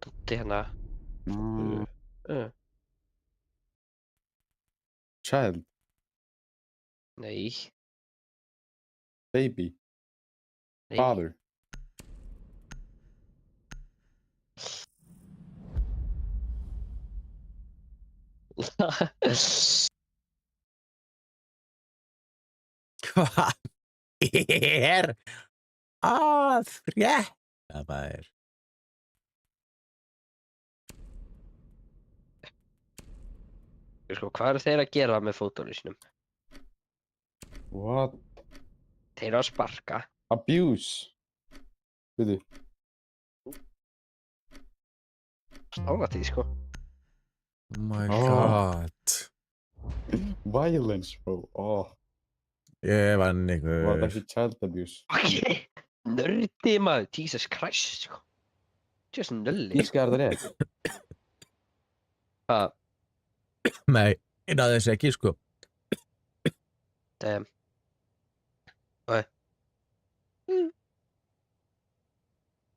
B: Dótti hérna.
E: Child,
B: Nei.
E: baby,
B: Nei.
E: father.
A: Hvað er að frétta maður?
B: Sko, hvað eru þeir að gera með fótónu sínum?
E: What?
B: Þeir eru að sparka.
E: Abuse. Veitu,
B: Stála því, sko.
A: Oh my
E: Oh.
A: god.
E: violence, bro.
A: Ég vann
E: Var þetta
A: ykkur.
E: ekki child abuse?
B: Ok. Nördi maður. Jesus Christ, sko. Just nölli.
E: Íska er það rétt.
B: Hvað?
A: Nei, ég náði þessu ekki, sko.
B: Damn. Oi.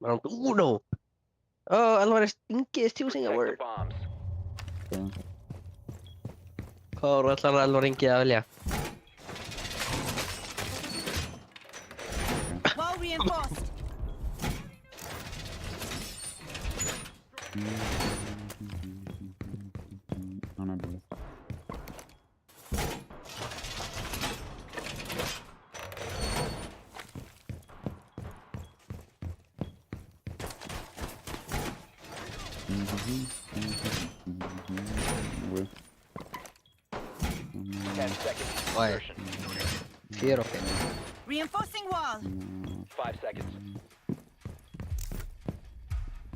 B: Round uno. Oh, Alvarez Inge is choosing a
D: Protect
B: word.
D: the bombs.
B: Hvað ætlar Alvar Ingi að velja?
C: Wall reinforced.
E: Hann er búið. Búið.
D: 10 seconds.
B: Oi.
D: Insertion.
B: Fér okkur.
C: Reinforcing wall.
D: 5 seconds.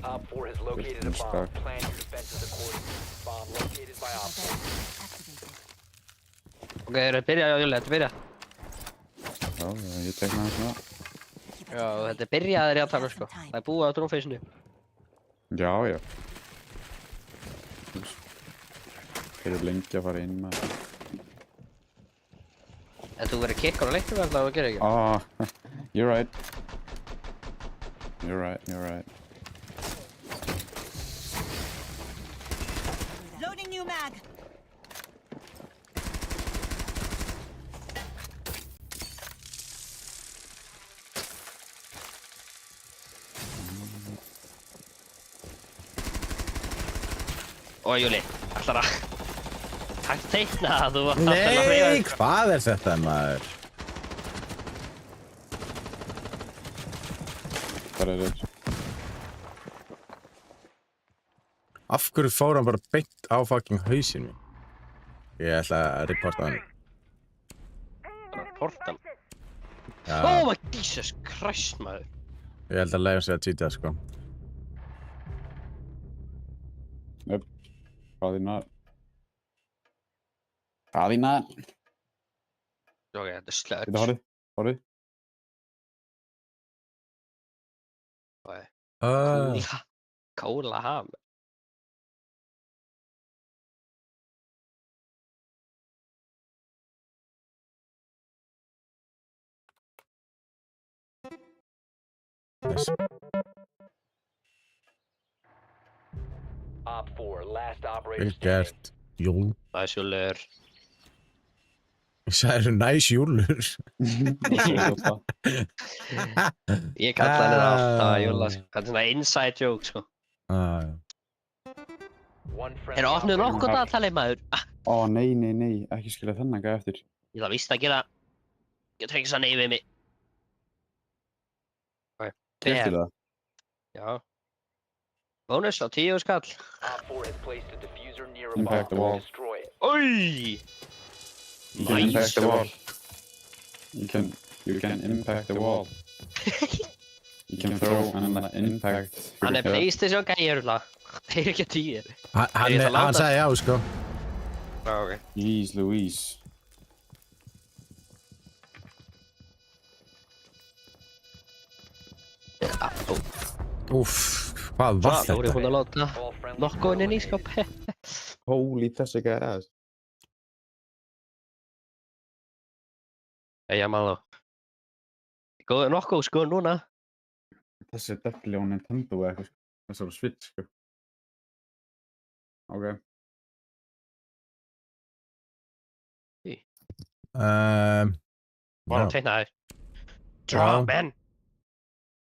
D: Op 4 has located a
E: Push
D: bomb.
E: back.
D: Plan your defenses accordingly. Bomb located by Op 4.
C: Activated.
B: Ok, þetta byrja, Júli, þetta byrja.
E: Já, ég tekna það svona.
B: Já, þetta byrjaði réttan, sko. Það er búið á drónfeysinu.
E: Já. Þeir eru lengi að fara inn með.
B: En þú verður kikkar á leiknum alltaf að gera ekki.
E: You're right. You're right.
C: Loading new mag.
B: Ó, Júli, ætlar að... Hægt teikna það, þú ætlar að hreyfa
A: Nei,
B: þig.
A: hvað er þetta, maður?
E: Það er þetta.
A: Af hverju fór hann bara beint á fucking hausinn minn? Ég ætla að reporta hann.
B: Portal.
A: Já,
B: Oh my Jesus Christ, maður.
A: ég held að leiða sig að týta, sko.
E: Hraðinnar.
B: Ok, þetta er slögt.
E: Þetta horfið.
B: Kóla ham.
A: Nice.
D: Op 4, last operator
A: Vel
D: standing.
A: gert, Júl.
B: Það er sjúlegur.
A: Það eru næs júlur.
B: Ég kalla henni það alltaf Júla, sko. Það er svona inside joke, sko.
A: Já.
D: One
B: Er
D: friendly
B: opnið
D: operator
B: nokkuð að tala í maður?
E: Nei, ekki skilja þennan gæði eftir.
B: Ég það víst að gera. Ég trengið svo neyfið mig.
E: Keftir það?
B: Já. Bónus á 10 skall.
D: Op 4 has placed a diffuser near a
E: Impact the
D: bomb.
E: wall.
D: Destroy it.
B: Oi!
E: You can impact the wall. You can impact the wall. You can throw an impact.
B: Hann er PlayStation gæjur það. Þeir eru ekki 10.
A: Hann sagði já, sko.
B: Já, ok.
E: Jeez Louise.
A: Úff, hvað var
B: Svo voru ég
A: þetta?
B: búin að láta
D: All friendly
B: nokkuðin inn í skáp.
E: Holy þessi gæðar.
B: Jæja, maður. Góður nokkuð, sko, núna.
E: Þessi er definitely á Nintendo eða eitthvað, sko. Þessi er á Switch, sko. Ok.
B: Bara að teikna þér. Draw,
A: Já.
B: man!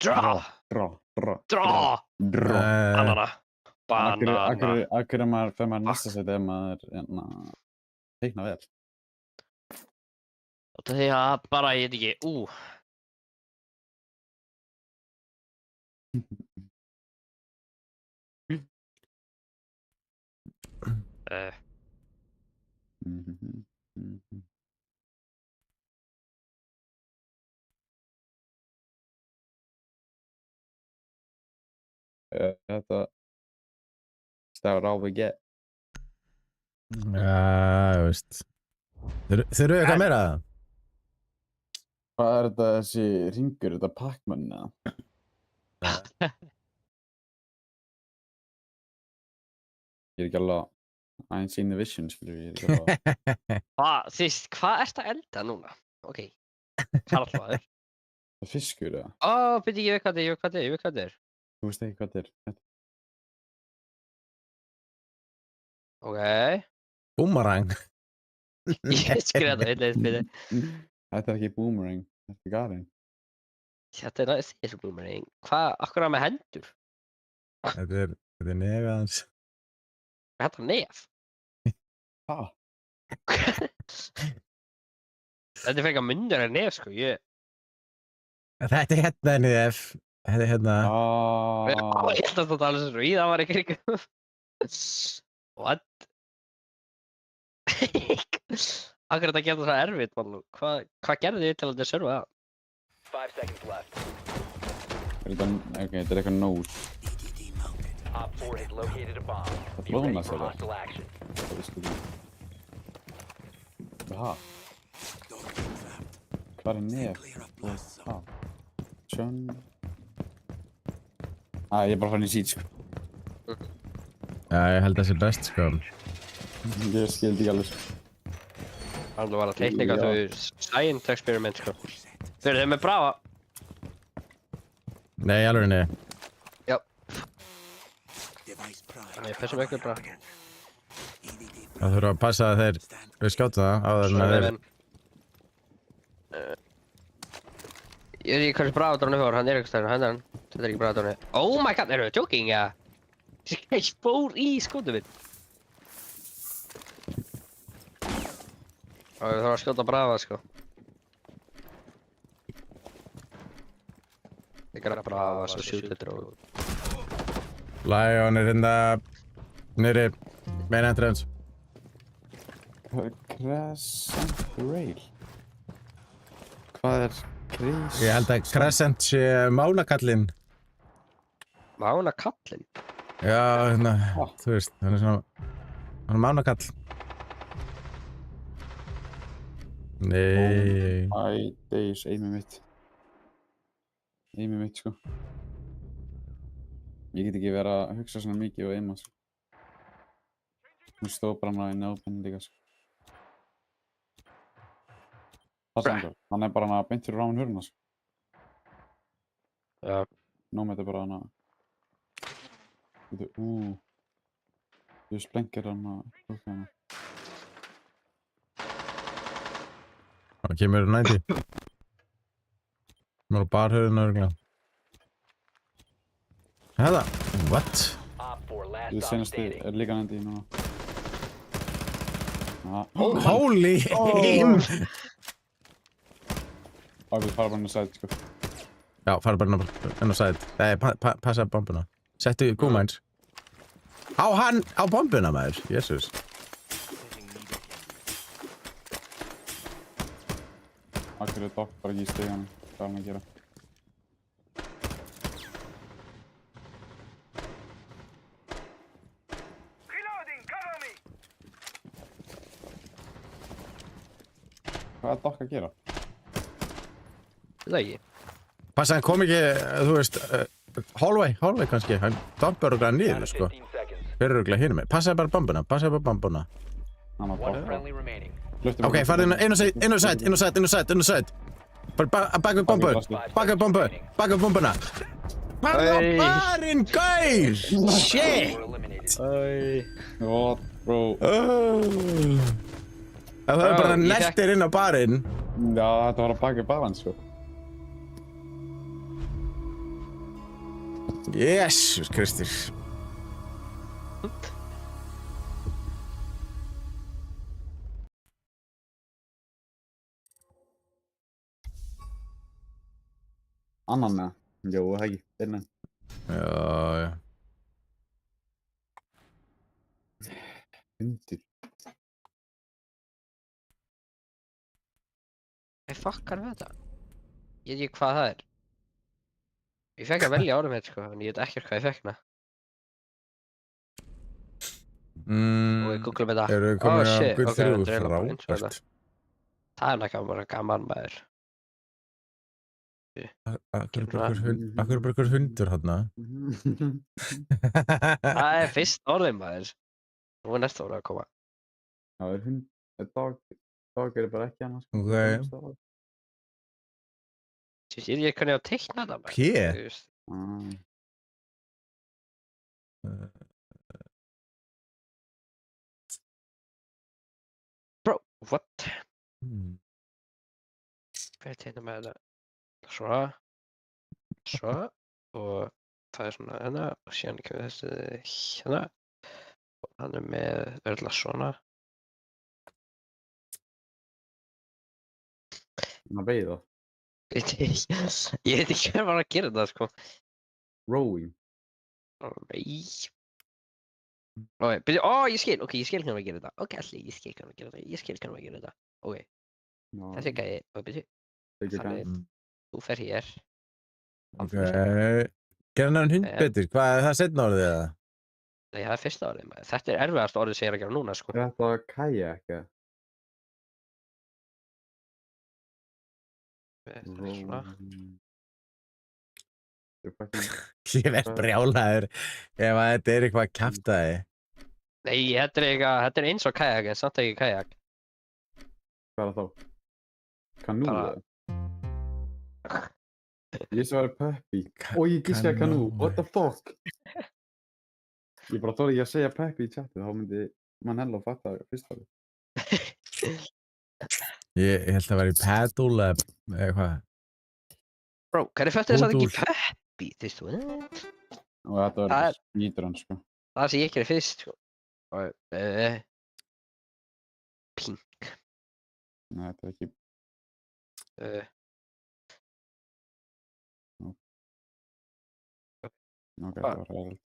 B: Draw!
E: Draw.
B: Banana. Banana.
E: Akkur er maður, þegar maður næsta seti ef maður teikna vel.
B: Því að bara, ég veit ekki,
E: Þetta stafur á við get.
A: Já, ég veist. Þurfu eitthvað meira að það?
E: Hvað er þetta þessi ringur, þetta Pac-Man eða? Ég er ekki alveg I ain't seen the vision, skilur ég er ekki alveg
B: hvað ert að elda núna? Ok, karlmaður.
E: Það er fiskur eða?
B: Byrju, ég veit hvað þetta er.
E: Þú veist ekki hvað þetta er.
B: Ok,
A: Boomerang.
B: ég skrifa þetta byrju.
E: Þetta er ekki boomerang, þetta er garinn.
B: Þetta er næst þessu boomerang. Akkur er með hendur?
A: Þetta er nefið hans.
B: Þetta er nef.
E: Ha?
B: Þetta er frekar mundur en nef, sko.
A: Þetta er hérna nef. Þetta er hérna.
B: Ég held að þetta alveg svo í það var í kringum. What? Akkur þetta geta það erfitt, mann. Hvað gerði þið til að þetta serva það?
D: 5 seconds left.
E: Þetta er eitthvað nose.
D: Op 4 has located a bomb.
E: Það
D: Be ready
E: blóðna
D: for
E: sér það.
D: hostile action.
E: Það veistu ekki. Ha? Hvað er nef? Ha? Sjön? Ég er bara fann í sít, sko.
A: Já, ég held að það sé best, sko.
E: Ég skildi ekki alveg, sko.
B: Það var að teikna eitthvað fyrir science experiment, sko. Fyrir þeim með brafa.
A: Nei, alveg nei.
B: Já. Þannig, þessum ekki bara.
A: Það þurfa að passa að þeir við skjóta það á þess að þeir...
B: Ég veit ekki hvernig brafadrónu fór, hann er eitthvað stærn, hann. Þetta er ekki brafadrónu. Oh my god, eru þið joking, ja? Ég fór í skótu minn. Við þarfum að skjóta brafa, sko. Ég græða brafa, svo shoot þetta og...
A: Lion er hérna... Nýri... Main entrance.
E: Crescent Rail. Hvað er Crescent?
A: Ég held að Crescent sé mánakallinn.
B: Mánakallinn?
A: Já, hérna... Þú veist, hann er svona... Hann er mánakall. Nei...
E: Æ, days, aimið mitt. Aimið mitt, sko. Ég get ekki verið að hugsa svona mikið og aima, sko. Hún stóð bara hann í nápenni líka, sko. Það er hann er bara hann að beint fyrir ráðin hurna, sko.
B: Já.
E: Nómið er bara hann að... Þú splengir hann að hluka hann.
A: Það kemur 90. Kemur á barhörðinu örgulega. Hæða? What?
D: Op 4 last
E: Ég
D: stop
E: senast
D: standing.
E: er líka nændi núna.
A: Holy aim!
E: Við fara bara inn á sæti, sko.
A: Já, fara bara inn á sæt. Nei, passa bombuna. Settu gúmæns. Á hann, á bombuna maður, jésús.
E: Akkur er dokk bara ekki í steganum. Hvað er hann að gera?
G: Reloading, cover me!
E: Hvað er dokk að gera?
B: Það ekki.
A: Passa, hann kom ekki, þú veist, hallway kannski. Hann dampur örugglega
D: Down
A: niður,
D: to
A: sko.
D: 15 seconds.
A: Fyrir örugglega hinum með. Passaði bara bombuna.
E: Hann var
D: One
E: dokk.
D: friendly remaining.
A: Ok, farðu inn á sæt. Bara bak við bombu. Bak við bombuna. Farðu á barinn, gaur! Shit!
D: Four eliminated.
E: What, bro?
A: Það var bara
B: ég
A: neltir inn á barinn.
E: Já, þetta var að baka balan, sko.
A: Jésús Kristur.
E: Annan með. Jú, það ekki. Innan.
A: Já.
E: Undir.
B: Hvað fokkar við þetta? Ég veit ekki hvað það er. Ég fekk að velja árum sko, en ég veit ekkert hvað ég fekk hérna. Og við googlum þetta.
A: Eru við komin
B: shit,
A: á Guð
B: ok, þetta er
A: 3,
B: eiginlega bara eins og
A: frábært.
B: Það er náttúrulega bara gaman maður.
A: Akkur er bara einhver hundur hérna.
B: Það er fyrst orðið maður. Nú er næsta orðið að koma.
E: Það er hund. Dog er bara ekki annars.
A: Ok.
B: Ég sé ekki hvernig ég á að teikna þetta maður.
A: P?
B: Þú veist. Bro, what? Hvað er teikna með þetta? Svona. Og það er svona hérna. Og síðan kemur þessi hérna. Og hann er með örla svona.
E: Hann að veiða.
B: Ég veit ekki hvað var að gera þetta sko.
E: Rowing.
B: Nei. Ok, ég skil. Ok, ég skil hvernig að gera þetta. Ok, allir, ég skil hvernig að gera þetta. Ok, þessi gæði. Ok, byrju. Þannig, þú fer hér.
A: Ok. Gerðu hann hund betur? Hvað er það seinna orðið eða?
B: Nei, það er fyrsta orðið maður. Þetta er erfiðast orðið sem ég er að gera núna sko.
E: Er þetta kajak?
B: Þetta er svona.
A: Ég verð brjálaður ef að þetta er eitthvað kjaftaði.
B: Nei, þetta er eins og kajak en samt ekki kajak.
E: Hvað er það þá? Kanú
B: Bara-
E: eða? Ég svarði Peppi. Og ég gískaði kanú. What the fuck? Ég bara þorði ekki að segja Peppi í chatið. Þá myndi Manello fatta fyrst það.
A: Ég held að vera í paddle eða eitthvað.
B: Bro, hvernig fætti þess að
A: Út
B: ekki
A: úr.
B: Peppi, þú veist þú?
E: Og þetta
B: Það
E: var
B: er-
E: skítur hann, sko.
B: Það sem ég gerði fyrst sko. Pink.
E: Nei, þetta er ekki... Ok, þetta var ræðilegt.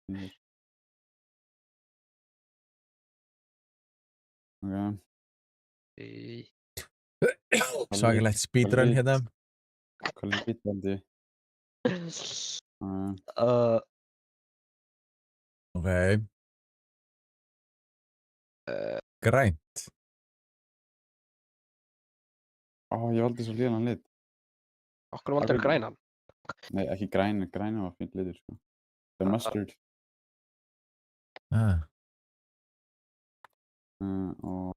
E: Ok.
A: Svakalegt speedrun hérna.
E: Hvað er lítandi?
A: Ok. Grænt.
E: Ó, ég valdi svo lélan lit.
B: Okkur valdur grænan.
E: Nei, ekki græni var fínt litur, sko. Það er mustard.
A: Ah.
E: Og...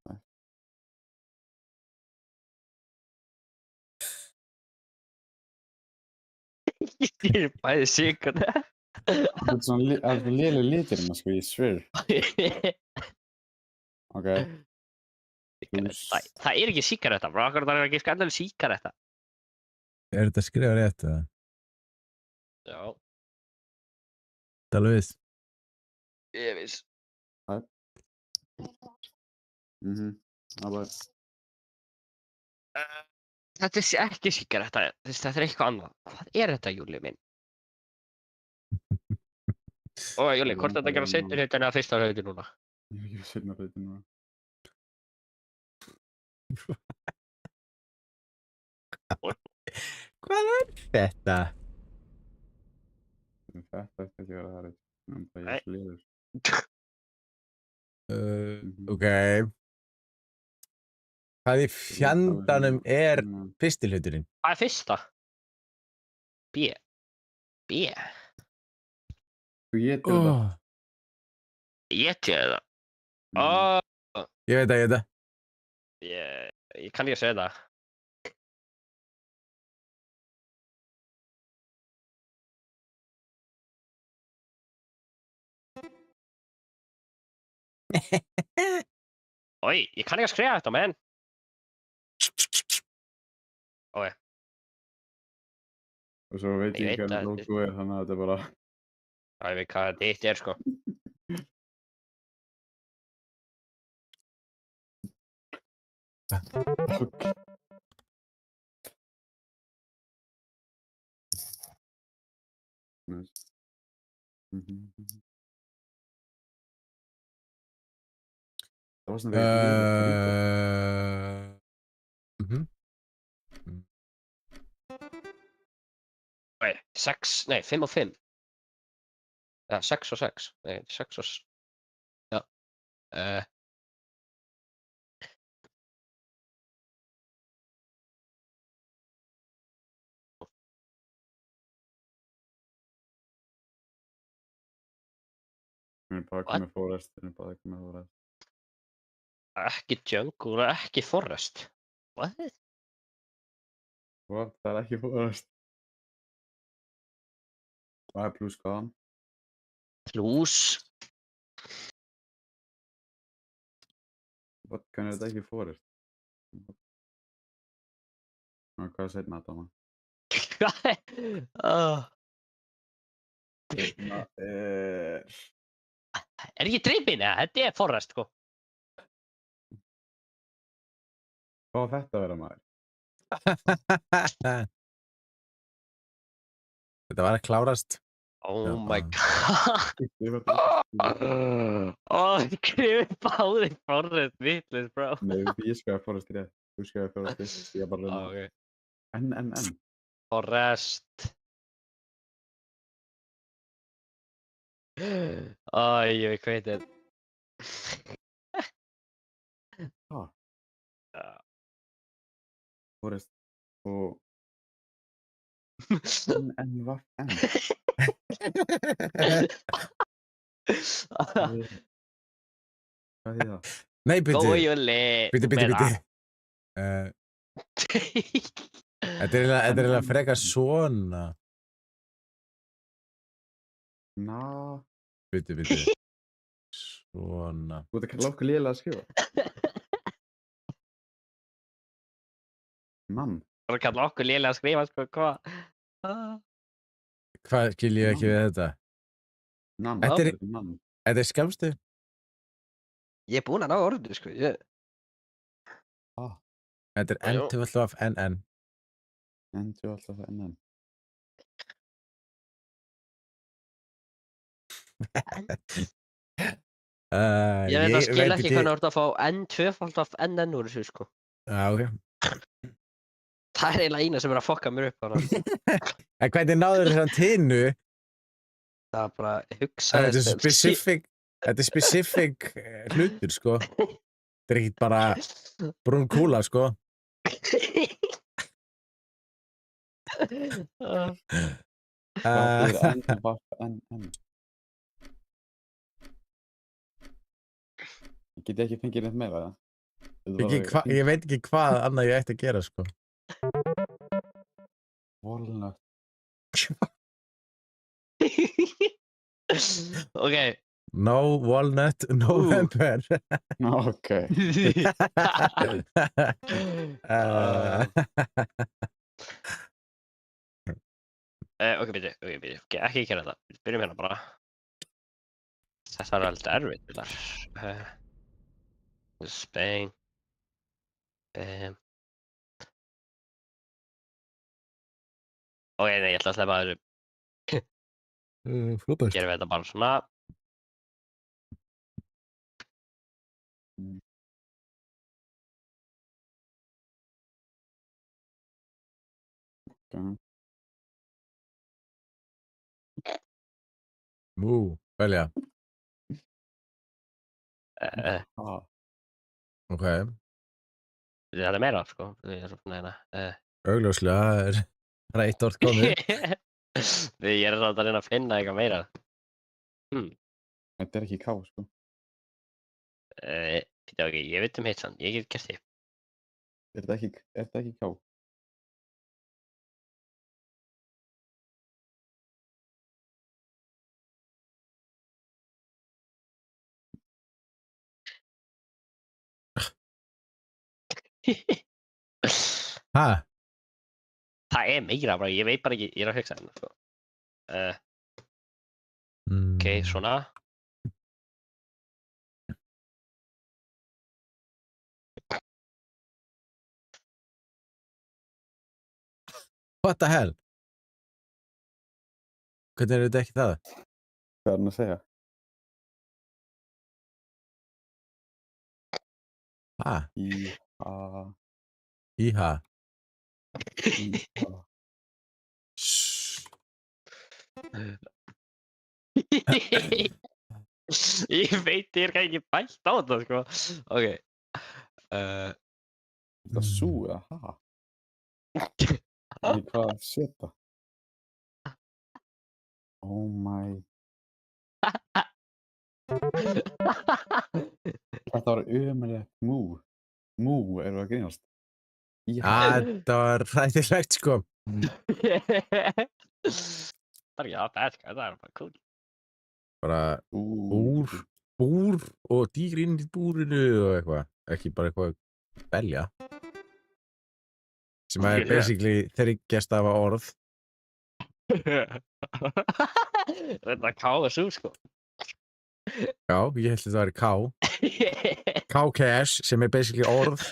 B: Ég er bæði sigur.
E: Það er svona léleg litur, sko, ég svör. Ok.
B: Það er ekki síkaretta, bro. Akkur það er ekki skandalega síkaretta.
A: Er þetta skrifað rétt eða?
B: Já,
A: Það er alveg viss.
B: ég veist.
E: Það var...
B: Þetta er ekki síkaretta, þetta er eitthvað annað. Hvað er þetta, Júli minn? Og Júli, hvort þetta gera seinni hlutin eða fyrsta hlutin núna?
E: Ég hef ekki seinna hluti núna.
A: Hvað er þetta?
E: Þetta ætti ekki að vera það reitt. Það
B: Nei.
E: er sliður.
A: Ok. Hvað í fjandanum er fyrsti hluturinn?
B: Hvað er fyrsta? B. B.
E: Þú getur þetta.
B: Ég það.
E: Mm.
A: Ég veit það.
B: Ég kann ekki að segja það. Oj, ég kann ekki að skrifa þetta, menn. Ok.
E: Og svo veit
B: Ég
E: ég
B: veit
E: hvernig
B: það.
E: logo er, þannig að þetta er bara...
B: Ég veit hvað þetta er, sko.
E: Nice. Það var svona þegar ég
A: Mhm.
B: Oj, 6, nej 5 och 5. Ja, 6 och 6. Nej, 6 och... Ja.
E: Við erum bara komið Forest, við erum bara komið Forest.
B: Ekki Jungle, ekki Forest. What?
E: What? Það er ekki Forest. Hvað er pluss hvaðan?
B: Plus.
E: What? Hvernig er þetta ekki Forest? Hvað er seinna þetta maður? Það
B: Er ekki dreipin, eða? Þetta er Forest, sko.
E: Hvað var þetta að vera maður?
A: Þetta var að klárast.
B: Oh
A: Já.
B: my god. Þið skrifir báðir Forest vitlaus, bro.
E: Nei, ég skrifaði Forest rétt. Þú skrifaði Forest rétt. Ég bara reyna.
B: Ok.
E: En.
B: Forest. Ég veit hvað þetta er.
E: Forest og... En, hvað? En? Hvað er það?
A: Nei, byrju.
B: Gói Júli.
A: Byrju. Þetta er eiginlega frekar svona.
E: Ná...
A: Byrju. Svona.
E: Þú ert að láka lélega að skrifa. Mann.
B: Það er að kalla okkur lélega að skrifa, sko, hvað?
A: Hvað skil ég ekki við þetta?
E: Nann.
A: Þetta er-
E: Nann.
A: Þetta er skemmstu.
B: Ég er búinn að ná orðinu, sko.
A: Þetta er
B: Já.
A: N2 af NN.
E: Endur alltaf það NN.
B: Ég veit að skil ekki hvernig þú ert að fá N2 af NN úr þessu, sko.
A: Já, ok.
B: Það er eiginlega eina sem er að fokka mér upp, hana.
A: En hvernig náður þessan tínu?
B: Það er bara hugsa
A: Þetta er specific hlutur, sko. Þetta er ekkert bara brún kúla, sko.
E: Hvað er NN? Ég get ekki fengið neitt meira, það?
A: Ég veit ekki hvað annað ég ætti að gera, sko.
E: Walnut.
B: Ok.
A: No walnut, November.
E: Ok.
B: Ok, byrju. Ok, ekki gera þetta. Byrjum hérna bara. Þetta er alveg erfitt, villar. Spain. Ok, nei, ég ætla að sleppa þessu.
A: Frábært.
B: Gerum við þetta bara svona.
E: Ok.
A: Velja.
E: Ah,
A: Ok.
B: Þetta er meira, sko. Ég er svona hérna.
A: Augljóslega er eitt orð komið.
B: Ég er samt að reyna að finna eitthvað meira.
E: þetta er ekki ká, sko.
B: Þetta ekki, ég veit hitt sann. Ég get gert því.
E: Er þetta ekki ká?
A: Ha?
B: Það er meira bara, ég veit bara ekki, ég er að hugsa hérna, sko. Ok, svona.
A: What the hell? Hvernig er þetta ekki það?
E: Hvað er hann að segja?
A: Ha? Íha. Shhh.
B: Ég veit ég er ekki bætt á þetta, sko. Ok.
E: Það sú, eða ha? Ekki hvað að setja? Oh my... Þetta var ömurlegt mú. Mú, erum við að grínast?
A: Þetta var hræðilegt, sko.
B: Það er ekki það bætt, sko. Það er bara cool.
A: Bara búr og dýr inn í búrinu og eitthvað. Ekki bara eitthvað velja. Sem er basically þryggjast af orð.
B: Þetta KSU, sko.
A: Já, ég held að það væri K. K-cash, sem er basically orð.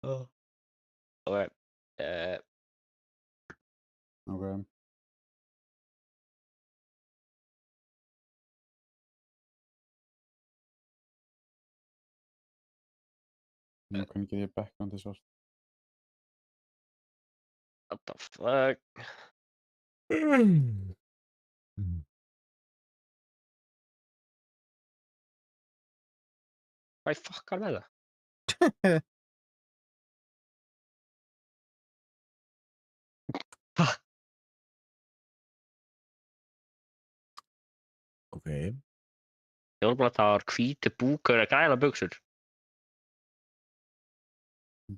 B: Ok.
E: Ok. Nú hvernig get ég background til svart?
B: What the fuck? Hvað í fuckar með það?
A: Ok.
B: Ég voru bara að það var hvíti búkur að græna buxur.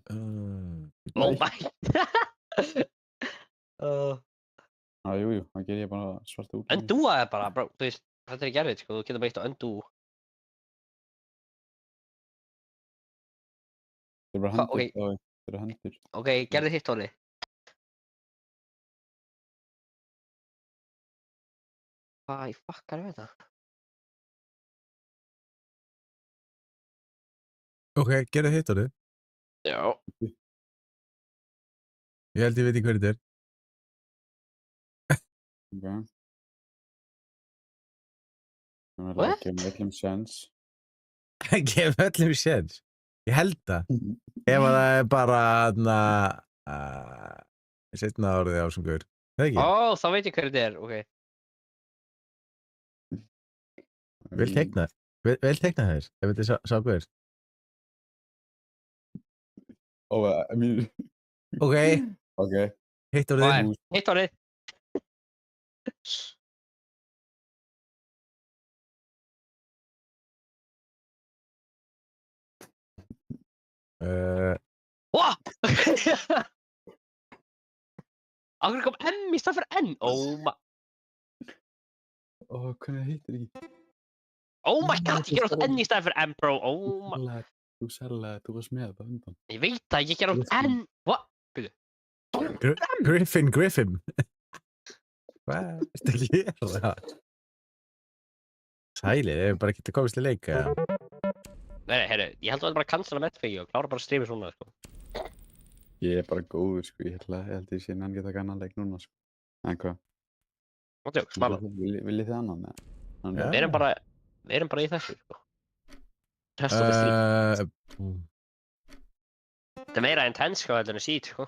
B: Oh my.
E: Jú, það ger ég bara svarta út.
B: Undúa er bara, bro, þú veist, þetta er gerðið, sko, þú getur bara eitt að undú.
E: Það er bara
B: Hva-
E: hendur. Það eru hendur.
B: Ok, gerði hitt orðið. Hvað í fuckar með það?
A: Ok, gerðu hitt orðið.
B: Já.
A: Ég held ég veit ekki hver þetta er.
E: Ok. Það verður
B: What?
E: að gefa mér öllum séns.
A: Gef öllum séns. Ég held það. Ef að það er bara seinna orðið á sem gaur. Það ekki?
B: Ó, þá veit ég hver þetta er, ok.
A: Vel teiknað. Vel teiknað þér, ef þetta er sá gaur.
E: I mean...
A: Ok,
E: Ok.
A: hitt
B: Hvað
A: orðið.
B: er? Hitt orðið. What? Akkur kom M í stað fyrir N.
E: Hvernig hittir ekki?
B: Oh my god, ég ger oft N í stað fyrir M, bro.
E: Þú sérlega, þú varst með þetta undan.
B: Ég veit það, ég ger oft N. What?
A: Griffin. Hvað? Ertu ekki að gera það? Sælir, ef við bara getum komist til leika.
B: Nei, heyrðu, ég held að þetta bara að cancela Medfegi og klára bara streamið svona, sko.
E: Ég er bara góður, sko. Ég held ég sé nenni geta gannan leik núna, sko. En hvað?
B: Og tjók, smalað.
E: Viljið þið annan með?
A: Já.
B: Við erum bara í þessu, sko. Rest of the stream. Það er meira intense, sko, heldur en Siege, sko.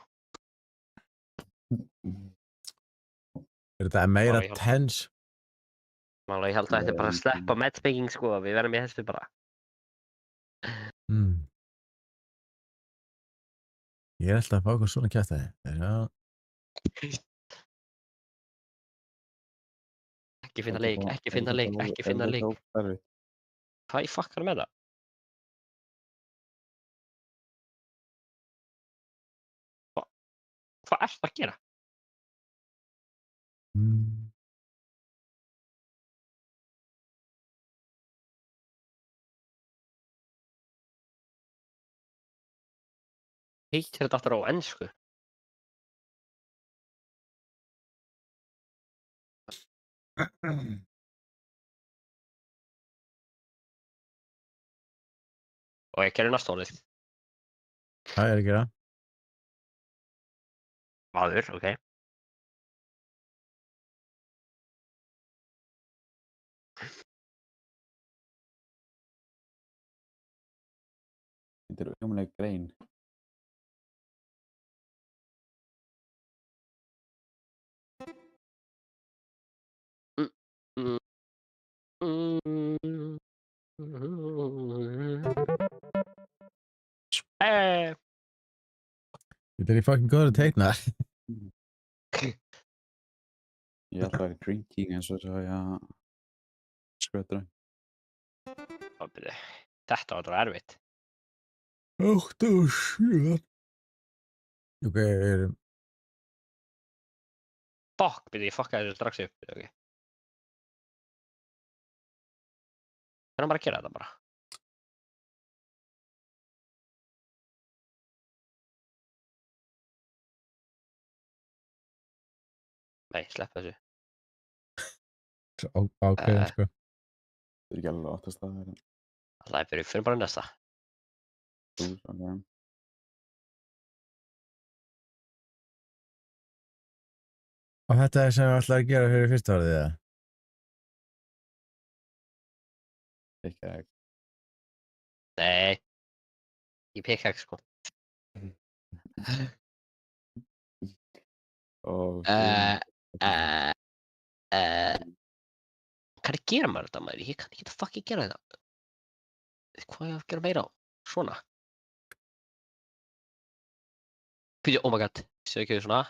A: Er þetta meira
B: Já.
A: tense?
B: Málega, ég held að þetta er bara að sleppa matchmaking, sko. Við verðum í þessu bara.
A: Ég er alltaf að fá okkur svona kjæftæði. Já.
B: Ekki finna leik. Hvað í fuck er með það? Hvað ertu að gera? Heitir þetta aftur á ensku? Og ég gerir næsta orðið.
A: Hvað er að gera?
B: Maður, ok.
E: Þetta er umlega grein.
A: Þetta er í fucking góður að teikna.
E: Ég ætla að vera drinking eins og þess að ég skötra.
B: Þetta var það erfitt.
A: 8 og 7. Ok,
B: Fuck, ég fuckaði þessu strax upp. Okay. Hvernig bara að gera þetta bara? Nei, slepp þessu.
A: ákveðin sko.
E: Það er ekki alveg 8 staðir.
B: Það er fyrir bara næsta.
A: Og þetta er sem við ætlaði að gera fyrir fyrsta orðið, eða?
E: Ekki ekki.
B: Nei. Ég pickaxe, sko. Hvað gera maður þetta, maður? Ég kann ekki að fucking gera þetta. Hvað ég að gera meira á? Svona. Fyrir, oh my god. Séu ekki þau svona?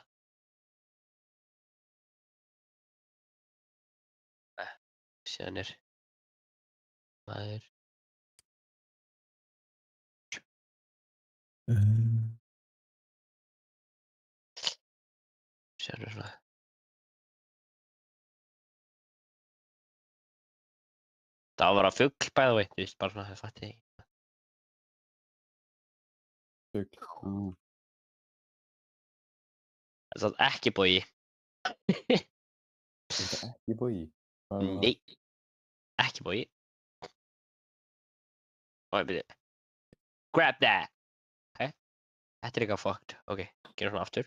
B: Síðan er maður. Síðan er svona. Það var að fugl bæða veit, þú veist, bara svona, það fætti ég.
E: Fugl.
B: Það er ekki bogi.
E: Þetta er ekki bogi.
B: Nei. Ekki bogi. Og ég byrja. Grab that! Ok. Þetta er eitthvað fucked. Ok, gerum svona aftur.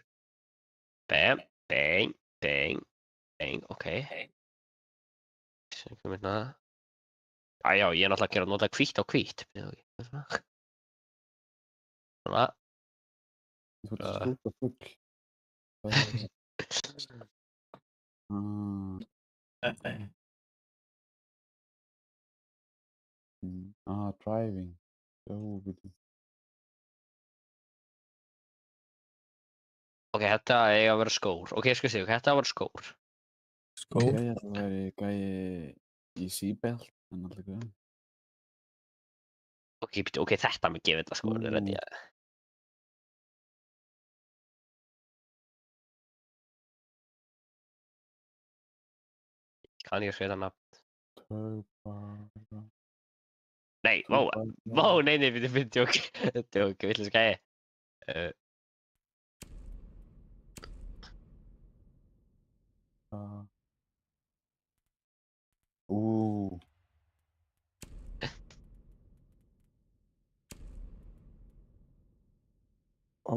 B: Bam, bang, bang, bang, ok. Svo komum við hérna. Já, ég er náttúrulega að nota hvítt á hvítt. Svona.
E: Þú ert að skjóta fugl. Driving.
B: Ok, þetta eiga að vera skór. Ok, ég skal segja, þetta að vera skór.
A: Skór?
E: Já, það væri gæi í seatbelt, en alltaf ekki það.
B: Ok, þetta með gefið þetta skór, það er rétt ég að. Kann ég að segja það nafn? Nei, nei, djók, villis gæi.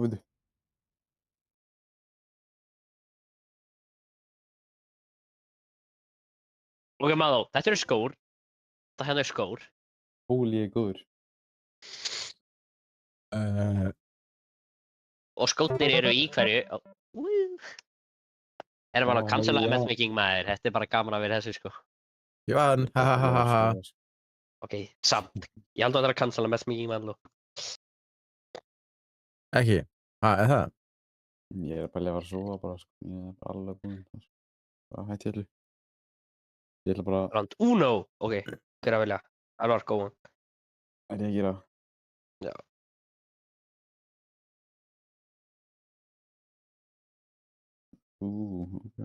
E: Veitu.
B: Ok, maður, þetta eru skór. Þetta hérna er skór.
E: Hóli ég góður.
B: Og skórnir eru í hverju. Erum við að cancela
E: Já.
B: matchmaking maður? Þetta er bara gaman að vera þessu, sko.
A: Ég vann, ha ha ha ha ha.
B: Ok, samt. Ég held að þetta er að cancela matchmaking maður.
A: Ekki, ha, er það?
E: Ég er bara að fara að sofa bara, sko. Ég er bara alveg búinn. Bara hætti öllu. Ég ætla bara,
B: Round uno. Ok, hver að velja? Alvar, góðan.
E: er ég að gera?
B: Já.
E: Ok.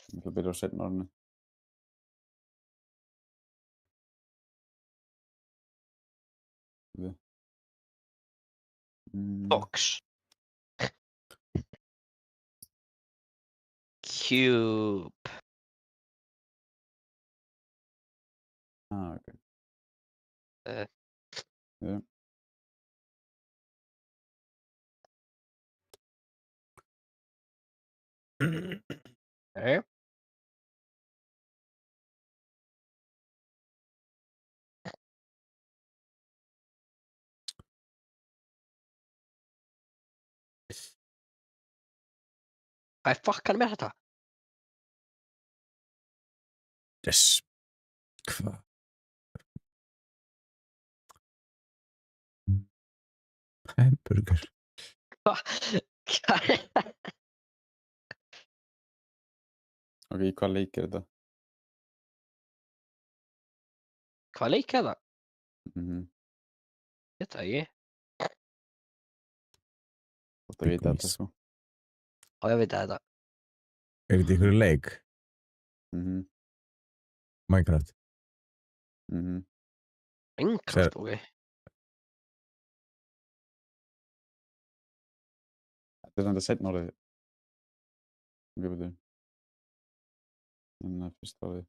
E: Ég ætla að byrja á seinna árinu.
B: Box. Cube.
E: Ok.
B: Eh.
E: Ja.
B: Okay. Hvað fokkan með þetta?
A: Yes. Hvað? Hamburger.
E: Ok, í hvað leik er þetta?
B: Hvað leik er það?
E: Þetta
B: Þetta ekki.
E: að vita þetta, sko.
B: Á ég veit þetta.
A: Er þetta ykkur leik? Minecraft.
B: Minecraft, ok.
E: Þetta er þetta seinna árið. Ok, betur. En það er fyrsta árið.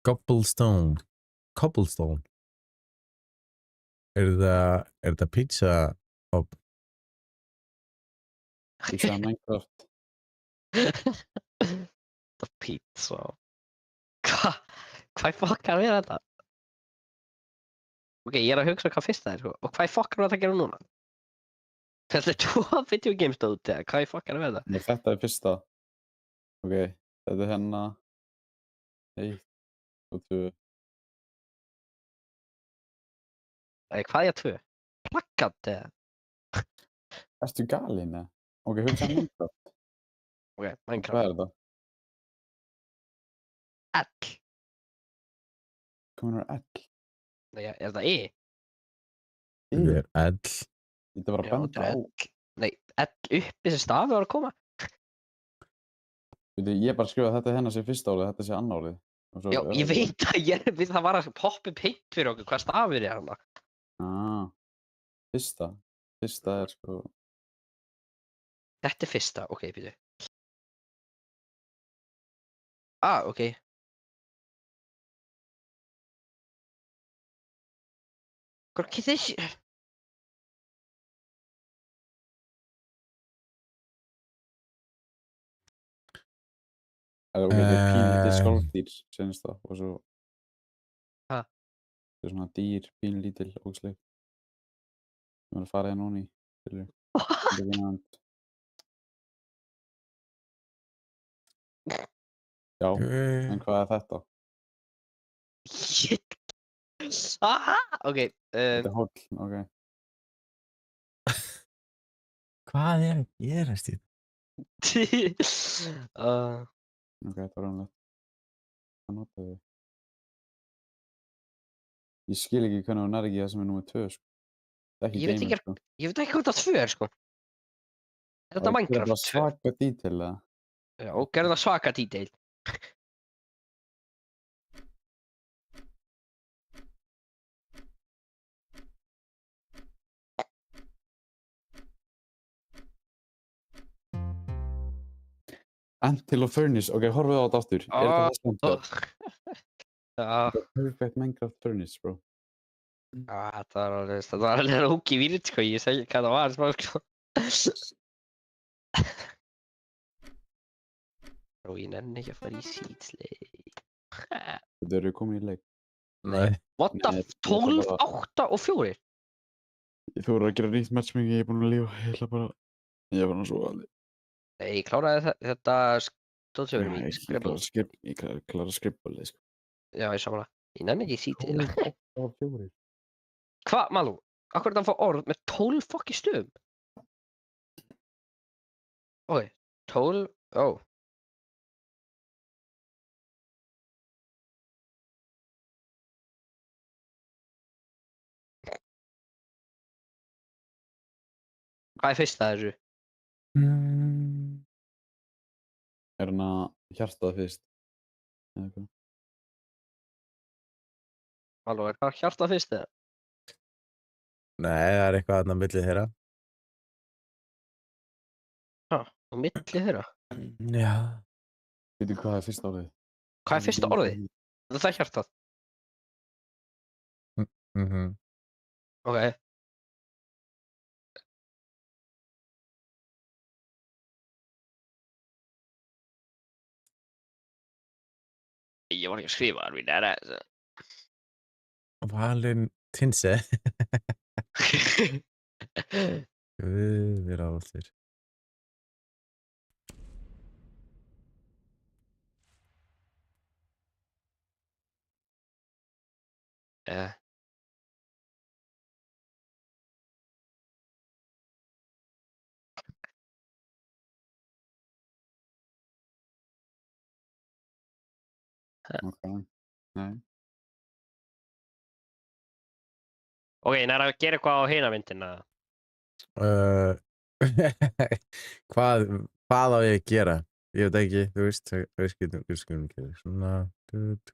A: Cobblestone. Cobblestone. Er þetta pizza op?
E: Pizza Minecraft.
B: Þetta pizza. Hvað fokkar við þetta? Ok, ég er að hugsa hvað fyrsta er, sko. Og hvað fokkar við þetta að gera núna? Þetta er 2 video games stóð út, eða hvað fokkar við þetta?
E: Nei, þetta er fyrsta. Ok, þetta er hérna 1 og 2.
B: Hvað er 2? Plakkat, eða?
E: Ertu galinn, eða? Ok, hugsa Minecraft.
B: Ok,
E: Hvað
B: Minecraft.
E: er þetta?
B: L.
E: Hvað er L?
B: Nei, er þetta E?
A: Þetta er L.
E: Þetta var að
B: Já,
E: benda
B: þetta er
E: á.
B: L. Nei, L uppi sem stafi var að koma.
E: Veitu, ég bara skrifa að þetta hérna sé fyrsta árið, þetta sé annar árið. Og svo
B: Já,
E: er
B: ég
E: það-
B: veit að það var að poppa upp heitt fyrir okkur hvað stafir er hana.
E: Fyrsta. Fyrsta er sko...
B: Þetta er fyrsta, ok, býtu. Ok. Hvað er þessi?
E: Ok, þetta er pínlítið skordýr, senast það. Og svo...
B: Ha?
E: Þetta er svona dýr, pínlítil, ógsleik. Við erum að fara hérna núna í. Já, en hvað er þetta?
B: Shit. Ok.
E: Þetta er hóll, ok.
A: Hvað er að gerast í þetta?
E: Ok, þetta var raunlega. Hvað notaðu þið? Ég skil ekki hvernig hún er ekki það sem er númer 2, sko. Það er ekki
B: Ég veit
E: gamer,
B: ekki-
E: sko.
B: Ég veit ekki hvað það 2 er, sko. Er þetta Minecraft?
E: Það er svaka detail, eða?
B: Já, gerðu það svaka detail.
E: Antil og Furnace, ok, horfðu á þetta aftur. Er þetta það samt?
B: Já,
E: Perfect Minecraft Furnace, bro.
B: þetta var alveg hóki výrt, sko. Ég segi hvað það var, smá, sko. Og ég nenni ekki að fara í sítsleik.
E: Þetta eru komin í leik.
A: Nei.
B: What the
E: Nei,
B: f...
E: ég ætla
B: 12,
E: bara-
B: 8 og 4?
E: Þú voru að gera nýtt matchmaking, ég er búinn að lífa. Ég ætla bara... Ég er bara að svo alveg.
B: Nei, ég kláraði þetta stóðsögurum
E: Nei,
B: í
E: ég klára að skrifbalið, sko.
B: Já, ég samanlega. Ég nenni ekki í sítsleik.
E: 12 og 4.
B: Hvað, Malú? Akkur er það að fá orð með 12 fokki stöðum? Ok, 12... Ó. Hvað er fyrst að þessu?
E: Er hann að hjartað fyrst? Eða hvað?
B: Malú, er hvað hjartað fyrst eða?
A: Nei, það er eitthvað þarna á milli þeirra.
B: Ha, á milli þeirra?
A: Já.
E: Veitu hvað er fyrsta orðið?
B: Hvað er fyrsta orðið? Það er hjartað.
A: Mhm.
B: Ok. Ég var ekki að skrifa þar mín, er
A: Valentinse. Guð, við ráðir.
B: það?
E: Ok. Nei.
B: Ok, nær að gera eitthvað á hina myndina.
A: Uh, hvað á ég að gera? Ég veit ekki, þú veist, við skulum gera svona tut.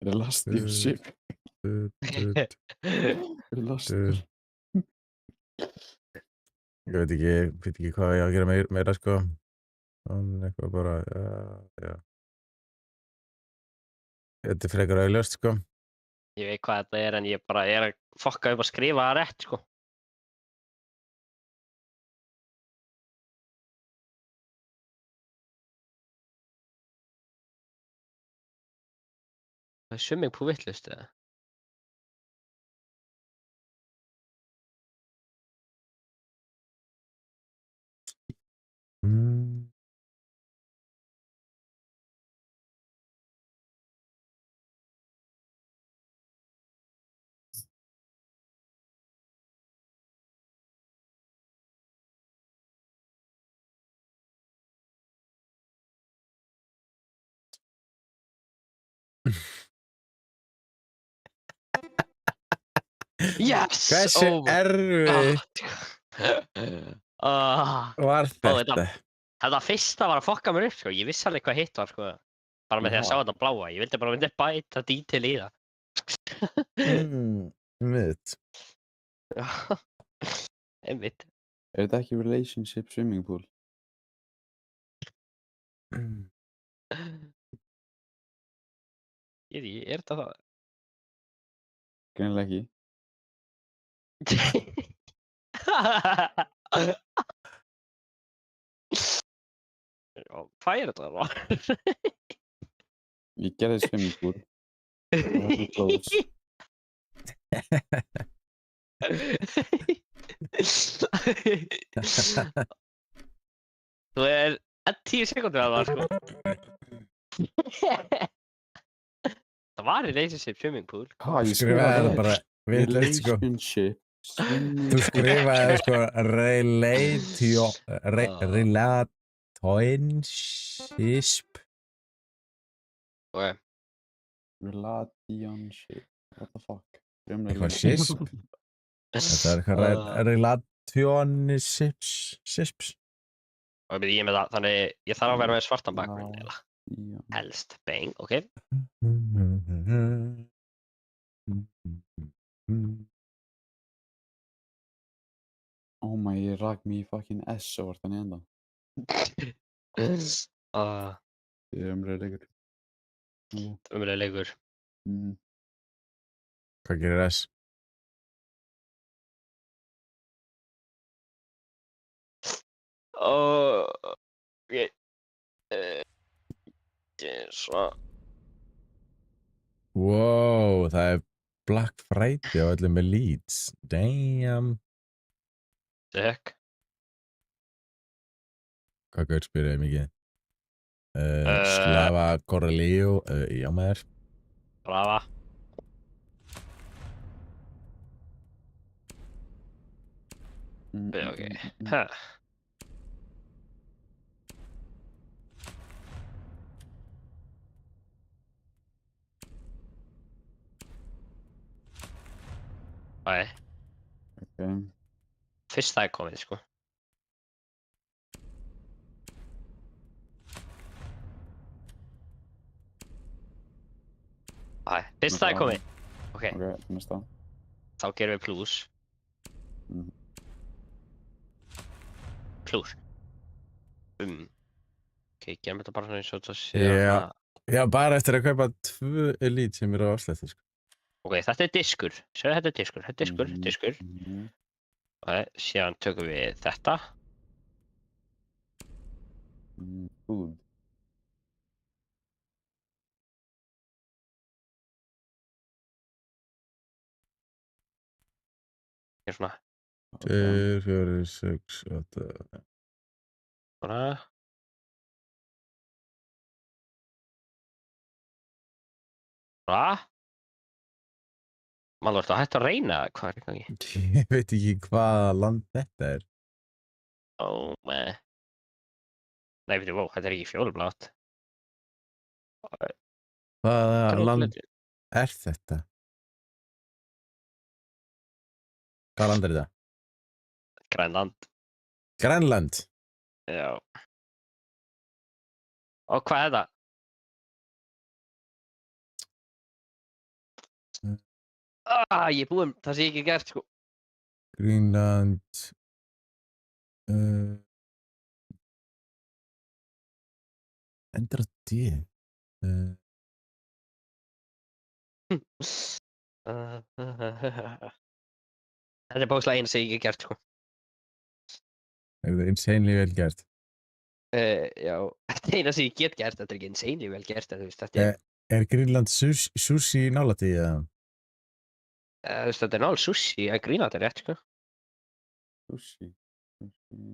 E: Relationship. Relationship.
A: Ég veit ekki hvað ég á að gera meira sko. Svona eitthvað bara, já. Þetta er frekar augljóst sko.
B: Ég veit hvað þetta er en ég bara er að fokka upp að skrifa það rétt, sko. Það er swimming pool vitlaust, eða? Yes!
A: Hversu erfitt var þetta?
B: Þetta fyrsta var að fokka mér upp, sko. Ég vissi alveg hvað hitt var, sko. Bara með því að sjá þetta bláa. Ég vildi bara bæta detail í það.
A: Mitt.
B: Já, einmitt.
E: Er þetta ekki relationship swimming pool?
B: Ég veit ekki, er þetta það?
E: Greinilega ekki.
B: Já, hvað er þetta þá?
E: Ég gerði swimming pool. Það er close.
B: Þú er 10 sekúndur að það, sko. Það var relationship swimming pool.
E: Hvað, ég
A: Skrifaði það bara vitlaust sko.
E: Relationship swimming
A: Þú skrifaði sko relationship.
B: Ok.
E: Relationship. What the fuck?
A: Eitthvað shisp. Þetta er eitthvað relationships.
B: Og ég er með það, þannig ég þarf að vera með svartan bakgrunn, eða. Helst. Bang, ok.
E: Oh my, ég rak mig í fucking S og var þannig enda. Ég er umræðilegur.
B: Umræðilegur.
A: Hvað gerir S?
B: Ok. Svo.
A: Wow, það er Black Friday á öllum með Leeds. Damn.
B: Sick.
A: Hvað gaur spyrir ég mikið? Slava Correlio, já maður.
B: Brava. Ok. Ha. Nei,
E: Ok.
B: fyrst það er komið, sko. Nei, fyrst það er komið. Ok,
E: Ok, næsta.
B: þá gerum við plús.
E: Mhm.
B: Plús. Ok, gerum þetta bara svona eins og þetta sé
A: Já.
B: þarna.
A: Já, bara eftir að kaupa 2 Leeds sem eru á afslætti, sko.
B: Ok, þetta er diskur. Sjáðu, þetta er diskur, þetta er diskur,
E: Mhm.
B: diskur.
E: Mhm.
B: Ok, síðan tökum við þetta.
E: Food.
B: Hér svona.
A: 2, 4, 6, 8.
B: Svona. Svona. Maður, ertu að hætta að reyna eða hvað er í gangi?
A: Ég veit ekki hvaða land þetta er.
B: Ó, með. Nei, veitu, wow, þetta er ekki fjólublátt.
A: Hvaða land er þetta? Hvaða land er þetta?
B: Grænland.
A: Grænland.
B: Já. Og hvað er það? Ég er búinn, það sé ég ekki gert, sko.
A: Greenland. Endur á D.
B: Þetta er bókslega eina sem ég ekki gert, sko.
A: Er það insanely vel gert?
B: Já, þetta er eina sem ég get gert, þetta er ekki insanely vel gert, en þú veist, þetta er,
A: Er Greenland sushi nálægt í eða?
B: þú veist, þetta er náttúrulega sushi, að grína þetta er rétt, sko.
E: Sushi. Sushi.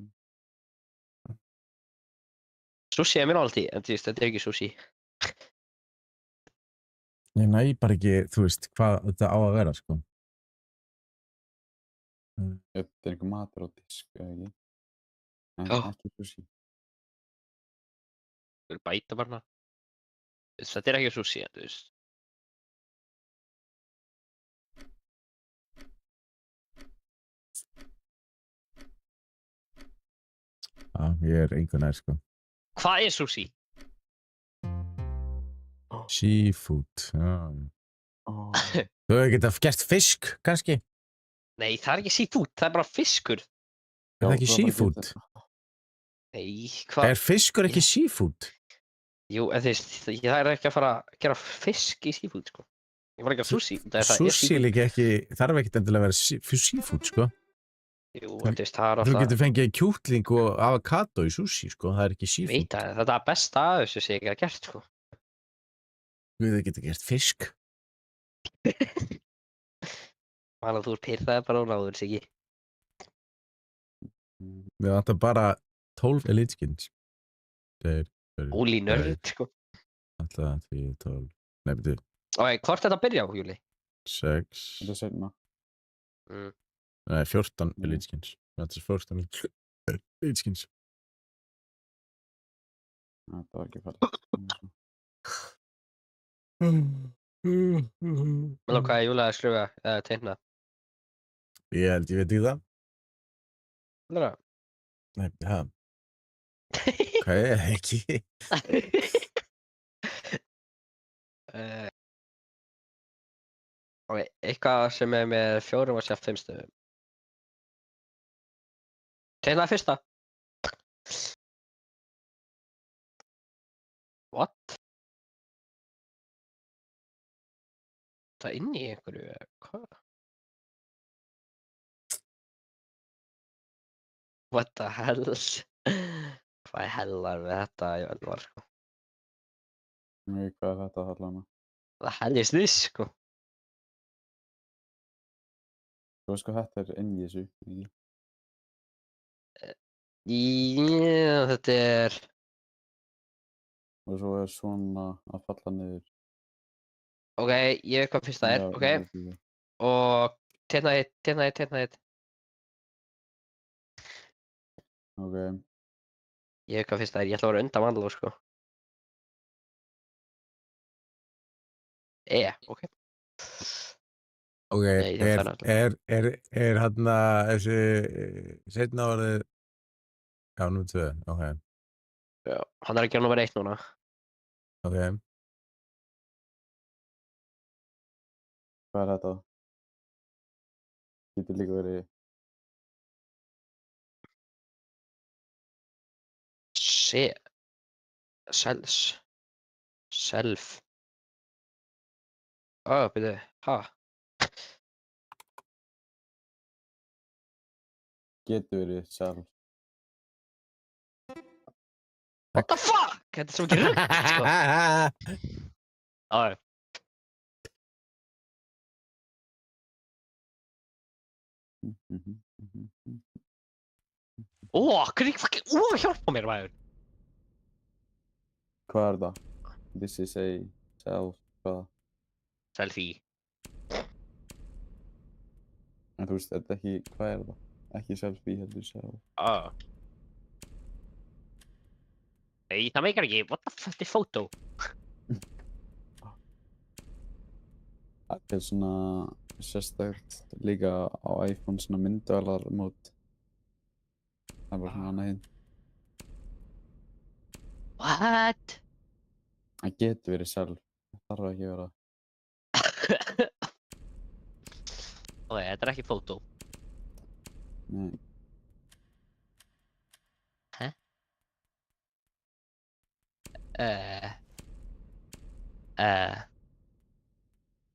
B: Sushi er mér náttúrulega í, en þú veist, þetta er ekki sushi.
A: Ég næ bara ekki, þú veist, hvað þetta á að vera, sko.
E: Þetta er einhver matur á disk, eða ekki? En
B: Já.
E: ekki sushi.
B: Þú vil bæta bara. Þú veist, þetta er ekki sushi, en þú veist.
A: Já, ég er einhvern veginn, sko.
B: Hvað er sushi?
A: Seafood, já.
E: Oh.
A: Þú hefur getað gert fisk, kannski?
B: Nei, það er ekki seafood, það er bara fiskur.
A: Er það ekki seafood?
B: Nei, hvað?
A: Er fiskur ekki seafood?
B: Jú, en þú veist, það er ekki að fara að gera fisk í seafood, sko. Ég var ekki að sushi, það er
A: Sushi
B: seafood.
A: líka ekki, þarf ekkert endilega að vera seafood, sko.
B: Jú, en þú veist, það er
A: Þú
B: alltaf,
A: getur fengið kjúkling og avokado í sushi, sko. Það er ekki
B: ég
A: seafood.
B: veit að þetta er besta að þessu sem ég ekki að gert, sko.
A: Þú getur gert fisk.
B: Þannig að þú er pyrraði bara og náður sig ekki.
A: Við vantar bara 12 elite skins.
B: Óli nörd, sko.
A: Alltaf 10, 12. Nei, betur.
B: Ok, hvort þetta byrja á, Júli?
A: 6.
E: Þetta er seinna.
A: Nei, 14 elite skins. Þetta er 14 elite skins.
E: Þetta var ekki farið.
B: Hvað er Júli að skrifa eða teikna?
A: Ég veit ekki það.
B: Hvað er
A: Nei, það. Hvað er það ekki?
B: Ok, eitthvað sem er með 4 og 5 stöðum. Teiknaði fyrsta. What? Það er inni í einhverju, hvað? What the hell? Hvað er hellar við þetta í Ölvar, sko?
E: Nei, hvað er þetta allan?
B: Það hellir sniss, sko.
E: Þú veist hvað þetta er inn í þessu, ekki?
B: Þetta er...
E: Og svo er svona að falla niður.
B: Ok, ég veit hvað fyrst það er,
E: Já,
B: ok?
E: ég veit ekki.
B: Og... Térna hitt.
E: Ok,
B: Ég veit hvað fyrst það er, ég ætla að vera undan vandalú, sko. Ok.
A: Ok,
B: Nei, þetta er náttúrulega-
A: er hann að þessi setna orðið já, nú 2, ok,
B: Já, hann er að gera nummer 1 núna.
A: ok.
E: hvað er þetta? Getur líka verið...
B: Self. Byrju, ha?
E: Getur verið sjálf.
B: What the fuck? Þetta er svo ekki rugg, sko. Já, hvernig fucking... hjálpa mér, maður.
E: Hvað er það? This is a self, hvað?
B: Selfie.
E: En þú veist, þetta er ekki, hvað er það? Ekki selfie, heldur self.
B: Nei, það meikar ekki. What the fuck, þetta er photo.
E: Þetta er svona sérstakt líka á iPhone, svona myndavælar mót. Það er bara svona annað hinn.
B: What?
E: Það getur verið self. Það þarf ekki að vera.
B: Ok, þetta er ekki photo.
E: Nei.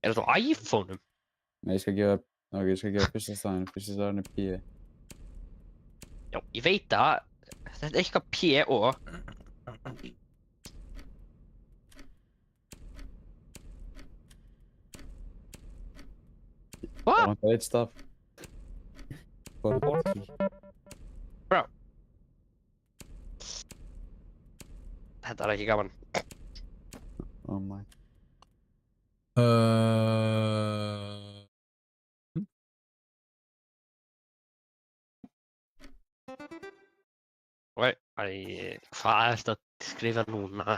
B: Er þetta á iPhone-um?
E: Nei, ég skal gefa, ok, ég skal gefa fyrsta staðinn. Fyrsta staðinn er P.
B: Já, ég veit það. Þetta er eitthvað P og...
E: Það
B: What?
E: vantar eitt staf. Bara P.
B: Bro. Þetta er ekki gaman.
E: Oh my.
B: Ok, hvað er þetta að skrifa núna?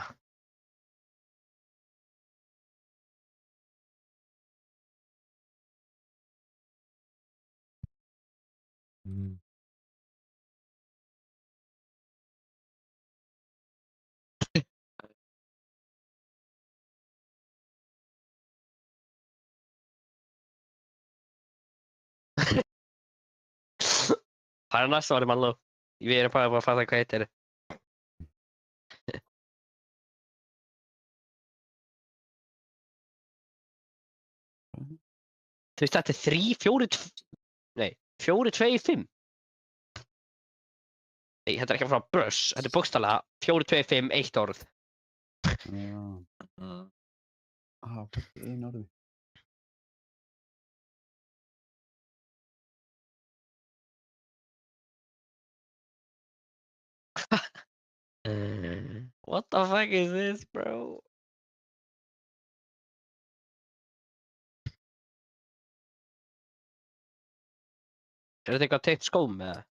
B: Hvað er næsta orðið, mannlú? Við erum bara að fatta hvað heitir. Þú veist, þetta er 3, 4, 2... Nei, 4, 2, 5. Nei, þetta er ekki frá brush. Þetta er bókstaflega 4, 2, 5, 1 orð.
E: Já. Hvað er einu orði?
B: What the fuck is this, bro? Er þetta eitthvað teitt skóm með það?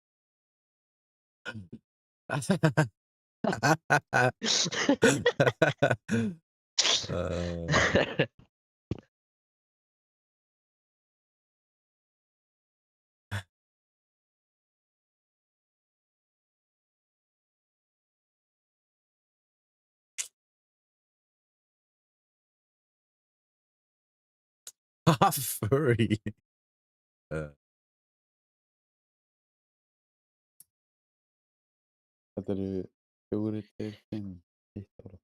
A: Furry.
E: Þetta eru 4, 2, 5, 1 orð.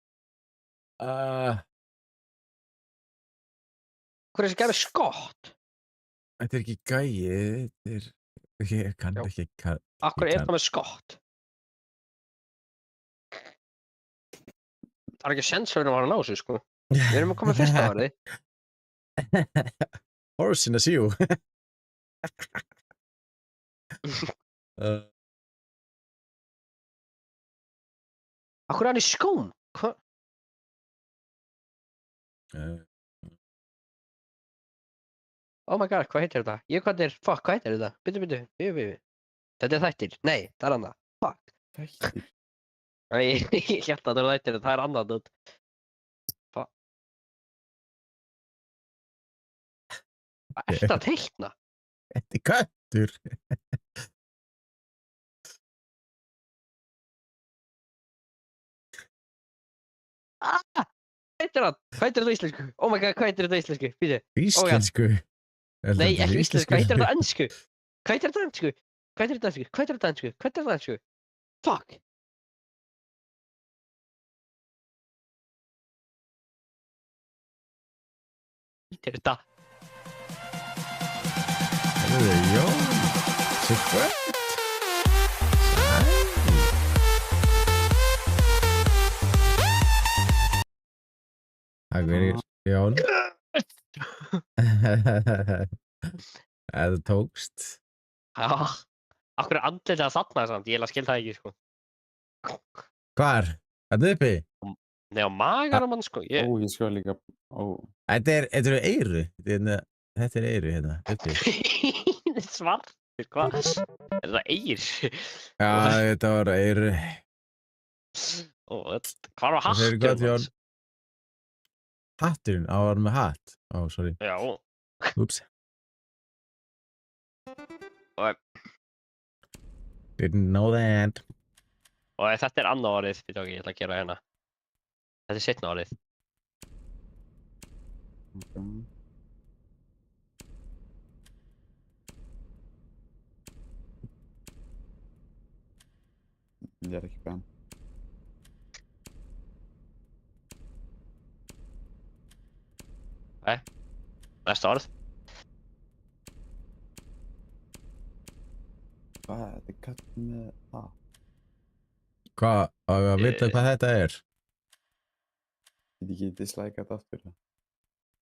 B: Hvað er þessi gæmi skott?
A: Þetta er ekki gæi, þetta er... Ég kann
B: Já.
A: ekki...
B: Akkur
A: Ég
B: er
A: kann-
B: það með skott? Það er ekki sens að við erum að ná þessu, sko. Við erum að koma fyrsta árið.
A: Horse in a shoe.
B: Akkur er hann í skóm? Hva? Oh my god, hvað heitir þetta? Hvað heitir þetta? Byttu. Þetta er þættir. Nei, það er annað. Fuck.
E: Þættir.
B: Nei, ég held að það er þættir, það er annað, dude. Fuck. Hvað er þetta að teikna?
A: Þetta er köttur.
B: Hvað heitir hann? Hvað heitir þetta á íslensku? Oh my god, hvað heitir þetta á íslensku? Býtu.
A: Íslensku.
B: Nei, ekki íslensku. Hvað heitir þetta á ensku? Hvað heitir þetta á ensku? Hvað heitir þetta á ensku? Hvað heitir þetta á ensku? Hvað heitir þetta á ensku? Fuck. Heitir þetta?
A: Það er Jón. Sikkert. Takk fyrir, Jón. Það tókst.
B: Já. Akkur er andlitið að þarna samt? Ég skil það ekki, sko.
A: Hvar? Þetta uppi?
B: Nei, á maganum hann, sko.
E: Ó, ég skal líka... Ó.
A: Þetta eru eyru. Þetta er eyru hérna, uppi.
B: Svartir, hvað? Er það eyr?
A: Já, þetta var eyru.
B: Hvað var
A: Það er gott,
B: hatturinn
A: Jón.
B: hans?
A: Hatturinn, var með hatt. Ó, sorry.
B: Já.
A: Úps.
B: Og
A: Didn't know that.
B: þetta er annað orðið, við tók ég ætla að gera hérna. Þetta er seinna orðið.
E: Ég er ekki bæn.
B: Næsta orð.
E: Hvað er þetta katt með það?
A: Hvað, að vita hvað þetta er?
E: Get ekki dislæka þetta aftur það?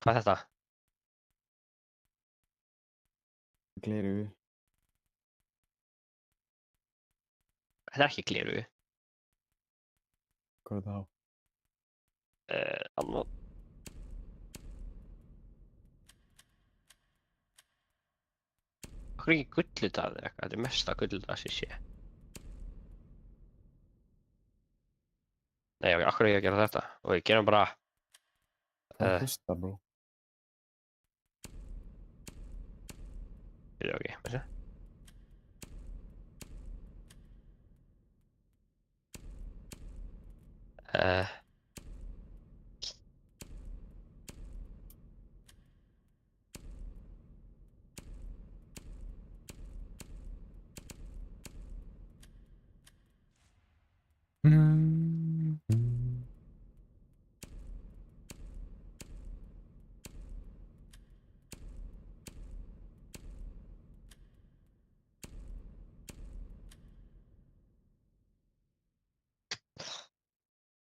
B: Hvað er þetta?
E: Gleru.
B: Þetta er ekki gleru.
E: Hvað er það á?
B: Annað. Akkur er ekki gullutað eða eitthvað? Þetta er mesta gullutað sem sé. Nei, akkur er ég að gera þetta? Og ég gerum bara...
E: Það er fyrsta, bró.
B: Byrju, ok, þessu.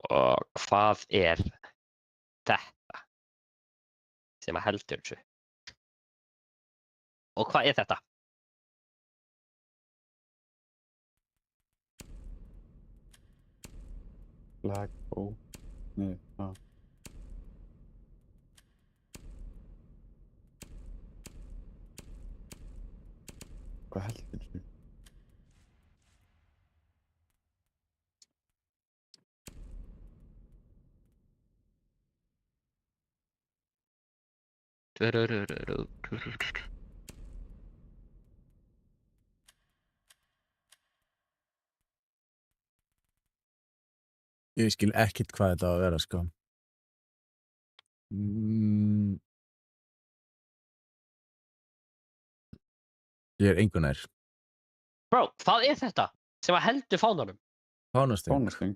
B: Og hvað er þetta sem að heldur þessu? Og hvað er þetta?
E: Flagpole. Nei, það. Hvað heldur þessu?
A: Ég skil ekkert hvað þetta á að vera, sko. Ég er engu nær.
B: Bro, hvað er þetta sem að heldur fánanum?
A: Fánastöng.
E: Fánastöng.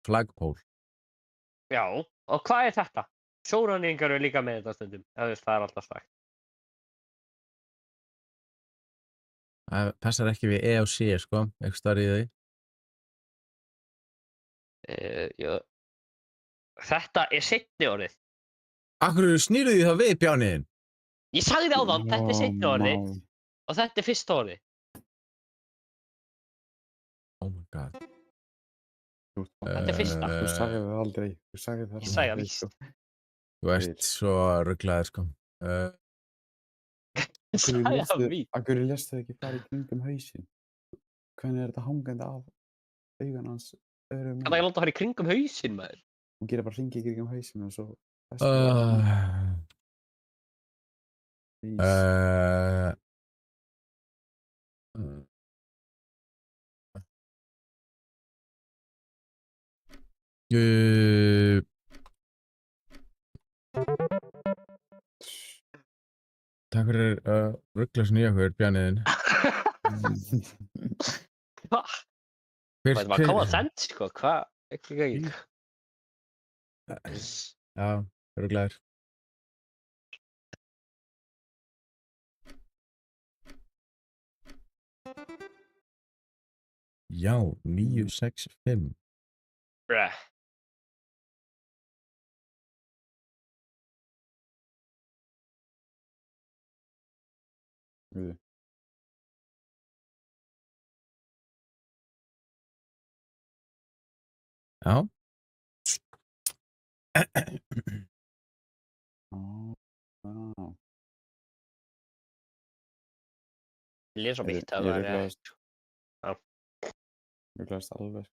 A: Flagpole.
B: Já, og hvað er þetta? Sjóræningar eru líka með þetta stundum. Það er alltaf sagt.
A: Það passar ekki við E og C, sko. Ekki starf í þau.
B: Já. Þetta er seinni orðið.
A: Akkur snýrðu því þá við, Bjániðin?
B: Ég sagði áðan, þetta er seinni orðið
E: Má.
B: og þetta er fyrsta orðið.
A: Oh my god.
B: Þetta er fyrsta.
E: Þú sagði það aldrei. Þú sagði það
B: Ég sagði það
E: aldrei,
B: víst.
E: sko.
A: Þú ert svo rugglaður, sko.
B: Ég sagði það víst.
E: Akkur lestu ekki fara í kringum hausinn? Hvernig er þetta hangandi af augun hans öðrum
B: Kann ekki láta að fara í kringum hausinn, maður.
E: Hún gerir bara hringi í kringum hausinn og svo
A: Takk fyrir að ruggla svona í okkur, Bjániðin.
B: Hva? Það var common sense, sko. Hvað? Ekki.
A: Já, rugglaður. Já, 965.
B: Bruh.
E: Við
A: Já.
B: Les á mitt, það
E: Ég
B: var...
E: rugglaðist alveg.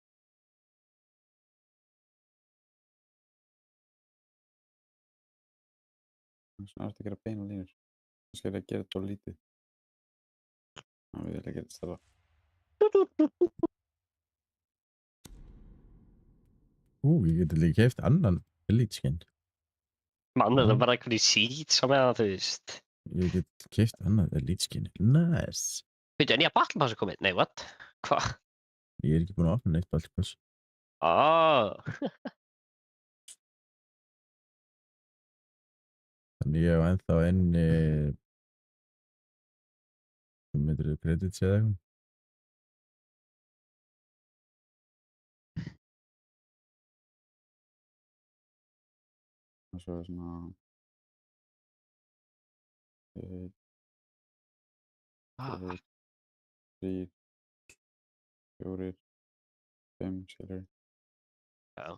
E: Svona ertu að gera beina línur. Það skal ég gera þetta lítið. Það vil ég gera þetta stærra.
A: Ég geti líka keypt annan Elite skin.
B: Mann, það er bara eitthvað í seeds á meðan, þú veist.
A: Ég get keypt annan Elite skin. Nice.
B: Veitu, en ég að Battle Pass er komið? Nei, what? Hvað?
A: Ég er ekki búinn að opna neitt Battle Pass. Þannig ég hef ennþá inni 500 credits eða eitthvað.
E: Og svo er svona 3, 4, 5 skilur.
B: Já.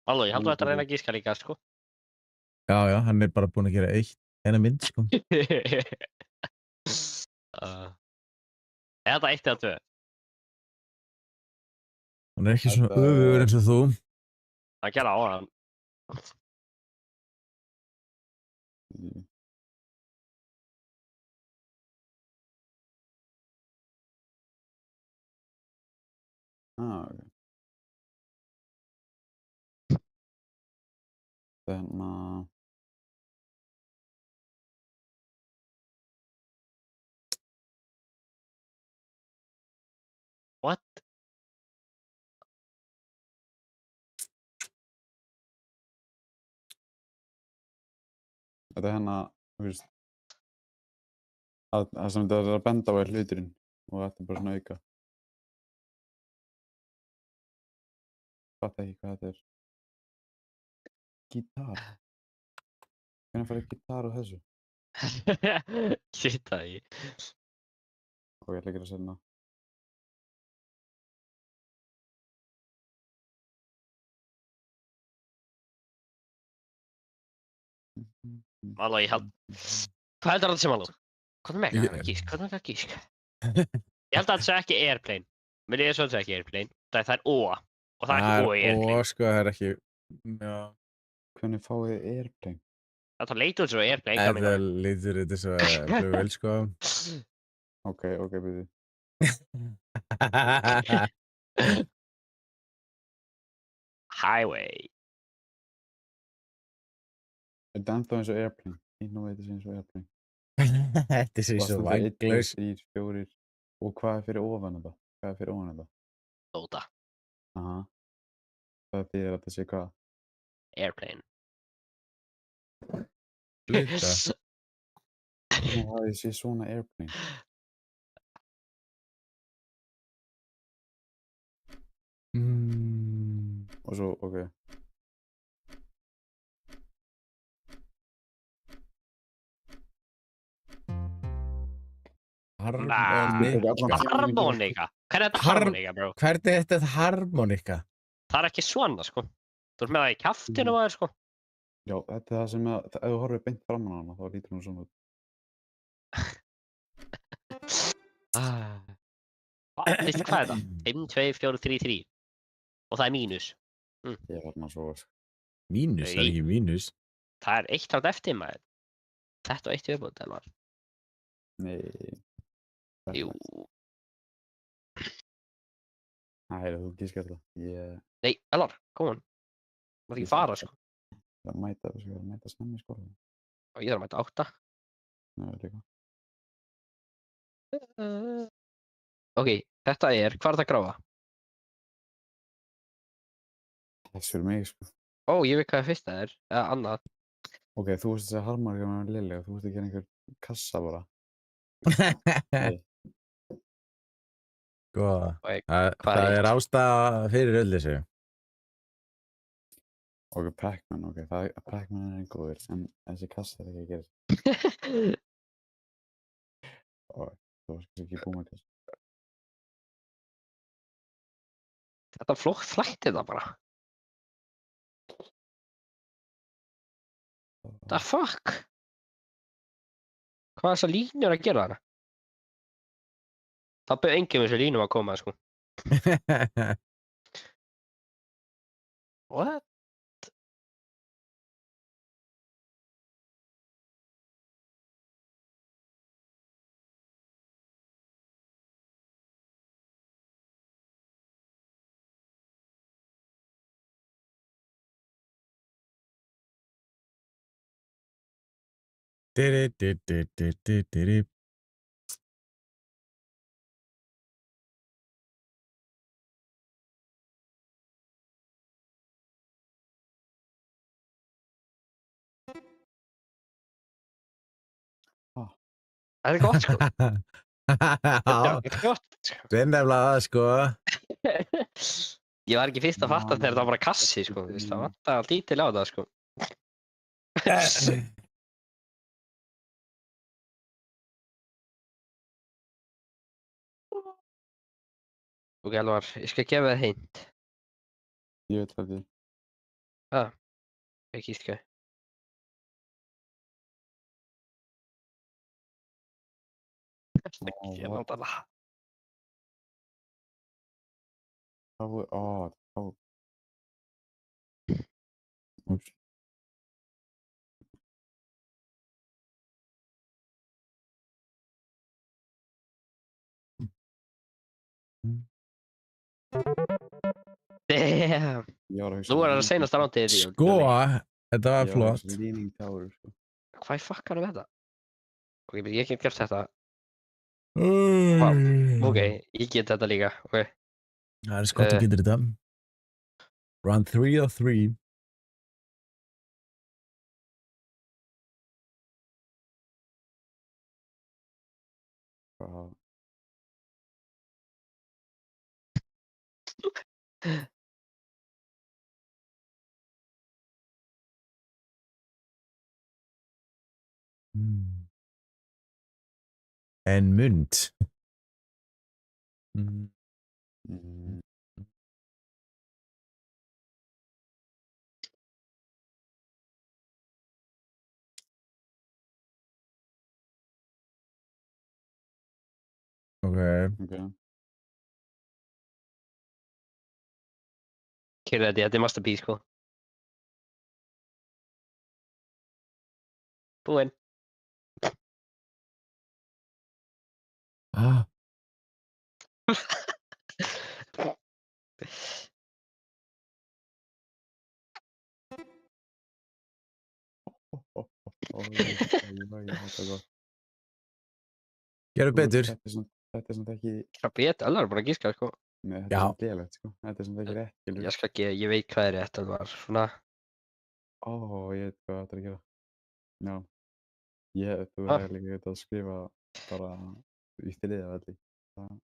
B: Halló, ég held að þetta reyna að gíska líka, sko.
A: Já, hann er bara búinn að gera eina mynd, sko.
B: Er þetta 1 eða 2?
A: Hann er ekki svona
E: Þetta-
A: öfugur eins og þú.
B: Það gera á hann.
E: Ok. Þannig
B: What?
E: þetta er þú veist, það sem þetta er að benda á er hluturinn og þetta er bara svona auka. Fatta ekki hvað þetta er. Gítar. Hvernig farið gítar á þessu?
B: Shit, það ekki.
E: Og ég ætla ekki að setja
B: Halló, ég held... Hvað heldur þetta sem halló? Hvað er með
A: Ég-
B: það gísk? Hvað er það gísk? Ég held að þetta sé ekki airplane. Mér er svo að þetta sé ekki airplane. Það er O. Og það er ekki O í airplane.
A: sko, það er ekki... Já.
E: Hvernig fáið þið airplane?
B: Þetta leitur svo airplane, hvað
A: Það
B: minna?
A: lítur þetta svo flugvél, sko.
E: Ok, byrju.
B: Highway.
E: Þetta er ennþá eins og airplane. Ég nú veit þetta eins og airplane.
A: Þetta er svo vænglaus.
E: 1, 2, 3, 4. Og hvað er fyrir ofan þetta? Hvað er fyrir ofan þetta?
B: Dota.
E: Aha. Það þýðir að þetta sé hvað?
B: Airplane.
A: Hluta.
E: Nú hafði ég sé svona airplane. Og svo, ok.
A: Harmonika.
B: Harmonika. Hvað er þetta harmonika, bro?
A: Hvernig er þetta harmonika?
B: Það er ekki svona, sko. Þú ert með það í kjaftinu maður, sko.
E: Já, þetta er það sem að, ef þú horfir beint fram á hana, þá lítur hún svona út.
B: Veistu hvað er það? 5, 2, 4, 3, 3. Og það er mínus.
E: Ég var þarna svo,
A: Mínus, það er ekki mínus.
B: Það er 1 rátt eftir, maður. Þetta og 1 viðbót, Elvar.
E: nei.
B: Jú.
E: Æ, þú gískar það. Ég
B: Nei, Elvar, come on. Má ekki fara, sko.
E: er að mæta snemmi í skóla.
B: Og ég þarf að mæta 8.
E: Nei, líka.
B: Ok, þetta er, hvað er það að gráfa?
E: Þess fyrir mig, sko.
B: Ó, ég veit hvað það fyrsta er, eða annað.
E: Ok, þú veist að segja harmonika með Lilja, þú veist að gera einhver kassa bara. Nei.
A: Sko,
B: Og
A: það er
B: hitt?
A: ástæða fyrir öll þessu.
E: Ok, Pac-Man, ok, Pac-Man er góður, en þessi kassa er ekki að gera. Og þú varst kannski ekki búin með kassa.
B: Þetta flókt flætti það bara. The fuck? Hvað er þessar línur að gera þarna? Það bauð enginn þessu línum að koma, sko. What?
A: Di-di-di-di-di-di-di.
B: Það er gott, sko.
A: Já,
B: Þetta er gott, sko.
A: það er nefnilega það, sko.
B: Ég var ekki fyrst að fatta þegar það var bara kassi, sko. Þú veist, það vantar lítil á það, sko. Ok, Elvar, ég skal gefa þér hint.
E: Ég veit hvað því.
B: Ekki ískja. Ekki að láta það.
E: Úps.
B: Damn.
E: Ég var að hugsa
B: Nú er það
E: Leaning
B: seinasta
E: Tower.
B: rándið því.
A: Sko, þetta var
E: Ég var að
A: flott.
E: hugsa Leaning Tower, sko.
B: Hvað í fuck er með þetta? Ok, ég get gert þetta. Ok, ég get þetta líka. Ok.
A: Það er skott að getur þetta. Round 3 of 3.
E: Hvað-
A: En mund.
E: Mm,
A: Ok.
E: ok.
B: Kyrðu þetta er masterpiece, sko. Búinn.
A: Ah,
E: Ég veit það gott.
A: gerðu betur.
E: Þetta er samt ekki,
B: Það bet, allar bara gíska, sko.
E: nei, þetta
A: Já.
E: er samt lélegt, sko. Þetta er samt ekki rétt, skilur.
B: Ég skal ekki, ég veit hvað er rétt, Elvar. Svona.
E: Ég veit hvað þetta er að gera. Já. Þú
B: Ha?
E: hefði líka getað að skrifa bara í þriðja velli. Það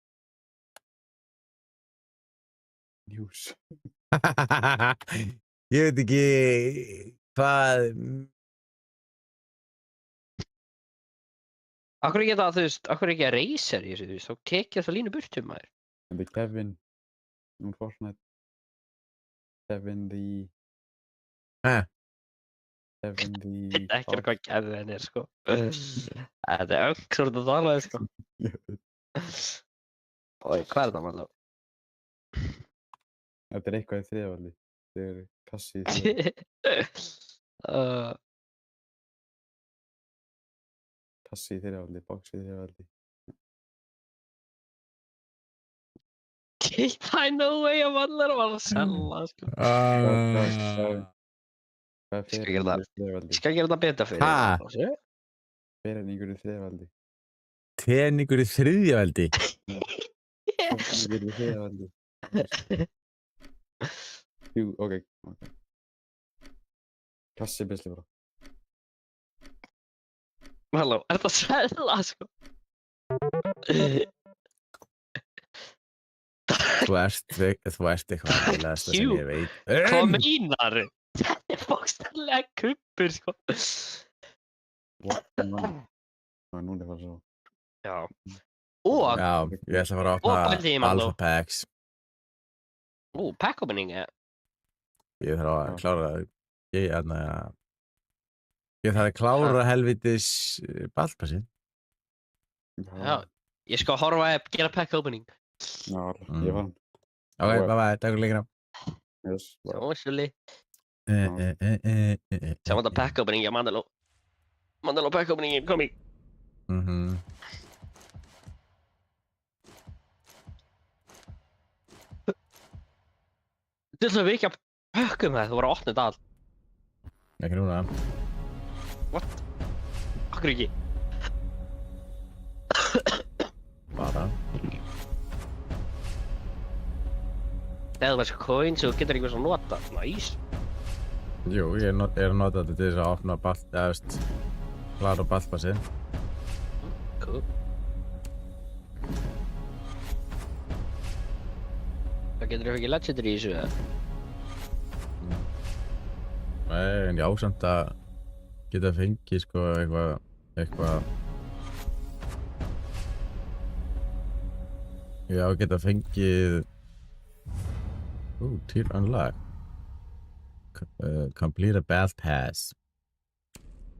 E: News.
A: Ég veit ekki hvað...
B: Akkur ekki það, þú veist, akkur ekki að Razer í þessu, þú veist, þá tekið það línu burtum, maður.
E: Þetta er Kevin úr Fortnite. Kevin the... Kevin the...
B: Þetta er ekki hvað gæðið henni er, sko. Þetta er öngsort að talaði, sko. Ói, hvað er það, maður?
E: Þetta er eitthvað í þriðavalli. Þetta er kassi í þriðavalli. Kassi í þriðavalli, box í þriðavalli.
B: Það er no way að vallar að selja, sko.
E: Hvað er
B: Skal
E: fyrir
B: gera það.
E: í þriðavalli?
B: Ég skal gera þetta betra fyrir
A: Ha?
B: þér.
E: Peningur í þriðavalli.
A: Teningur í þriðjaveldi.
E: Peningur í þriðavalli. Jú, ok. Kassi beisli bara.
B: Halló, er þetta að selja, sko?
A: Þú ert eitthvað að leðast það sem ég veit.
B: Hvað meinar? Þetta er bókstaflega kuppur, sko.
E: Og núna er það svo.
B: Já. Og,
A: Já, ég ætla að fara að
B: Og pældi í
A: opna
B: maður
A: Alpha Packs.
B: pack opening,
A: Ég þarf að klára það. Ég þarf að klára helvitis ballpassin.
B: já. Ég skal horfa að gera pack opening.
E: Já, ég var hann.
A: Ok, bye bye, takk fyrir leikina.
E: Yes, bye.
B: Sjónsjöli. Sjá þetta pack opening, já, Mandaló. Mandaló pack opening, kom í. Þú ætlaði við ekki að pökkum það, þú voru að opna þetta allt.
A: Ekki núna.
B: Akkur ekki.
A: Bara.
B: Þegar þú veist coins og þú getur eitthvað svo nota. Næs.
A: Jú, ég er að nota þetta til þess að opna klára ballpassin.
B: Cool. Það getur þú ekki legendary í þessu, eða?
A: Nei, en já, samt að geta fengið sko eitthvað Já, geta fengið tier unlock complete a battle pass.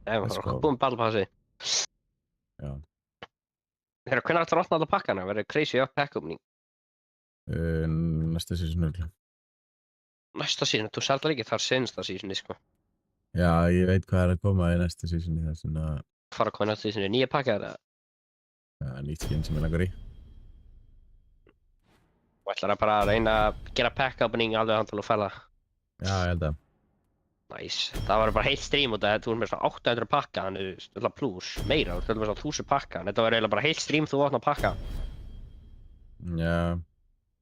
B: Það
A: Let's
B: var
A: go.
B: búin ballpassi.
A: Já.
B: Þegar hvernig ætlar að opna alla pakkana? Verður crazy up pack opening?
A: Næsta season örugglega.
B: Næsta season, þú seldar ekki þar sensta seasoni, sko.
A: Já, ég veit hvað er að koma í næsta seasoni, þess vegna
B: Fara að koma í næsta seasoni, nýja pakkar, eða?
A: nýtt skin sem ég langar í.
B: Og ætlar að bara reyna að gera pack opening alveg handal og fæla.
A: Já, ég held að.
B: Næs. Það var bara heilt stream út af þetta, þú erum með svona 800 pakka, þannig alltaf plus, meira, þú erum með svona 1000 pakka, en þetta var eiginlega bara heilt stream þú opna pakka.
A: Já.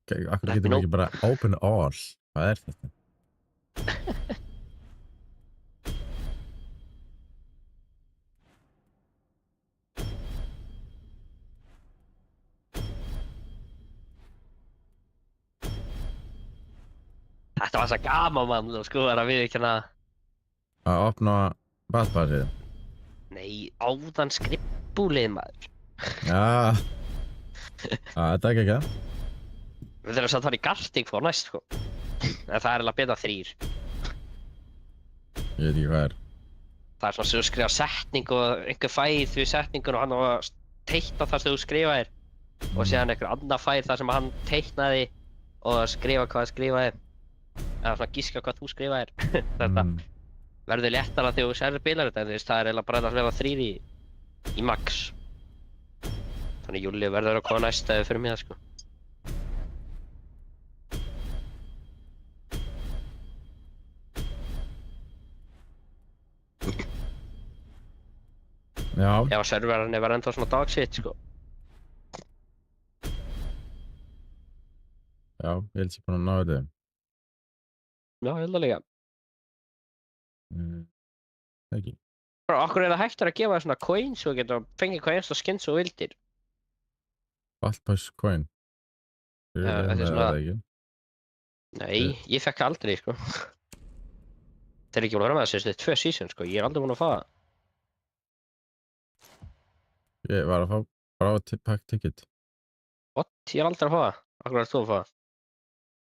A: Akkur
B: Let
A: getum
B: me
A: við ekki bara open all. Hvað er þetta?
B: Þetta var svo gaman, mann, þú sko, að við ekki hana.
A: Að opna ballpassið.
B: Nei, áðan skrippbúlið, maður.
A: Já. Þetta er ekki ekki.
B: Við þurfum samt að fara í Gartic for næst, sko. En það er eiginlega betra 3.
A: Ég veit ekki hvað er.
B: Það er svona sem þú skrifa setning og einhver fæð við setningun og hann á að teikna það sem þú skrifaðir. Og síðan einhver annar fæð þar sem hann teiknaði og skrifa hvað það skrifaði. Eða svona gíska hvað þú skrifaðir. Þetta verður léttara þegar þú sérður bilar þetta, en þú veist, það er eiginlega bara að vera 3 í max. Þannig Júli verður að koma næst eða fyrir mig það, sko.
A: Já.
B: Ef að serverarnir var ennþá svona dog shit, sko.
A: Já, ég held sér búin að ná þetta.
B: Já, ég held að líka.
A: Ekki.
B: Bara okkur er það hægt að gefa þér svona coins og geta fengið hvað einst og skins og vildir.
A: Ballpass coin.
B: Þetta er svona- Nei, ég fekk aldrei, sko. Þeir eru ekki búin að vera með þessu 2 season, sko. Ég er aldrei búin að fá það.
A: Ég var að fá pack ticket.
B: What? Ég er aldrei að fá það. Akkur er þú að fá það?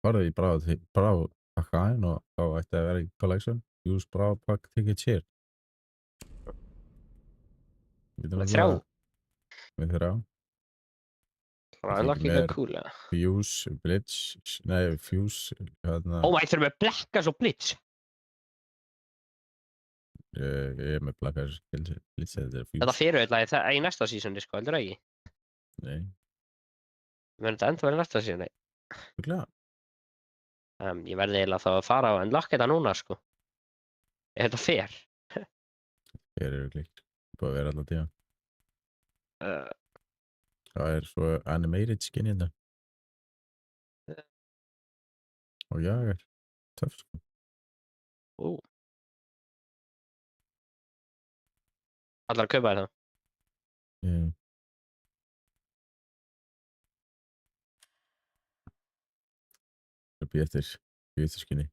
A: Farðu í brá pakka inn og þá ætti að vera í collection. Use brá pack ticket here.
B: Með 3.
A: Með 3.
B: Það er ekki eitthvað cool, eða?
A: Fuse, Blitz, nei, Fuse, hérna,
B: Oh my, þeir eru með Blackas og Blitz.
A: ég er með Blackas, Blitz, þetta er Fuse.
B: Þetta fyrirauðlaði í næsta seasoni, sko, heldur það ekki?
A: Nei,
B: Menn þetta enda verið í næsta seasoni.
A: örugglega.
B: Ég verði eiginlega þá að fara og unlock þetta núna, sko. Er þetta fair?
A: Þeir eru örugglega búið að vera allan tíma.
B: Uh,
A: Það er svo animated skin hérna. Og ég er töff, sko.
B: Allar að kaupa þetta.
A: Ég er býð eftir skinni.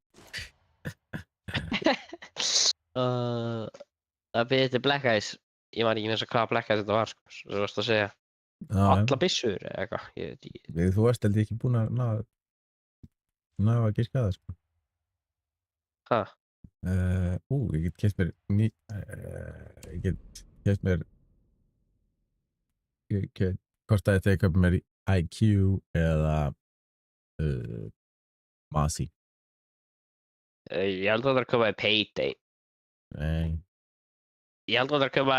B: Það byrði til Black Eyes. Ég man ekki eins og hvaða Black Eyes þetta var, sko. Svo varst að segja. Alla byssur eða eitthvað. Ég veit ekki.
A: Þú varst held ég ekki búin að ná að giska það, sko.
B: Ha?
A: Ég get keypt mér ég get keypt mér hvort að þetta kaupa mér í IQ eða Masi.
B: Ég held að það er að kaupa Payday.
A: Nei,
B: Ég held að það er að kaupa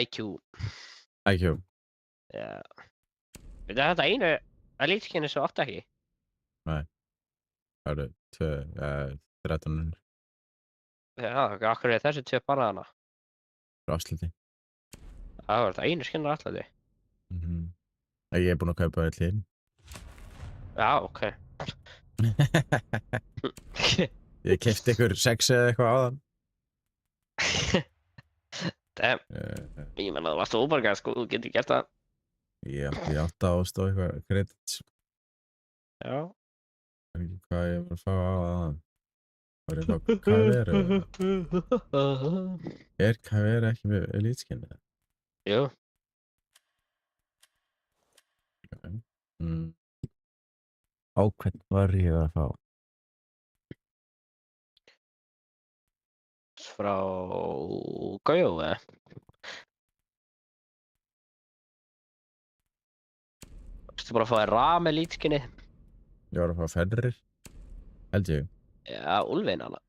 B: IQ.
A: IQ.
B: Já. Veit það þetta einu að lýtskinni sem átt ekki?
A: Það eru 13.
B: Já, okkur er þessi 2 bara hana.
A: Afsluti.
B: Það var þetta einu skinnar alltaf því.
A: Ég er búin að kaupa öll hinn.
B: Já, ok.
A: Ég keypti ykkur 6 eða eitthvað áðan.
B: Damn, ég menna það varst óborgað, sko, þú getur gert það.
A: Ég átti 8 ást og eitthvað credits.
B: Já.
A: Það er ekki hvað ég var að fá áðan. Var ég þá KVR? Er KVR ekki með eliteskin?
B: Jú.
A: Á hvern var ég að fá?
B: Frá Gaujo, eða? Varstu bara að fá þér Ram með lýtskinni?
A: Ég var að fá Fenrir. Held ég.
B: Já, Úlfinn hana.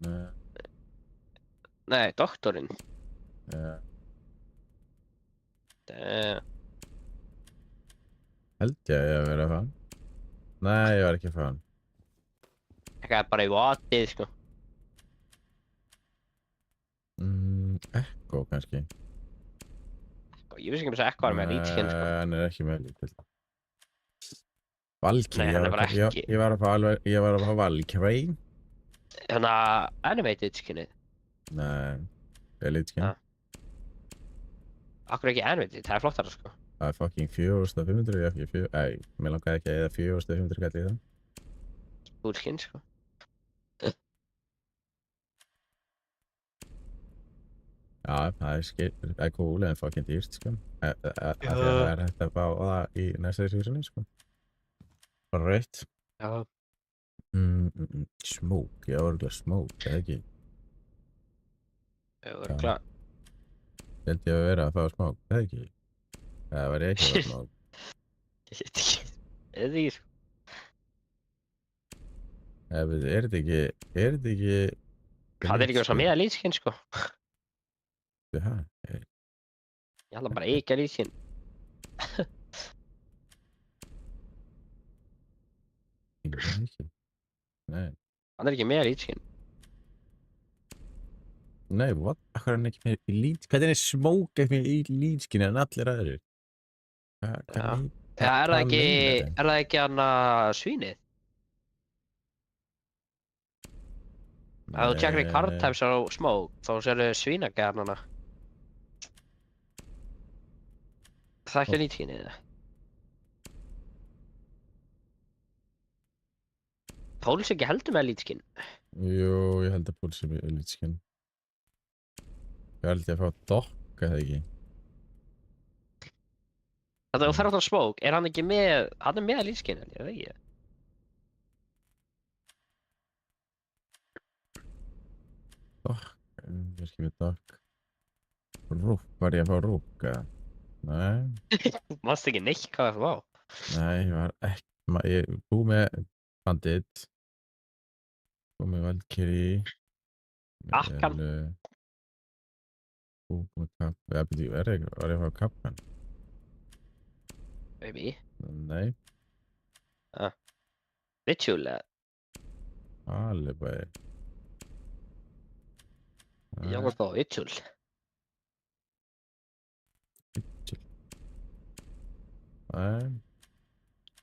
A: Nei.
B: Nei, doktorinn.
A: Ja.
B: Damn.
A: Held ég að vera að fá hann. Nei, ég var ekki að fá hann.
B: Eitthvað bara í vatið, sko.
A: Ekko kannski.
B: Ég vissi ekki að Ekko var með lýtskinn, sko.
A: Nei, hann er ekki með lítill. Valkyrie,
B: Nei, hann er bara ekki.
A: Ég var að fá Valkyrie.
B: Hérna, animated skinnið.
A: Nei, eliteskin.
B: Ja. Akkur ekki animated, það er flottara, sko.
A: Það er fucking 4500, ég ekki 4. Mér langaði ekki að eða 4500 gæti í það.
B: Cool skinn, sko.
A: Já, það er cool en fucking dýrst, sko. Það er hægt að fá það í næsta seasoni, sko. Bara rautt.
B: Já.
A: Smoke, ég var ekki smoke, eða ekki.
B: Það var klart.
A: Held ég að vera að fá smoke, eða ekki. Það var ekki að fá smoke.
B: Ég veit ekki. Eða því, sko.
A: Er þetta ekki...
B: Það er ekki svo með lýtskinn, sko.
A: Það
B: Ég held að bara ekki að lýtskinn.
A: Nei.
B: Hann er ekki með lýtskinn.
A: Nei, what? Akkur er hann ekki með í lýtskinn? Hvernig er smoke ekki með í lýtskinn en allir aðrir?
B: Já, er það ekki hann að svínið? Ef þú tjekkar í card types á smoke, þá sérðu svínagæðan hana. Það er ekki lýtskinnið, eða? Póls ekki heldur með elítskin.
A: Jú, ég held að Púls er með elítskin. Ég held ég að fá dokk eða ekki.
B: Þetta þú fer átt á smók, er hann ekki með, hann er með elítskin, ég veit ekki.
A: Dokk, ég er ekki með dokk. Rúk, var ég að fá rúk eða? Nei,
B: Þú manst ekki neitt hvað það var.
A: nei, ég var ekki, ég er búið með bandit. Búið með Valkyrie.
B: Akkan.
A: Búið með kapp, eða byrju, var ég að fá kappan?
B: Maybe.
A: Nei,
B: Ritual eða?
A: alveg bara.
B: Ég var bara ritual.
A: Nei,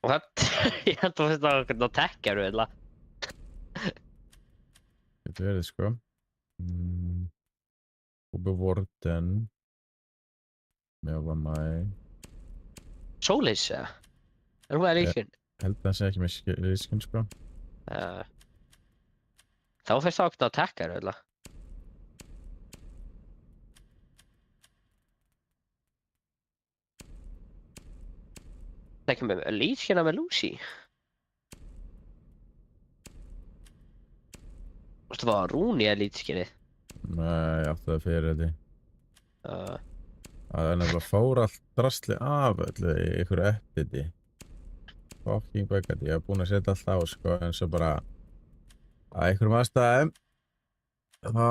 B: Og þetta, ég held að þetta var eitthvað tekkaru eða.
A: getur verið sko. Búið Warden. Mjög var mæ.
B: Solis eða? Er hún með elítskin?
A: Held að það sé ekki með elítskin sko.
B: Þá fyrst það okkur að tekkaru eða. Það ekki með elítskina með Lucy. Varstu að Rún í elítskinni?
A: Nei, ég átti það fyrir þetta.
B: Uh,
A: Það er nefnilega fór allt drasli af öllu í einhverju epiti. Fucking buggat, ég hef búin að setja allt á sko, en svo bara að einhverjum aðstæðum þá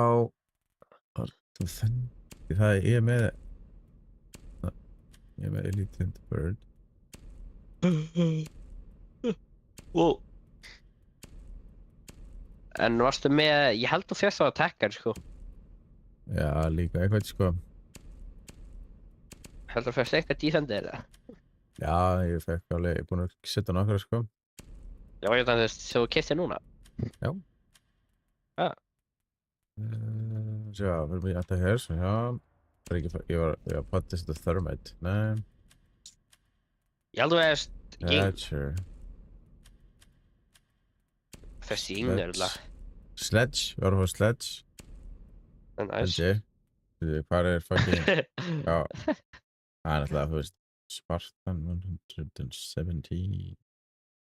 A: ég er með Elite Bird.
B: Wow. En varstu með, ég held þú fyrst á að tekka sko.
A: Já, líka eitthvað sko.
B: Heldur þú fyrst eitthvað defender eða?
A: Já, ég fekk alveg, ég er búin að setja nokkra sko.
B: Já, ég þannig að þú kistið núna.
A: Sjá, fyrir mig alltaf hér, svo já. Ég var pottist þetta Thermite, nei.
B: Ég held þú veist,
A: Thatcher.
B: fyrst í yngir eða.
A: Sledge, við varum á Sledge.
B: En
A: Held
B: næs.
A: ég. Hvað er fucking, já. Það er alltaf, þú veist, Spartan 117.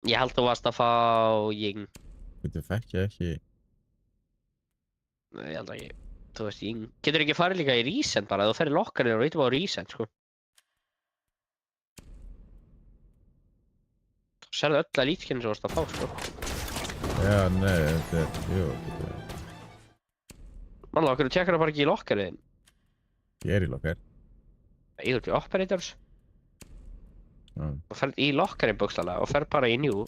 B: Ég held þú varst að fá yng.
A: Þetta fekk ég ekki.
B: Nei, ég held ekki. Þú veist yng. Getur ekki farið líka í Recent bara, þú ferð í lokkarinn og reytum á Recent sko. Þú sérðu öll að lítskinn sem þú varst að fá sko.
A: Já, nei, þetta er, jú, þetta er,
B: Mannlega, okkur tjekkar það bara ekki í lokkarinn.
A: ég er í lokkar.
B: Þú ert í Operators.
A: Já.
B: Og ferð í lokkarinn bókstaflega og ferð bara í New.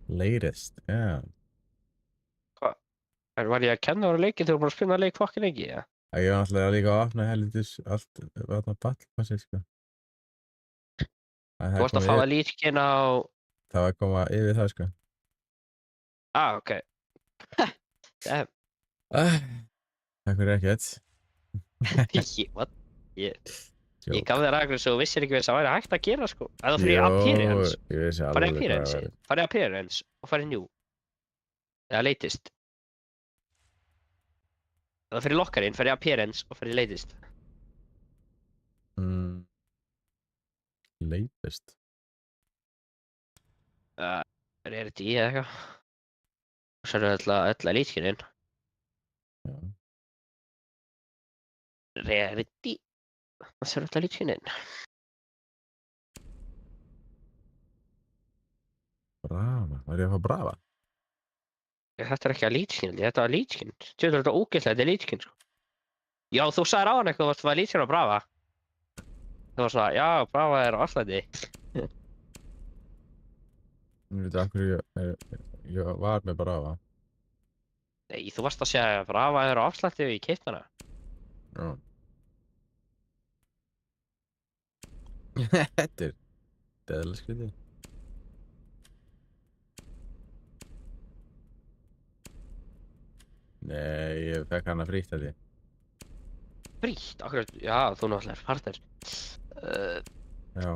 A: Latest, já.
B: En var ég að kenna ára leikinn þegar þú bara að spila leik fokkin ekki, ja?
A: Ég var náttúrulega líka að opna helvitis allt, vatna battlepassi, sko.
B: Þú varst að fá að lítskinn á...
A: Það var að koma yfir það, sko.
B: Ok. Damn.
A: Takk fyrir ekkert.
B: What? Ég gaf þér aðeins svo þú vissir ekki þess að væri hægt að gera, sko. Eða fyrir Appearance.
A: Ég vissi
B: Farið
A: alveg
B: Appearance. Farið Appearance og farið New. Eða Latest. Eða fyrir lokkarinn, farið Appearance og farið Latest.
A: Latest.
B: Rarity eða eitthvað. Og svo eru öll að lítskinninn.
A: Já.
B: Rarity. Og svo eru öll að lítskinninn.
A: Brava. Var ég að fá Brava?
B: Þetta er ekki að lítskinn, þetta var lítskinn. Þetta er þetta ógæslega, þetta er lítskinn, sko. Já, þú sagðir á hann eitthvað, þú varst að fara lítskinn á Brava. Þú var svona, já, Brava er á afslætti.
A: Ég veit af hverju ég var með Brava.
B: Nei, þú varst að segja að Brava er á afslætti og ég keypti hana.
A: Já. Þetta er eðlilega skrítið. Nei, ég fekk hana frítt held ég.
B: Frítt, akkurat, já, þú náttúrulega er partner.
A: Já.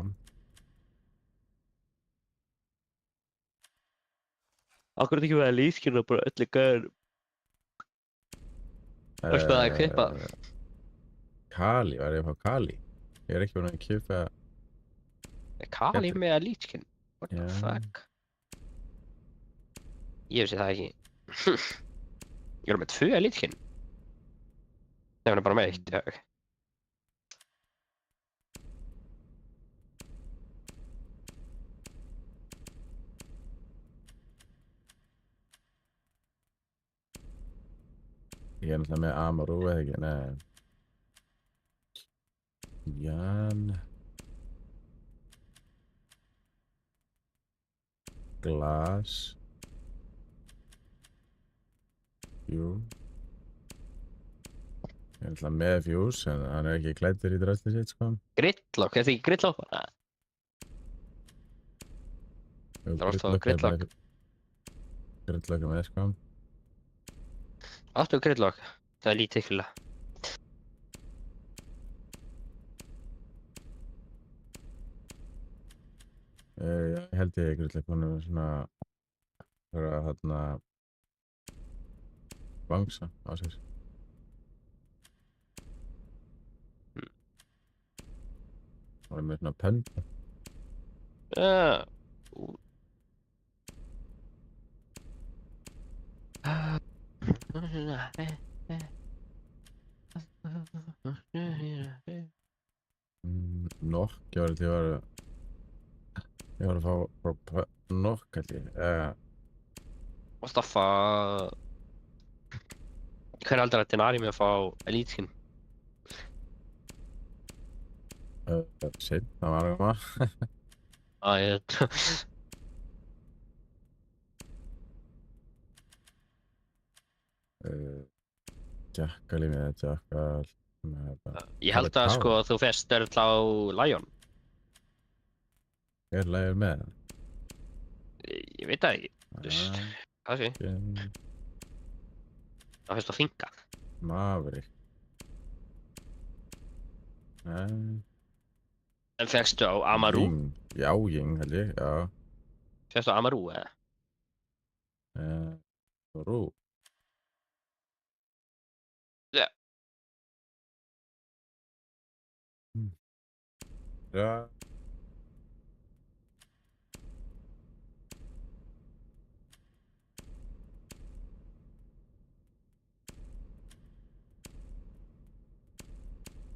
B: Akkurat ekki verið lífskjörn og bara öllu gauður. Varstu það að kaupa?
A: Kali, var ég að fá Kali? Ég er ekki búinn að kjöpa...
B: Kali
A: Getur-
B: með lífskjörn? What the
A: Já.
B: fuck? Ég vissi það ekki. Ég er með 2 lífskjörn. Það er bara með 1, já.
A: Ég er náttúrulega með Amaru eða ekki, nei. Jan. Glas. Jú. Ég er náttúrulega með fjús, en hann er ekki klæddur í drastið sitt, sko.
B: Gridlock, er það ekki Gridlock?
A: Jú,
B: Það var alltaf
A: Gridlock er
B: Gridlock.
A: með- Gridlock er með, sko.
B: Áttu Gridlock? Það er lítið ykkurlega.
A: Ég held ég Gridlock, hún er svona... Það er að, hérna... Bangsa á sér. Hún er með svona pönda.
B: Já.
A: Nokk, ég var að fá nokk, held ég.
B: Varstu að fá... Hver aldrei að Denari með að fá Elite-skin?
A: Sinn, það var eitthvað.
B: Ég...
A: Jackal í með Jackal.
B: Ég held að sko þú fyrst störl á Lion.
A: Er lægur með hann?
B: Ég veit það ekki. Hvað sé? Það fyrst að finka.
A: Maverick. Nei.
B: En fegstu á Amaru?
A: Ying. Já, Ying held ég, já.
B: Fegstu á Amaru eða?
A: Rú.
B: Já.
A: Já.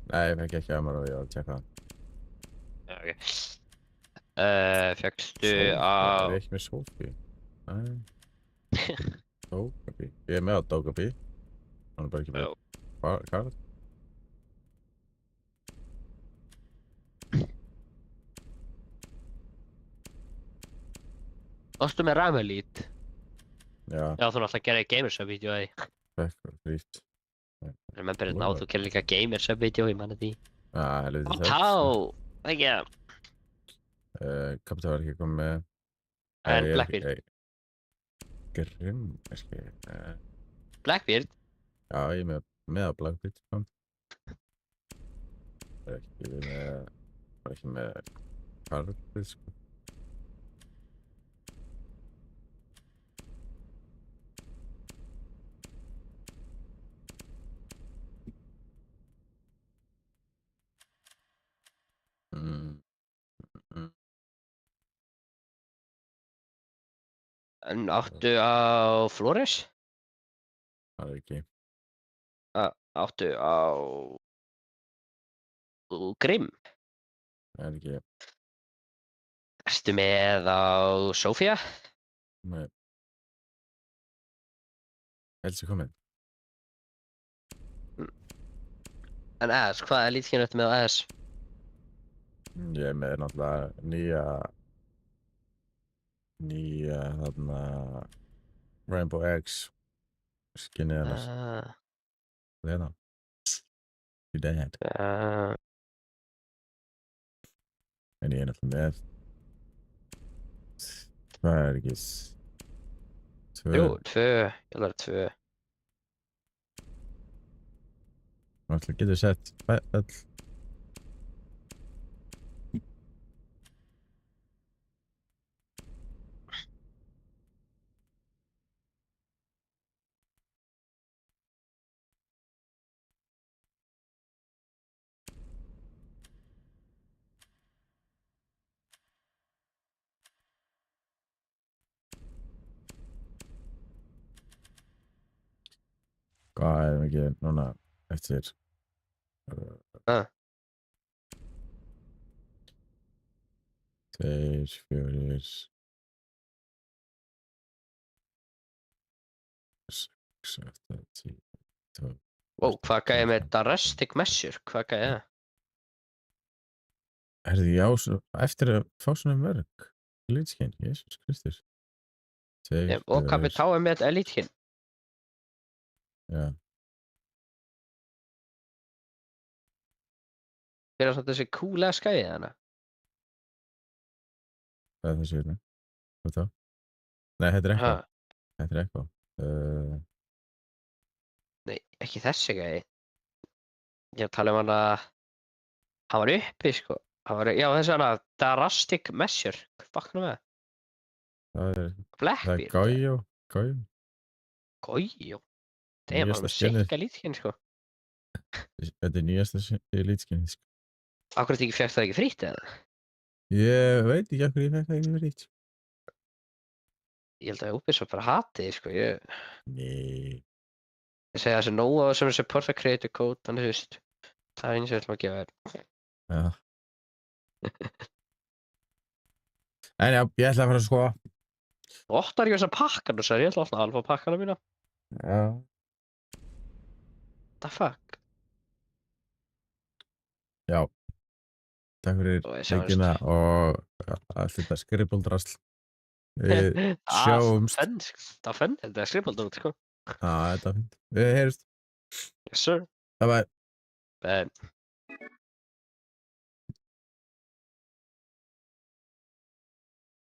A: Nei, ég fekk ekki Amaru, ég var að tjekka það.
B: Já, ok. Fegstu
A: Sophie,
B: á...
A: Er ég ekki með Sophie? Nei. Dogaby. Ég er með á Dogaby. Hann er bara ekki með Karl.
B: Varstu með Ramelite?
A: Já,
B: Já, þú náttúrulega gerði Gamersub-vídeó að því.
A: fekk frýtt.
B: Remember it now, þú gerði líka Gamersub-vídeó, ég manna því.
A: Helviti
B: Það var Tá! Ekki að...
A: Kapitál var ekki komið með.
B: En Blackbeard.
A: Grimm, kannski.
B: Blackbeard?
A: Já, ég er með á Blackbeard, sko. Það er ekki með Karl, sko.
B: En áttu á Flores?
A: Það er ekki.
B: Áttu á... Grimm?
A: Það er ekki.
B: Ertu með á Sofía?
A: Nei. Helsi komið.
B: En AS, hvað er lítið ertu með á AS?
A: Ég er með náttúrulega nýja þarna Rainbow Eggs skinnið hennar. Hérna. You dead. En ég er náttúrulega með það er ekki tvö.
B: Jú, 2. Ég held að það er 2.
A: Alltaf getur sett öll. Hvað erum við ekki núna eftir
B: Ah.
A: 2, 4, 6, 8, 10, 12.
B: Wow, hvað gæði með Darastic Measure? Hvað gæði það?
A: Herði, já, eftir að fá svona mörg lítskinn, Jésús Kristur. 2,
B: Og hvað með
A: 4,
B: táið með Elite Skin?
A: já,
B: Fyrir svona þessi coolega skæði hana.
A: það er þessi hérna. Hvað þá? Nei, þetta er
B: Ha,
A: eitthvað. Þetta er eitthvað.
B: nei, ekki þessi gæði. Ég er að tala um hana, hann var uppi, sko. Hann var, já, þessi hana, Darastic Measure. Hvað fuck með það?
A: Það er
B: Blackbeard?
A: Gójó.
B: Gójó? Damn, hann
A: Nýjasta
B: var með
A: skinnið.
B: sikka Elite Skin, sko.
A: Þetta er nýjasta lítskinn.
B: Akkur þetta ekki fekk það ekki frýtt, eða?
A: Ég veit ekki af hverju ég fekk það ekki frýtt.
B: Ég held að Ubisoft bara hati þig, sko.
A: Nei.
B: Ég segi þessi Nóa sem þessi Perfect Creator Code, þannig þú veist, það er eins og við ætlum að gefa þér.
A: Já. En já, ég ætla að fara að skoða.
B: Þú opnar ekki þessar pakkana, sagði ég ætla að opna alfa pakkana mína.
A: Já.
B: What the fuck?
A: Já. Takk fyrir
B: Og við sjáumst.
A: leikina og allt þetta skrifbóldrasl. Við sjáumst.
B: Það var fönn, þetta er skrifaldar út, sko.
A: Þetta er fint. Við heyrjumst.
B: Yes, sir.
A: Bye bye.
B: Bye.